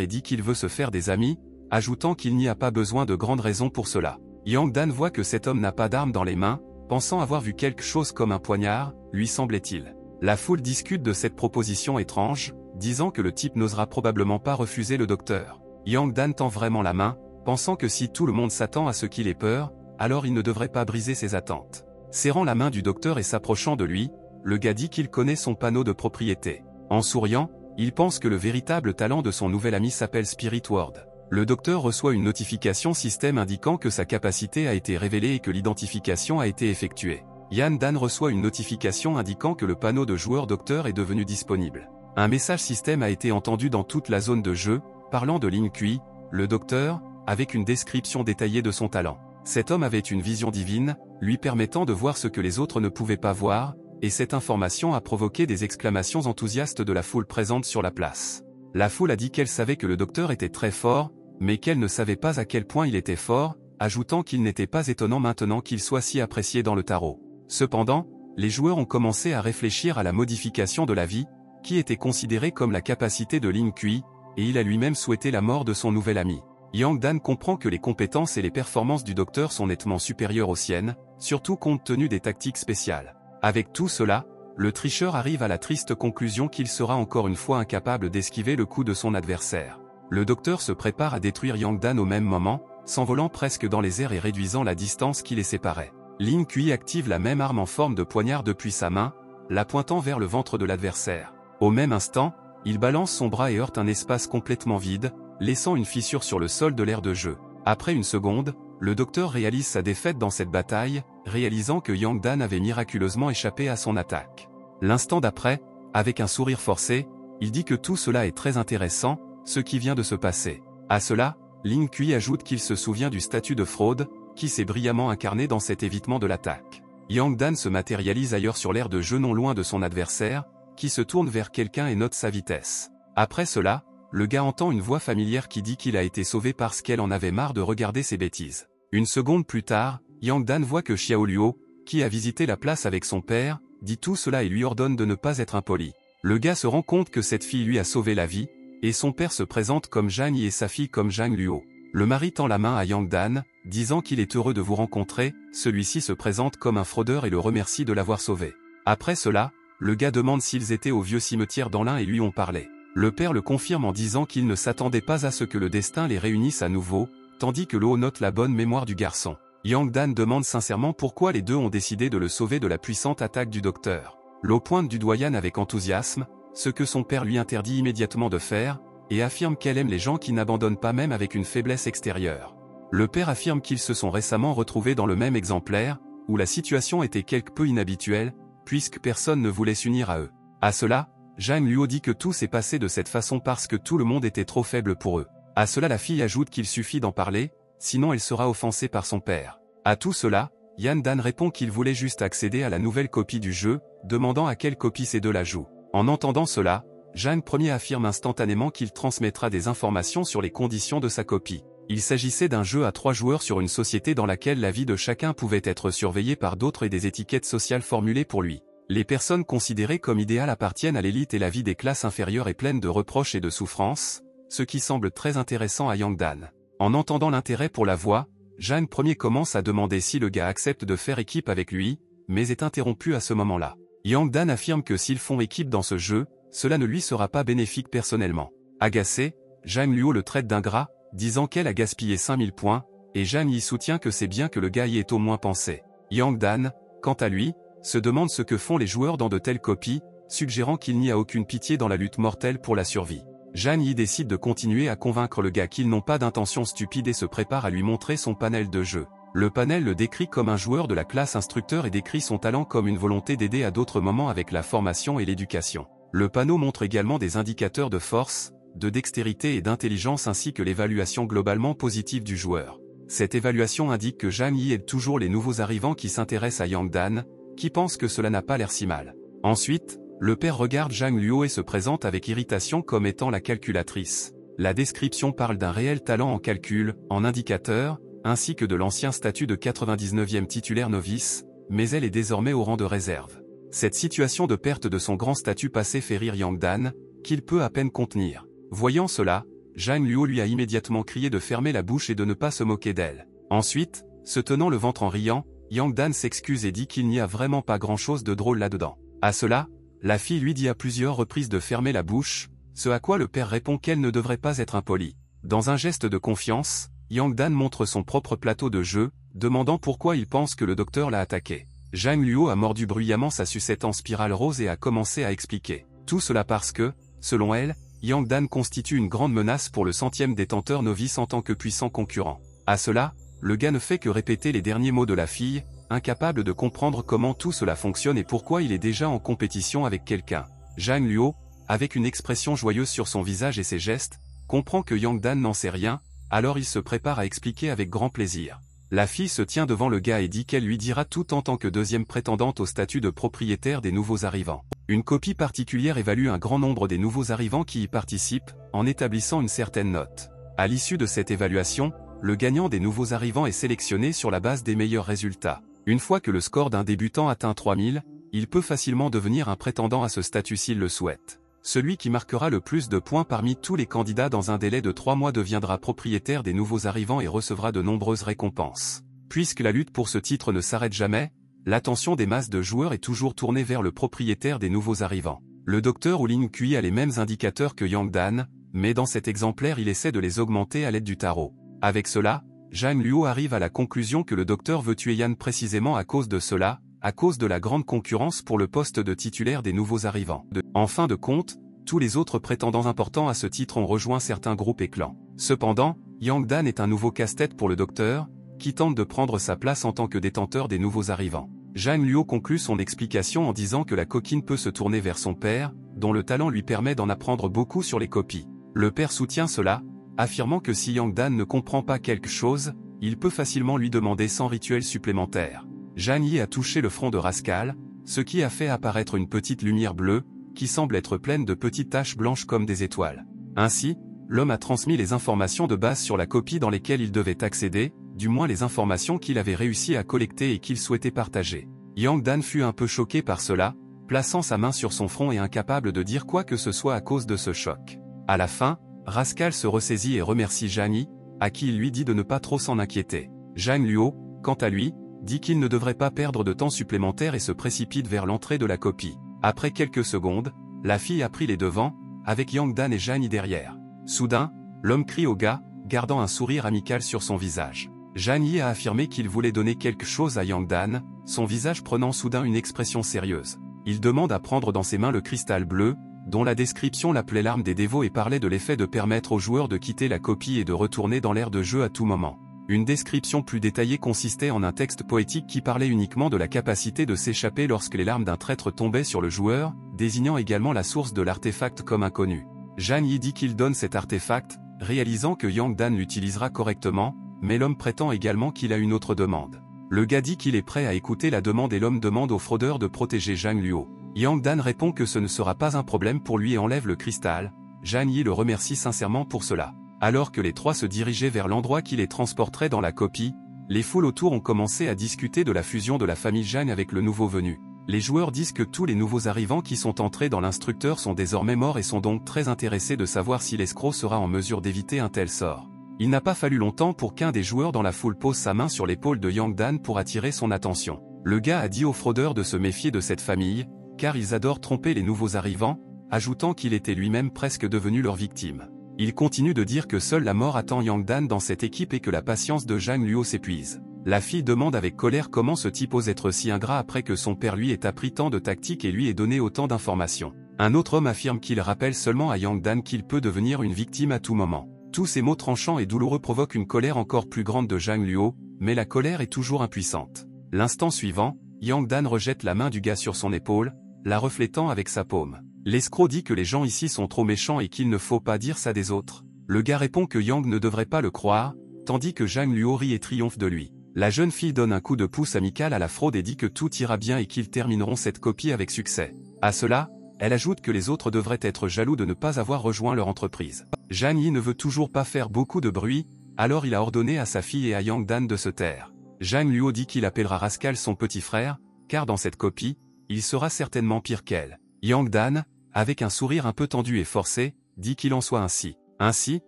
et dit qu'il veut se faire des amis, ajoutant qu'il n'y a pas besoin de grandes raisons pour cela. Yang Dan voit que cet homme n'a pas d'arme dans les mains, pensant avoir vu quelque chose comme un poignard, lui semblait-il. La foule discute de cette proposition étrange, disant que le type n'osera probablement pas refuser le docteur. Yang Dan tend vraiment la main, pensant que si tout le monde s'attend à ce qu'il ait peur, alors il ne devrait pas briser ses attentes. Serrant la main du docteur et s'approchant de lui, le gars dit qu'il connaît son panneau de propriété. En souriant, il pense que le véritable talent de son nouvel ami s'appelle Spirit Ward. Le docteur reçoit une notification système indiquant que sa capacité a été révélée et que l'identification a été effectuée. Yang Dan reçoit une notification indiquant que le panneau de joueur docteur est devenu disponible. Un message système a été entendu dans toute la zone de jeu, parlant de Lin Kui, le docteur, avec une description détaillée de son talent. Cet homme avait une vision divine, lui permettant de voir ce que les autres ne pouvaient pas voir, et cette information a provoqué des exclamations enthousiastes de la foule présente sur la place. La foule a dit qu'elle savait que le docteur était très fort, mais qu'elle ne savait pas à quel point il était fort, ajoutant qu'il n'était pas étonnant maintenant qu'il soit si apprécié dans le tarot. Cependant, les joueurs ont commencé à réfléchir à la modification de la vie, qui était considérée comme la capacité de Lin Kui, et il a lui-même souhaité la mort de son nouvel ami. Yang Dan comprend que les compétences et les performances du docteur sont nettement supérieures aux siennes, surtout compte tenu des tactiques spéciales. Avec tout cela, le tricheur arrive à la triste conclusion qu'il sera encore une fois incapable d'esquiver le coup de son adversaire. Le docteur se prépare à détruire Yang Dan au même moment, s'envolant presque dans les airs et réduisant la distance qui les séparait. Lin Kui active la même arme en forme de poignard depuis sa main, la pointant vers le ventre de l'adversaire. Au même instant, il balance son bras et heurte un espace complètement vide, laissant une fissure sur le sol de l'aire de jeu. Après une seconde, le docteur réalise sa défaite dans cette bataille, réalisant que Yang Dan avait miraculeusement échappé à son attaque. L'instant d'après, avec un sourire forcé, il dit que tout cela est très intéressant, ce qui vient de se passer. À cela, Lin Kui ajoute qu'il se souvient du statut de fraude, qui s'est brillamment incarné dans cet évitement de l'attaque. Yang Dan se matérialise ailleurs sur l'aire de jeu non loin de son adversaire, qui se tourne vers quelqu'un et note sa vitesse. Après cela, le gars entend une voix familière qui dit qu'il a été sauvé parce qu'elle en avait marre de regarder ses bêtises. Une seconde plus tard, Yang Dan voit que Xiao Luo, qui a visité la place avec son père, dit tout cela et lui ordonne de ne pas être impoli. Le gars se rend compte que cette fille lui a sauvé la vie, et son père se présente comme Zhang Yi et sa fille comme Zhang Luo. Le mari tend la main à Yang Dan, disant qu'il est heureux de vous rencontrer, celui-ci se présente comme un fraudeur et le remercie de l'avoir sauvé. Après cela, le gars demande s'ils étaient au vieux cimetière d'Anlin et lui ont parlé. Le père le confirme en disant qu'il ne s'attendait pas à ce que le destin les réunisse à nouveau, tandis que Luo note la bonne mémoire du garçon. Yang Dan demande sincèrement pourquoi les deux ont décidé de le sauver de la puissante attaque du docteur. Luo pointe du doigt Yan avec enthousiasme, ce que son père lui interdit immédiatement de faire, et affirme qu'elle aime les gens qui n'abandonnent pas même avec une faiblesse extérieure. Le père affirme qu'ils se sont récemment retrouvés dans le même exemplaire, où la situation était quelque peu inhabituelle, puisque personne ne voulait s'unir à eux. À cela, Zhang Luo dit que tout s'est passé de cette façon parce que tout le monde était trop faible pour eux. À cela la fille ajoute qu'il suffit d'en parler, sinon elle sera offensée par son père. À tout cela, Yan Dan répond qu'il voulait juste accéder à la nouvelle copie du jeu, demandant à quelle copie ces deux la jouent. En entendant cela, Zhang Ier affirme instantanément qu'il transmettra des informations sur les conditions de sa copie. Il s'agissait d'un jeu à 3 joueurs sur une société dans laquelle la vie de chacun pouvait être surveillée par d'autres et des étiquettes sociales formulées pour lui. Les personnes considérées comme idéales appartiennent à l'élite et la vie des classes inférieures est pleine de reproches et de souffrances, ce qui semble très intéressant à Yang Dan. En entendant l'intérêt pour la voix, Zhang Ier commence à demander si le gars accepte de faire équipe avec lui, mais est interrompu à ce moment-là. Yang Dan affirme que s'ils font équipe dans ce jeu, cela ne lui sera pas bénéfique personnellement. Agacé, Zhang Luo le traite d'ingrat, disant qu'elle a gaspillé 5000 points, et Zhang Yi soutient que c'est bien que le gars y ait au moins pensé. Yang Dan, quant à lui, se demande ce que font les joueurs dans de telles copies, suggérant qu'il n'y a aucune pitié dans la lutte mortelle pour la survie. Zhang Yi décide de continuer à convaincre le gars qu'ils n'ont pas d'intention stupide et se prépare à lui montrer son panel de jeu. Le panel le décrit comme un joueur de la classe instructeur et décrit son talent comme une volonté d'aider à d'autres moments avec la formation et l'éducation. Le panneau montre également des indicateurs de force, de dextérité et d'intelligence ainsi que l'évaluation globalement positive du joueur. Cette évaluation indique que Zhang Yi aide toujours les nouveaux arrivants qui s'intéressent à Yang Dan, qui pensent que cela n'a pas l'air si mal. Ensuite, le père regarde Zhang Luo et se présente avec irritation comme étant la calculatrice. La description parle d'un réel talent en calcul, en indicateur, ainsi que de l'ancien statut de 99e titulaire novice, mais elle est désormais au rang de réserve. Cette situation de perte de son grand statut passé fait rire Yang Dan, qu'il peut à peine contenir. Voyant cela, Zhang Luo lui a immédiatement crié de fermer la bouche et de ne pas se moquer d'elle. Ensuite, se tenant le ventre en riant, Yang Dan s'excuse et dit qu'il n'y a vraiment pas grand-chose de drôle là-dedans. À cela, la fille lui dit à plusieurs reprises de fermer la bouche, ce à quoi le père répond qu'elle ne devrait pas être impolie. Dans un geste de confiance, Yang Dan montre son propre plateau de jeu, demandant pourquoi il pense que le docteur l'a attaqué. Zhang Luo a mordu bruyamment sa sucette en spirale rose et a commencé à expliquer. Tout cela parce que, selon elle, Yang Dan constitue une grande menace pour le 100e détenteur novice en tant que puissant concurrent. À cela, le gars ne fait que répéter les derniers mots de la fille, incapable de comprendre comment tout cela fonctionne et pourquoi il est déjà en compétition avec quelqu'un. Zhang Luo, avec une expression joyeuse sur son visage et ses gestes, comprend que Yang Dan n'en sait rien, alors il se prépare à expliquer avec grand plaisir. La fille se tient devant le gars et dit qu'elle lui dira tout en tant que deuxième prétendante au statut de propriétaire des nouveaux arrivants. Une copie particulière évalue un grand nombre des nouveaux arrivants qui y participent, en établissant une certaine note. À l'issue de cette évaluation, le gagnant des nouveaux arrivants est sélectionné sur la base des meilleurs résultats. Une fois que le score d'un débutant atteint 3000, il peut facilement devenir un prétendant à ce statut s'il le souhaite. Celui qui marquera le plus de points parmi tous les candidats dans un délai de 3 mois deviendra propriétaire des nouveaux arrivants et recevra de nombreuses récompenses. Puisque la lutte pour ce titre ne s'arrête jamais, l'attention des masses de joueurs est toujours tournée vers le propriétaire des nouveaux arrivants. Le docteur Wu Lingqi a les mêmes indicateurs que Yang Dan, mais dans cet exemplaire il essaie de les augmenter à l'aide du tarot. Avec cela, Zhang Luo arrive à la conclusion que le docteur veut tuer Yan précisément à cause de cela, à cause de la grande concurrence pour le poste de titulaire des nouveaux arrivants. En fin de compte, tous les autres prétendants importants à ce titre ont rejoint certains groupes et clans. Cependant, Yang Dan est un nouveau casse-tête pour le docteur, qui tente de prendre sa place en tant que détenteur des nouveaux arrivants. Zhang Luo conclut son explication en disant que la coquine peut se tourner vers son père, dont le talent lui permet d'en apprendre beaucoup sur les copies. Le père soutient cela, affirmant que si Yang Dan ne comprend pas quelque chose, il peut facilement lui demander sans rituel supplémentaire. Zhang Yi a touché le front de Rascal, ce qui a fait apparaître une petite lumière bleue, qui semble être pleine de petites taches blanches comme des étoiles. Ainsi, l'homme a transmis les informations de base sur la copie dans lesquelles il devait accéder, du moins les informations qu'il avait réussi à collecter et qu'il souhaitait partager. Yang Dan fut un peu choqué par cela, plaçant sa main sur son front et incapable de dire quoi que ce soit à cause de ce choc. À la fin, Rascal se ressaisit et remercie Zhang Yi, à qui il lui dit de ne pas trop s'en inquiéter. Zhang Luo, quant à lui, dit qu'il ne devrait pas perdre de temps supplémentaire et se précipite vers l'entrée de la copie. Après quelques secondes, la fille a pris les devants, avec Yang Dan et Zhang Yi derrière. Soudain, l'homme crie au gars, gardant un sourire amical sur son visage. Zhang Yi a affirmé qu'il voulait donner quelque chose à Yang Dan, son visage prenant soudain une expression sérieuse. Il demande à prendre dans ses mains le cristal bleu, dont la description l'appelait l'arme des dévots et parlait de l'effet de permettre aux joueurs de quitter la copie et de retourner dans l'aire de jeu à tout moment. Une description plus détaillée consistait en un texte poétique qui parlait uniquement de la capacité de s'échapper lorsque les larmes d'un traître tombaient sur le joueur, désignant également la source de l'artefact comme inconnu. Zhang Yi dit qu'il donne cet artefact, réalisant que Yang Dan l'utilisera correctement, mais l'homme prétend également qu'il a une autre demande. Le gars dit qu'il est prêt à écouter la demande et l'homme demande au fraudeur de protéger Zhang Luo. Yang Dan répond que ce ne sera pas un problème pour lui et enlève le cristal. Zhang Yi le remercie sincèrement pour cela. Alors que les trois se dirigeaient vers l'endroit qui les transporterait dans la copie, les foules autour ont commencé à discuter de la fusion de la famille Zhang avec le nouveau venu. Les joueurs disent que tous les nouveaux arrivants qui sont entrés dans l'instructeur sont désormais morts et sont donc très intéressés de savoir si l'escroc sera en mesure d'éviter un tel sort. Il n'a pas fallu longtemps pour qu'un des joueurs dans la foule pose sa main sur l'épaule de Yang Dan pour attirer son attention. Le gars a dit aux fraudeurs de se méfier de cette famille, car ils adorent tromper les nouveaux arrivants, ajoutant qu'il était lui-même presque devenu leur victime. Il continue de dire que seule la mort attend Yang Dan dans cette équipe et que la patience de Zhang Luo s'épuise. La fille demande avec colère comment ce type ose être si ingrat après que son père lui ait appris tant de tactiques et lui ait donné autant d'informations. Un autre homme affirme qu'il rappelle seulement à Yang Dan qu'il peut devenir une victime à tout moment. Tous ces mots tranchants et douloureux provoquent une colère encore plus grande de Zhang Luo, mais la colère est toujours impuissante. L'instant suivant, Yang Dan rejette la main du gars sur son épaule, la reflétant avec sa paume. L'escroc dit que les gens ici sont trop méchants et qu'il ne faut pas dire ça des autres. Le gars répond que Yang ne devrait pas le croire, tandis que Zhang Luo rit et triomphe de lui. La jeune fille donne un coup de pouce amical à la fraude et dit que tout ira bien et qu'ils termineront cette copie avec succès. À cela, elle ajoute que les autres devraient être jaloux de ne pas avoir rejoint leur entreprise. Zhang Yi ne veut toujours pas faire beaucoup de bruit, alors il a ordonné à sa fille et à Yang Dan de se taire. Zhang Luo dit qu'il appellera Rascal son petit frère, car dans cette copie, il sera certainement pire qu'elle. Yang Dan, avec un sourire un peu tendu et forcé, dit qu'il en soit ainsi. Ainsi,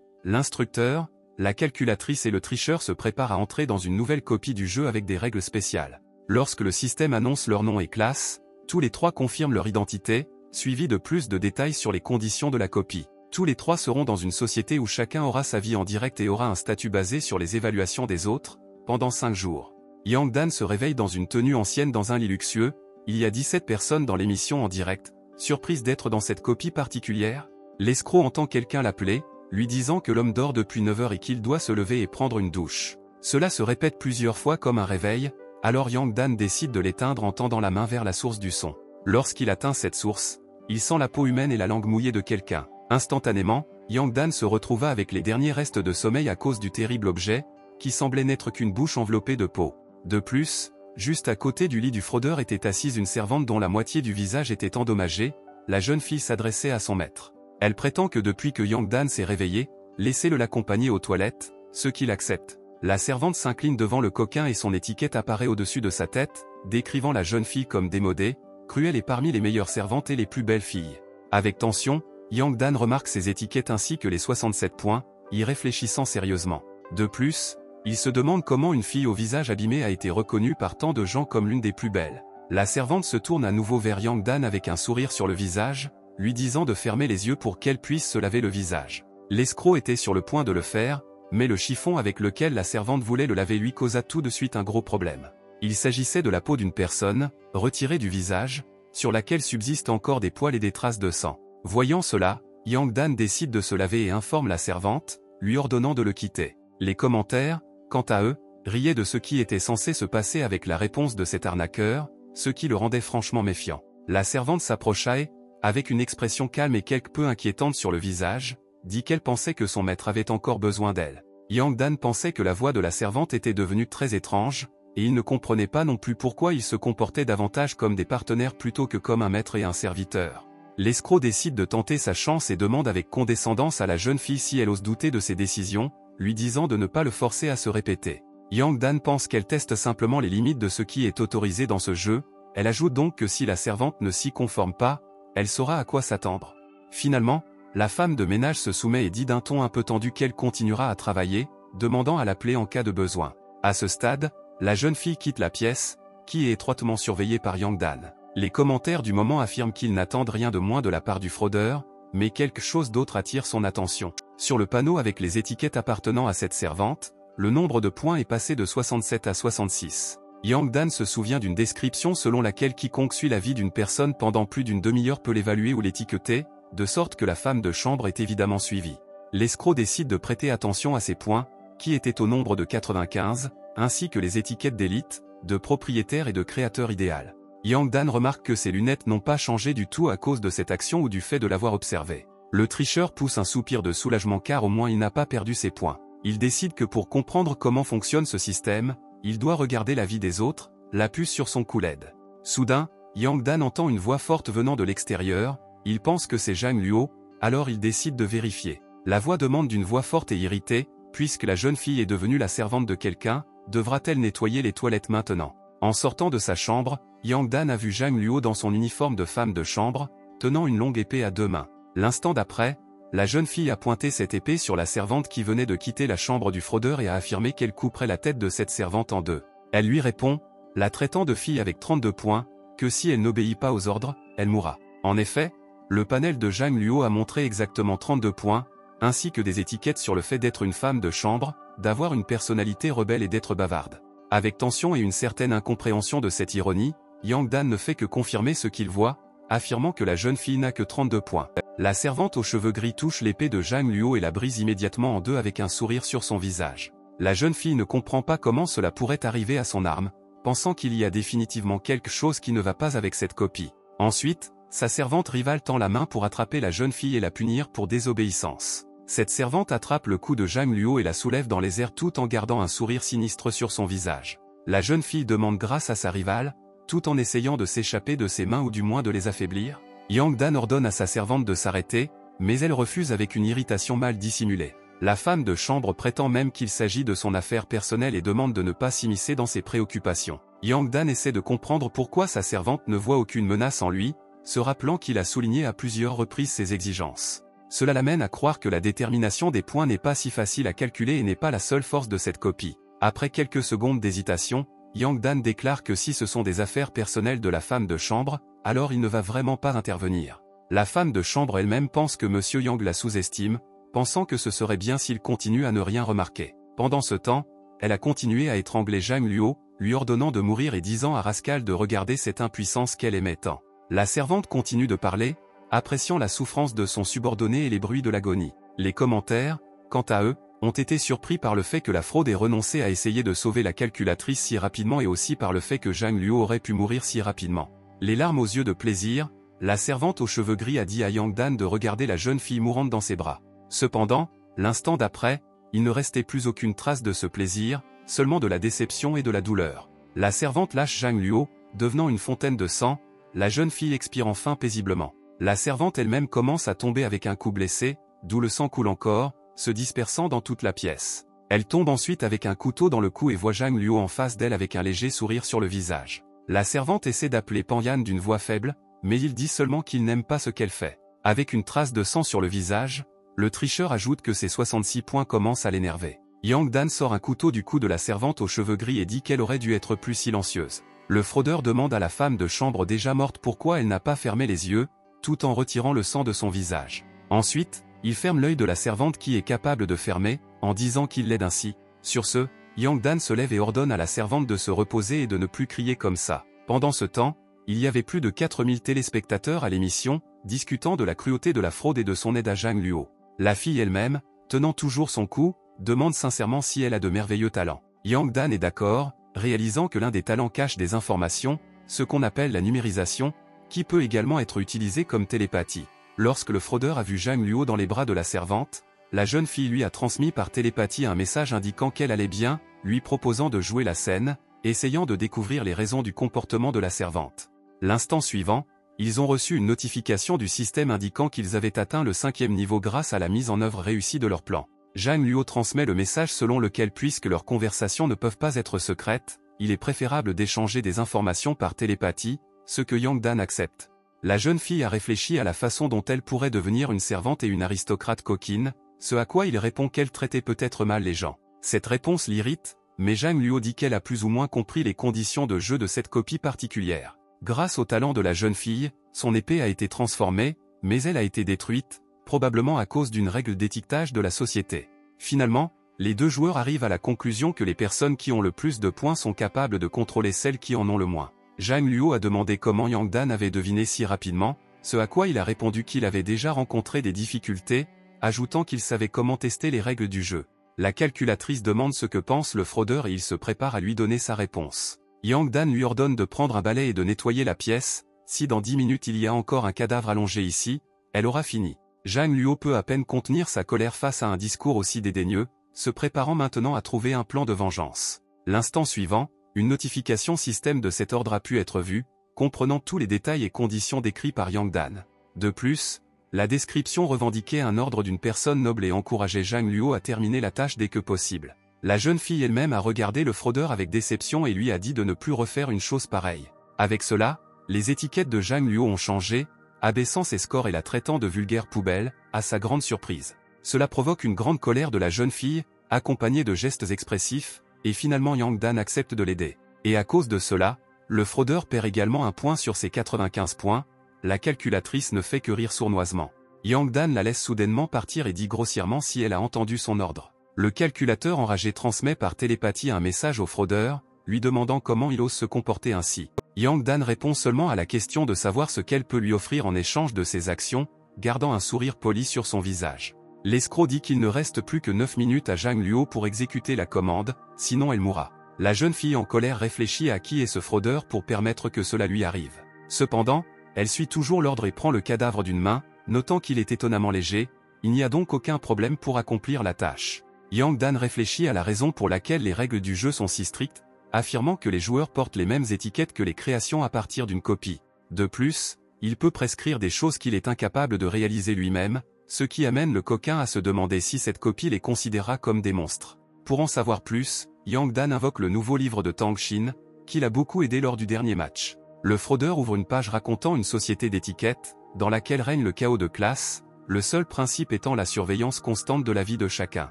l'instructeur, la calculatrice et le tricheur se préparent à entrer dans une nouvelle copie du jeu avec des règles spéciales. Lorsque le système annonce leur nom et classe, tous les trois confirment leur identité, suivi de plus de détails sur les conditions de la copie. Tous les trois seront dans une société où chacun aura sa vie en direct et aura un statut basé sur les évaluations des autres, pendant 5 jours. Yang Dan se réveille dans une tenue ancienne dans un lit luxueux, il y a 17 personnes dans l'émission en direct, surprise d'être dans cette copie particulière. L'escroc entend quelqu'un l'appeler, lui disant que l'homme dort depuis 9 heures et qu'il doit se lever et prendre une douche. Cela se répète plusieurs fois comme un réveil, alors Yang Dan décide de l'éteindre en tendant la main vers la source du son. Lorsqu'il atteint cette source, il sent la peau humaine et la langue mouillée de quelqu'un. Instantanément, Yang Dan se retrouva avec les derniers restes de sommeil à cause du terrible objet, qui semblait n'être qu'une bouche enveloppée de peau. De plus, juste à côté du lit du fraudeur était assise une servante dont la moitié du visage était endommagée. La jeune fille s'adressait à son maître. Elle prétend que depuis que Yang Dan s'est réveillé, laissez-le l'accompagner aux toilettes, ce qu'il accepte. La servante s'incline devant le coquin et son étiquette apparaît au-dessus de sa tête, décrivant la jeune fille comme démodée, cruelle et parmi les meilleures servantes et les plus belles filles. Avec tension, Yang Dan remarque ces étiquettes ainsi que les 67 points, y réfléchissant sérieusement. De plus, il se demande comment une fille au visage abîmé a été reconnue par tant de gens comme l'une des plus belles. La servante se tourne à nouveau vers Yang Dan avec un sourire sur le visage, lui disant de fermer les yeux pour qu'elle puisse se laver le visage. L'escroc était sur le point de le faire, mais le chiffon avec lequel la servante voulait le laver lui causa tout de suite un gros problème. Il s'agissait de la peau d'une personne, retirée du visage, sur laquelle subsistent encore des poils et des traces de sang. Voyant cela, Yang Dan décide de se laver et informe la servante, lui ordonnant de le quitter. Les commentaires, quant à eux, riaient de ce qui était censé se passer avec la réponse de cet arnaqueur, ce qui le rendait franchement méfiant. La servante s'approcha et, avec une expression calme et quelque peu inquiétante sur le visage, dit qu'elle pensait que son maître avait encore besoin d'elle. Yang Dan pensait que la voix de la servante était devenue très étrange, et il ne comprenait pas non plus pourquoi il se comportait davantage comme des partenaires plutôt que comme un maître et un serviteur. L'escroc décide de tenter sa chance et demande avec condescendance à la jeune fille si elle ose douter de ses décisions, lui disant de ne pas le forcer à se répéter. Yang Dan pense qu'elle teste simplement les limites de ce qui est autorisé dans ce jeu, elle ajoute donc que si la servante ne s'y conforme pas, elle saura à quoi s'attendre. Finalement, la femme de ménage se soumet et dit d'un ton un peu tendu qu'elle continuera à travailler, demandant à l'appeler en cas de besoin. À ce stade, la jeune fille quitte la pièce, qui est étroitement surveillée par Yang Dan. Les commentaires du moment affirment qu'ils n'attendent rien de moins de la part du fraudeur, mais quelque chose d'autre attire son attention. Sur le panneau avec les étiquettes appartenant à cette servante, le nombre de points est passé de 67 à 66. Yang Dan se souvient d'une description selon laquelle quiconque suit la vie d'une personne pendant plus d'une demi-heure peut l'évaluer ou l'étiqueter, de sorte que la femme de chambre est évidemment suivie. L'escroc décide de prêter attention à ces points, qui étaient au nombre de 95, ainsi que les étiquettes d'élite, de propriétaire et de créateur idéal. Yang Dan remarque que ses lunettes n'ont pas changé du tout à cause de cette action ou du fait de l'avoir observée. Le tricheur pousse un soupir de soulagement car au moins il n'a pas perdu ses points. Il décide que pour comprendre comment fonctionne ce système, il doit regarder la vie des autres, la puce sur son cou LED. Soudain, Yang Dan entend une voix forte venant de l'extérieur, il pense que c'est Zhang Luo, alors il décide de vérifier. La voix demande d'une voix forte et irritée, puisque la jeune fille est devenue la servante de quelqu'un, devra-t-elle nettoyer les toilettes maintenant? En sortant de sa chambre, Yang Dan a vu Zhang Luo dans son uniforme de femme de chambre, tenant une longue épée à 2 mains. L'instant d'après, la jeune fille a pointé cette épée sur la servante qui venait de quitter la chambre du fraudeur et a affirmé qu'elle couperait la tête de cette servante en deux. Elle lui répond, la traitant de fille avec 32 points, que si elle n'obéit pas aux ordres, elle mourra. En effet, le panel de Zhang Luo a montré exactement 32 points, ainsi que des étiquettes sur le fait d'être une femme de chambre, d'avoir une personnalité rebelle et d'être bavarde. Avec tension et une certaine incompréhension de cette ironie, Yang Dan ne fait que confirmer ce qu'il voit, affirmant que la jeune fille n'a que 32 points. La servante aux cheveux gris touche l'épée de Zhang Luo et la brise immédiatement en deux avec un sourire sur son visage. La jeune fille ne comprend pas comment cela pourrait arriver à son arme, pensant qu'il y a définitivement quelque chose qui ne va pas avec cette copie. Ensuite, sa servante rivale tend la main pour attraper la jeune fille et la punir pour désobéissance. Cette servante attrape le cou de Zhang Luo et la soulève dans les airs tout en gardant un sourire sinistre sur son visage. La jeune fille demande grâce à sa rivale, tout en essayant de s'échapper de ses mains ou du moins de les affaiblir. Yang Dan ordonne à sa servante de s'arrêter, mais elle refuse avec une irritation mal dissimulée. La femme de chambre prétend même qu'il s'agit de son affaire personnelle et demande de ne pas s'immiscer dans ses préoccupations. Yang Dan essaie de comprendre pourquoi sa servante ne voit aucune menace en lui, se rappelant qu'il a souligné à plusieurs reprises ses exigences. Cela l'amène à croire que la détermination des points n'est pas si facile à calculer et n'est pas la seule force de cette copie. Après quelques secondes d'hésitation, Yang Dan déclare que si ce sont des affaires personnelles de la femme de chambre, alors il ne va vraiment pas intervenir. La femme de chambre elle-même pense que Monsieur Yang la sous-estime, pensant que ce serait bien s'il continue à ne rien remarquer. Pendant ce temps, elle a continué à étrangler Zhang Luo, lui ordonnant de mourir et disant à Rascal de regarder cette impuissance qu'elle aimait tant. La servante continue de parler, appréciant la souffrance de son subordonné et les bruits de l'agonie. Les commentaires, quant à eux, ont été surpris par le fait que la fraude ait renoncé à essayer de sauver la calculatrice si rapidement et aussi par le fait que Zhang Luo aurait pu mourir si rapidement. Les larmes aux yeux de plaisir, la servante aux cheveux gris a dit à Yang Dan de regarder la jeune fille mourante dans ses bras. Cependant, l'instant d'après, il ne restait plus aucune trace de ce plaisir, seulement de la déception et de la douleur. La servante lâche Zhang Luo, devenant une fontaine de sang, la jeune fille expire enfin paisiblement. La servante elle-même commence à tomber avec un coup blessé, d'où le sang coule encore, se dispersant dans toute la pièce. Elle tombe ensuite avec un couteau dans le cou et voit Zhang Luo en face d'elle avec un léger sourire sur le visage. La servante essaie d'appeler Pan Yan d'une voix faible, mais il dit seulement qu'il n'aime pas ce qu'elle fait. Avec une trace de sang sur le visage, le tricheur ajoute que ses 66 points commencent à l'énerver. Yang Dan sort un couteau du cou de la servante aux cheveux gris et dit qu'elle aurait dû être plus silencieuse. Le fraudeur demande à la femme de chambre déjà morte pourquoi elle n'a pas fermé les yeux, tout en retirant le sang de son visage. Ensuite, il ferme l'œil de la servante qui est capable de fermer, en disant qu'il l'aide ainsi. Sur ce, Yang Dan se lève et ordonne à la servante de se reposer et de ne plus crier comme ça. Pendant ce temps, il y avait plus de 4000 téléspectateurs à l'émission, discutant de la cruauté de la fraude et de son aide à Zhang Luo. La fille elle-même, tenant toujours son cou, demande sincèrement si elle a de merveilleux talents. Yang Dan est d'accord, réalisant que l'un des talents cache des informations, ce qu'on appelle la numérisation, qui peut également être utilisée comme télépathie. Lorsque le fraudeur a vu Zhang Luo dans les bras de la servante, la jeune fille lui a transmis par télépathie un message indiquant qu'elle allait bien, lui proposant de jouer la scène, essayant de découvrir les raisons du comportement de la servante. L'instant suivant, ils ont reçu une notification du système indiquant qu'ils avaient atteint le 5e niveau grâce à la mise en œuvre réussie de leur plan. Zhang Luo transmet le message selon lequel puisque leurs conversations ne peuvent pas être secrètes, il est préférable d'échanger des informations par télépathie, ce que Yang Dan accepte. La jeune fille a réfléchi à la façon dont elle pourrait devenir une servante et une aristocrate coquine, ce à quoi il répond qu'elle traitait peut-être mal les gens. Cette réponse l'irrite, mais Zhang Luo dit qu'elle a plus ou moins compris les conditions de jeu de cette copie particulière. Grâce au talent de la jeune fille, son épée a été transformée, mais elle a été détruite, probablement à cause d'une règle d'étiquetage de la société. Finalement, les deux joueurs arrivent à la conclusion que les personnes qui ont le plus de points sont capables de contrôler celles qui en ont le moins. Zhang Luo a demandé comment Yang Dan avait deviné si rapidement, ce à quoi il a répondu qu'il avait déjà rencontré des difficultés, ajoutant qu'il savait comment tester les règles du jeu. La calculatrice demande ce que pense le fraudeur et il se prépare à lui donner sa réponse. Yang Dan lui ordonne de prendre un balai et de nettoyer la pièce, si dans 10 minutes il y a encore un cadavre allongé ici, elle aura fini. Zhang Luo peut à peine contenir sa colère face à un discours aussi dédaigneux, se préparant maintenant à trouver un plan de vengeance. L'instant suivant, une notification système de cet ordre a pu être vue, comprenant tous les détails et conditions décrits par Yang Dan. De plus, la description revendiquait un ordre d'une personne noble et encourageait Zhang Luo à terminer la tâche dès que possible. La jeune fille elle-même a regardé le fraudeur avec déception et lui a dit de ne plus refaire une chose pareille. Avec cela, les étiquettes de Zhang Luo ont changé, abaissant ses scores et la traitant de vulgaire poubelle, à sa grande surprise. Cela provoque une grande colère de la jeune fille, accompagnée de gestes expressifs, et finalement Yang Dan accepte de l'aider. Et à cause de cela, le fraudeur perd également un point sur ses 95 points, la calculatrice ne fait que rire sournoisement. Yang Dan la laisse soudainement partir et dit grossièrement si elle a entendu son ordre. Le calculateur enragé transmet par télépathie un message au fraudeur, lui demandant comment il ose se comporter ainsi. Yang Dan répond seulement à la question de savoir ce qu'elle peut lui offrir en échange de ses actions, gardant un sourire poli sur son visage. L'escroc dit qu'il ne reste plus que 9 minutes à Zhang Luo pour exécuter la commande, sinon elle mourra. La jeune fille en colère réfléchit à qui est ce fraudeur pour permettre que cela lui arrive. Cependant, elle suit toujours l'ordre et prend le cadavre d'une main, notant qu'il est étonnamment léger, il n'y a donc aucun problème pour accomplir la tâche. Yang Dan réfléchit à la raison pour laquelle les règles du jeu sont si strictes, affirmant que les joueurs portent les mêmes étiquettes que les créations à partir d'une copie. De plus, il peut prescrire des choses qu'il est incapable de réaliser lui-même, ce qui amène le coquin à se demander si cette copie les considérera comme des monstres. Pour en savoir plus, Yang Dan invoque le nouveau livre de Tang Xin, qui l'a beaucoup aidé lors du dernier match. Le fraudeur ouvre une page racontant une société d'étiquettes, dans laquelle règne le chaos de classe, le seul principe étant la surveillance constante de la vie de chacun.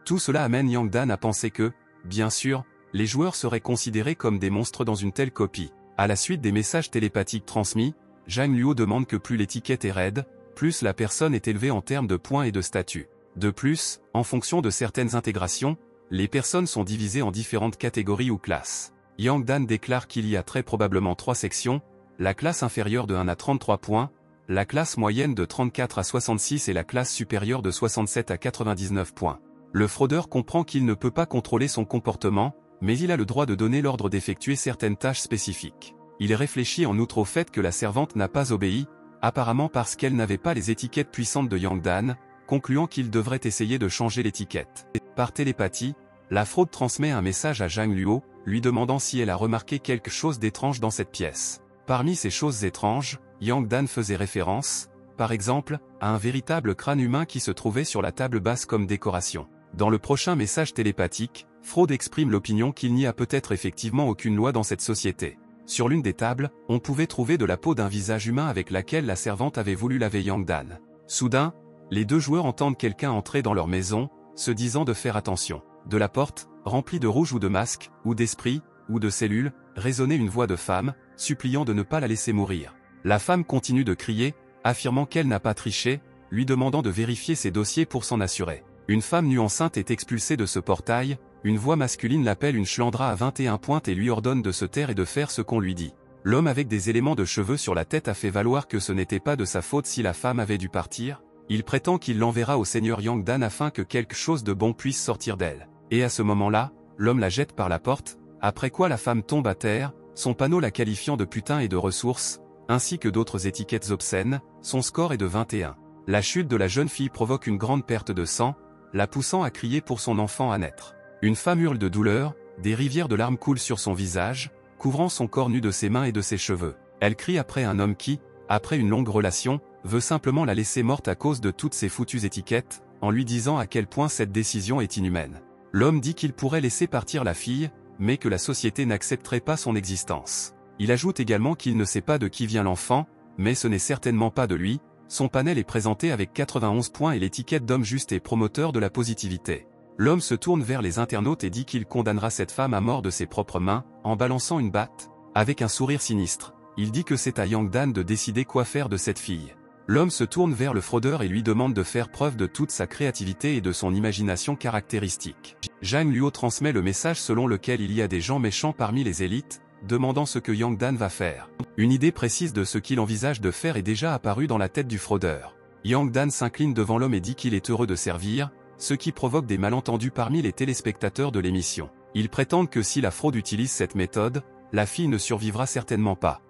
Tout cela amène Yang Dan à penser que, bien sûr, les joueurs seraient considérés comme des monstres dans une telle copie. À la suite des messages télépathiques transmis, Zhang Luo demande que plus l'étiquette est raide, plus la personne est élevée en termes de points et de statut. De plus, en fonction de certaines intégrations, les personnes sont divisées en différentes catégories ou classes. Yang Dan déclare qu'il y a très probablement 3 sections, la classe inférieure de 1 à 33 points, la classe moyenne de 34 à 66 et la classe supérieure de 67 à 99 points. Le fraudeur comprend qu'il ne peut pas contrôler son comportement, mais il a le droit de donner l'ordre d'effectuer certaines tâches spécifiques. Il réfléchit en outre au fait que la servante n'a pas obéi, apparemment parce qu'elle n'avait pas les étiquettes puissantes de Yang Dan, concluant qu'il devrait essayer de changer l'étiquette. Par télépathie, la fraude transmet un message à Zhang Luo, lui demandant si elle a remarqué quelque chose d'étrange dans cette pièce. Parmi ces choses étranges, Yang Dan faisait référence, par exemple, à un véritable crâne humain qui se trouvait sur la table basse comme décoration. Dans le prochain message télépathique, Fraude exprime l'opinion qu'il n'y a peut-être effectivement aucune loi dans cette société. Sur l'une des tables, on pouvait trouver de la peau d'un visage humain avec laquelle la servante avait voulu laver Yang Dan. Soudain, les deux joueurs entendent quelqu'un entrer dans leur maison, se disant de faire attention. De la porte, remplie de rouge ou de masques, ou d'esprits, ou de cellules, résonnait une voix de femme, suppliant de ne pas la laisser mourir. La femme continue de crier, affirmant qu'elle n'a pas triché, lui demandant de vérifier ses dossiers pour s'en assurer. Une femme nue enceinte est expulsée de ce portail, une voix masculine l'appelle une schlandra à 21 pointes et lui ordonne de se taire et de faire ce qu'on lui dit. L'homme avec des éléments de cheveux sur la tête a fait valoir que ce n'était pas de sa faute si la femme avait dû partir. Il prétend qu'il l'enverra au seigneur Yang Dan afin que quelque chose de bon puisse sortir d'elle. Et à ce moment-là, l'homme la jette par la porte, après quoi la femme tombe à terre, son panneau la qualifiant de putain et de ressources, ainsi que d'autres étiquettes obscènes, son score est de 21. La chute de la jeune fille provoque une grande perte de sang, la poussant à crier pour son enfant à naître. Une femme hurle de douleur, des rivières de larmes coulent sur son visage, couvrant son corps nu de ses mains et de ses cheveux. Elle crie après un homme qui, après une longue relation, veut simplement la laisser morte à cause de toutes ces foutues étiquettes, en lui disant à quel point cette décision est inhumaine. L'homme dit qu'il pourrait laisser partir la fille, mais que la société n'accepterait pas son existence. Il ajoute également qu'il ne sait pas de qui vient l'enfant, mais ce n'est certainement pas de lui. Son panel est présenté avec 91 points et l'étiquette d'homme juste et promoteur de la positivité. L'homme se tourne vers les internautes et dit qu'il condamnera cette femme à mort de ses propres mains, en balançant une batte. Avec un sourire sinistre, il dit que c'est à Yang Dan de décider quoi faire de cette fille. L'homme se tourne vers le fraudeur et lui demande de faire preuve de toute sa créativité et de son imagination caractéristique. Zhang Luo transmet le message selon lequel il y a des gens méchants parmi les élites, demandant ce que Yang Dan va faire. Une idée précise de ce qu'il envisage de faire est déjà apparue dans la tête du fraudeur. Yang Dan s'incline devant l'homme et dit qu'il est heureux de servir, ce qui provoque des malentendus parmi les téléspectateurs de l'émission. Ils prétendent que si la fraude utilise cette méthode, la fille ne survivra certainement pas.